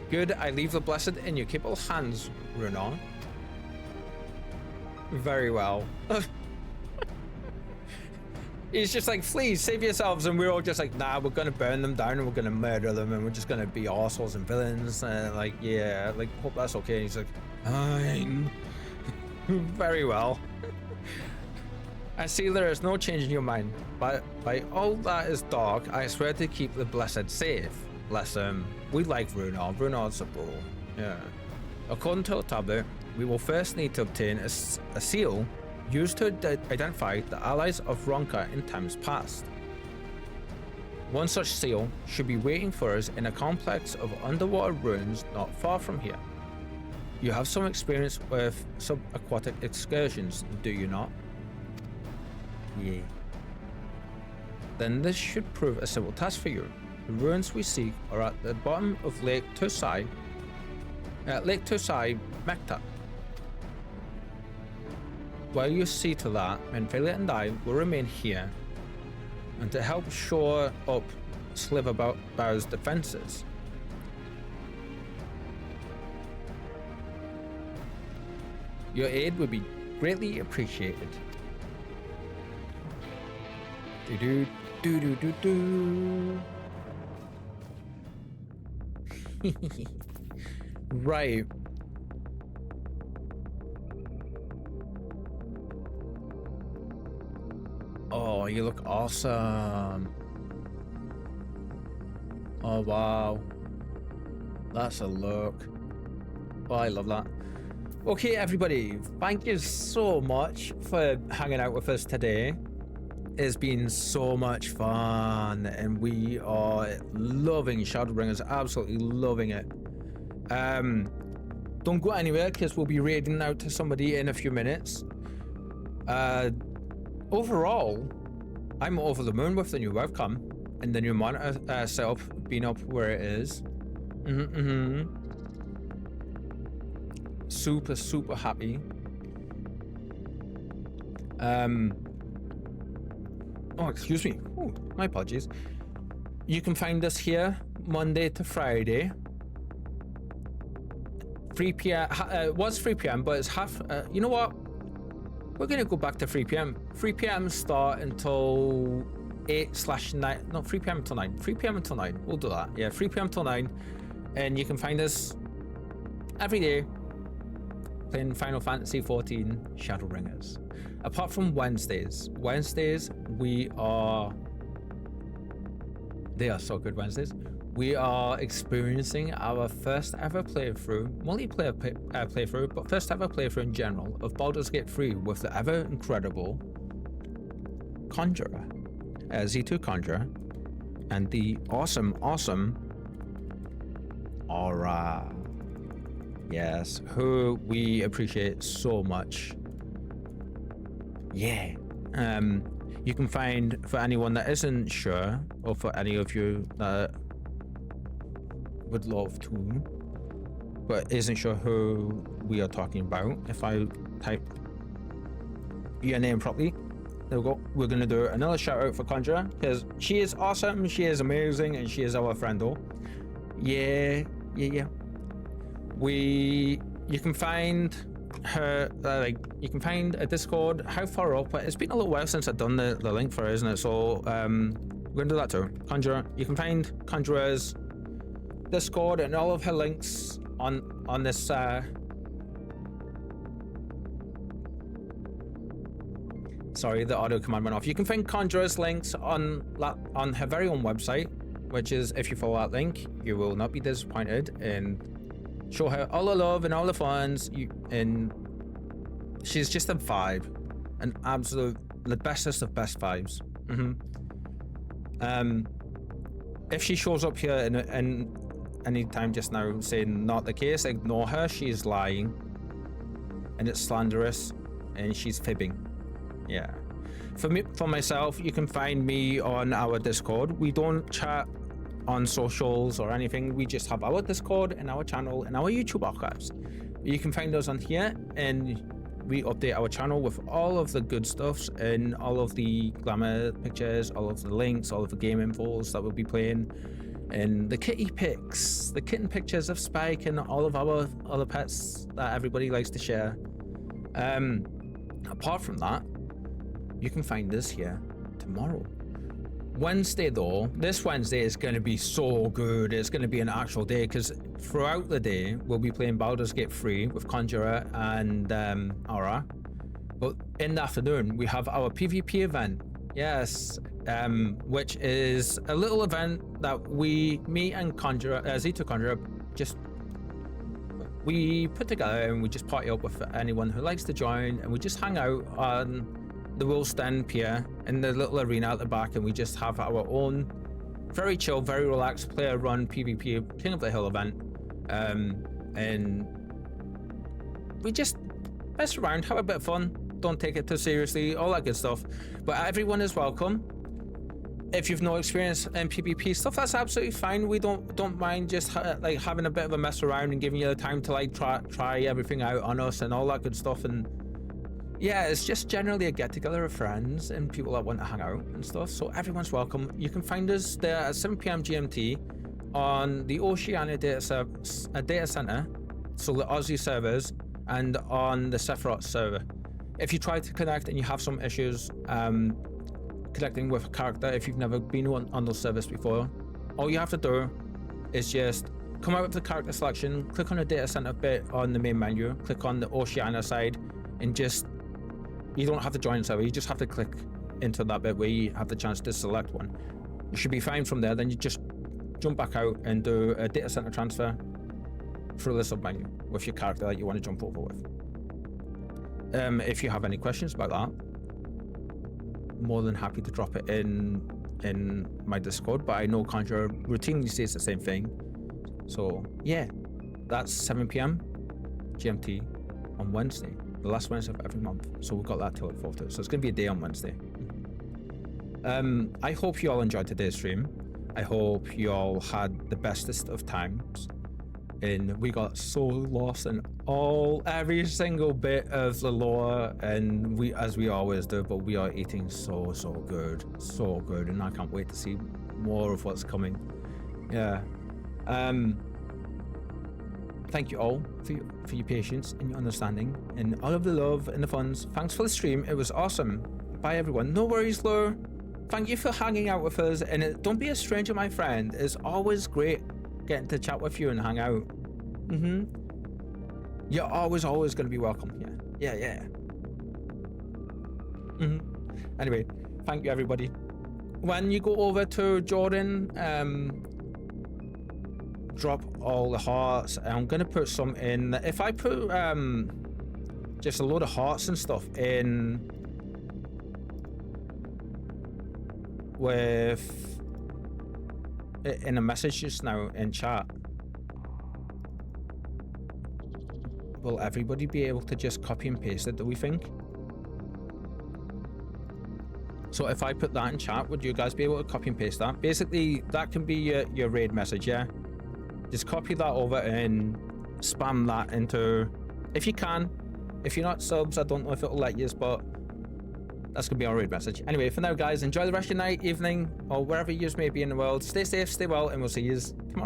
Good, I leave the blessed in your capable hands, Runar. Very well. He's just like, please save yourselves, and we're all just like, nah, we're gonna burn them down and we're gonna murder them and we're just gonna be arseholes and villains. Like, yeah, like, hope that's okay. And he's like, fine. Very well. I see there is no change in your mind, but by all that is dark, I swear to keep the blessed safe. Bless him. We like Runar. Runar's a bro. Yeah. According to our tablet, we will first need to obtain a seal used to identify the allies of Ronka in times past. One such seal should be waiting for us in a complex of underwater ruins not far from here. You have some experience with subaquatic excursions, do you not? Yeah. Then this should prove a simple task for you. The ruins we seek are at the bottom of Lake Tosai, Mekta. While you see to that, Menphilia and I will remain here and to help shore up Sliverbow's defenses. Your aid would be greatly appreciated. Right. Oh, you look awesome. Oh, wow. That's a look. Oh, I love that. Okay, everybody, thank you so much for hanging out with us today. It's been so much fun, and we are loving Shadowbringers, absolutely loving it. Don't go anywhere, because we'll be raiding out to somebody in a few minutes. Overall, I'm over the moon with the new webcam and the new monitor setup being up where it is. Super happy. Oh, excuse me. Oh, my apologies. You can find us here Monday to Friday. 3 p.m. It was 3 p.m., but it's half. You know what? We're gonna go back to 3 p.m. 3 p.m. start until 8/9. No, 3 p.m. until 9. 3 p.m. until 9. We'll do that. Yeah, 3 p.m. until 9. And you can find us every day playing Final Fantasy XIV Shadowbringers. Apart from Wednesdays. Wednesdays, they are so good Wednesdays. We are experiencing our first ever playthrough, multiplayer playthrough, but first ever playthrough in general of Baldur's Gate 3 with the ever incredible Conjurer, Z2 Conjurer, and the awesome Aura. Yes, who we appreciate so much. Yeah. You can find, for anyone that isn't sure, or for any of you that would love to, but isn't sure who we are talking about, if I type your name properly, there we go. We're gonna do another shout out for Conjurer, because she is awesome, she is amazing, and she is our friendo. Yeah. You can find her, you can find a Discord. How far up? It's been a little while since I've done the link for her, isn't it? So we're gonna do that too. Conjurer. You can find Conjurer's Discord and all of her links on on this sorry, the audio command went off. You can find Conjurer's links on her very own website, which is, if you follow that link, you will not be disappointed, and show her all the love and all the funds. And she's just a vibe, an absolute, the bestest of best vibes. If she shows up here in any time just now saying not the case, ignore her. She's lying, and it's slanderous, and she's fibbing. Yeah. For myself, you can find me on our Discord. We don't chat on socials or anything. We just have our Discord and our channel and our YouTube archives. You can find us on here, and we update our channel with all of the good stuffs and all of the glamour pictures, all of the links, all of the game infos that we'll be playing, and the kitty pics, the kitten pictures of Spike, and all of our other pets that everybody likes to share. Apart from that, you can find us here tomorrow. Wednesday though, this Wednesday is going to be so good. It's going to be an actual day, because throughout the day we'll be playing Baldur's Gate 3 with Conjurer and Aura, but in the afternoon we have our PvP event. Yes, which is a little event that me and Conjurer, Zito Conjurer, we put together, and we just party up with anyone who likes to join, and we just hang out on the Wolf's Den Pier in the little arena at the back, and we just have our own very chill, very relaxed player run PvP King of the Hill event, and we just mess around, have a bit of fun, don't take it too seriously, all that good stuff. But everyone is welcome. If you've no experience in PvP stuff, that's absolutely fine. We don't mind just like having a bit of a mess around and giving you the time to like try everything out on us and all that good stuff. And yeah, it's just generally a get together of friends and people that want to hang out and stuff. So everyone's welcome. You can find us there at 7 p.m. GMT on the Oceania data center, so the Aussie servers, and on the Sephiroth server. If you try to connect and you have some issues connecting with a character, if you've never been on those servers before, all you have to do is just come out of the character selection, click on the data center bit on the main menu, click on the Oceania side, and just, you don't have to join the server, you just have to click into that bit where you have the chance to select one. You should be fine from there. Then you just jump back out and do a data center transfer through the sub menu with your character that you want to jump over with. If you have any questions about that, more than happy to drop it in my Discord, but I know Conjurer routinely says the same thing. So yeah, that's 7 p.m. GMT on Wednesday, the last Wednesday of every month. So we've got that to look forward to. So it's going to be a day on Wednesday. I hope you all enjoyed today's stream. I hope you all had the bestest of times, and we got so lost in every single bit of the lore, and as we always do, but we are eating so good, and I can't wait to see more of what's coming. Yeah. Thank you all for your patience and your understanding and all of the love and the funds. Thanks for the stream, it was awesome. Bye everyone. No worries, Lure. Thank you for hanging out with us, and don't be a stranger, my friend. It's always great getting to chat with you and hang out. You're always going to be welcome here. Yeah. Anyway, thank you everybody. When you go over to Jordan, drop all the hearts. I'm gonna put some in. If I put just a load of hearts and stuff in in a message just now in chat, will everybody be able to just copy and paste it, do we think? So if I put that in chat, would you guys be able to copy and paste that? Basically, that can be your raid message, yeah? Just copy that over and spam that into, if you can. If you're not subs, I don't know if it'll let you, but that's gonna be our raid message. Anyway, for now guys, enjoy the rest of your night, evening, or wherever you may be in the world. Stay safe, stay well, and we'll see you tomorrow.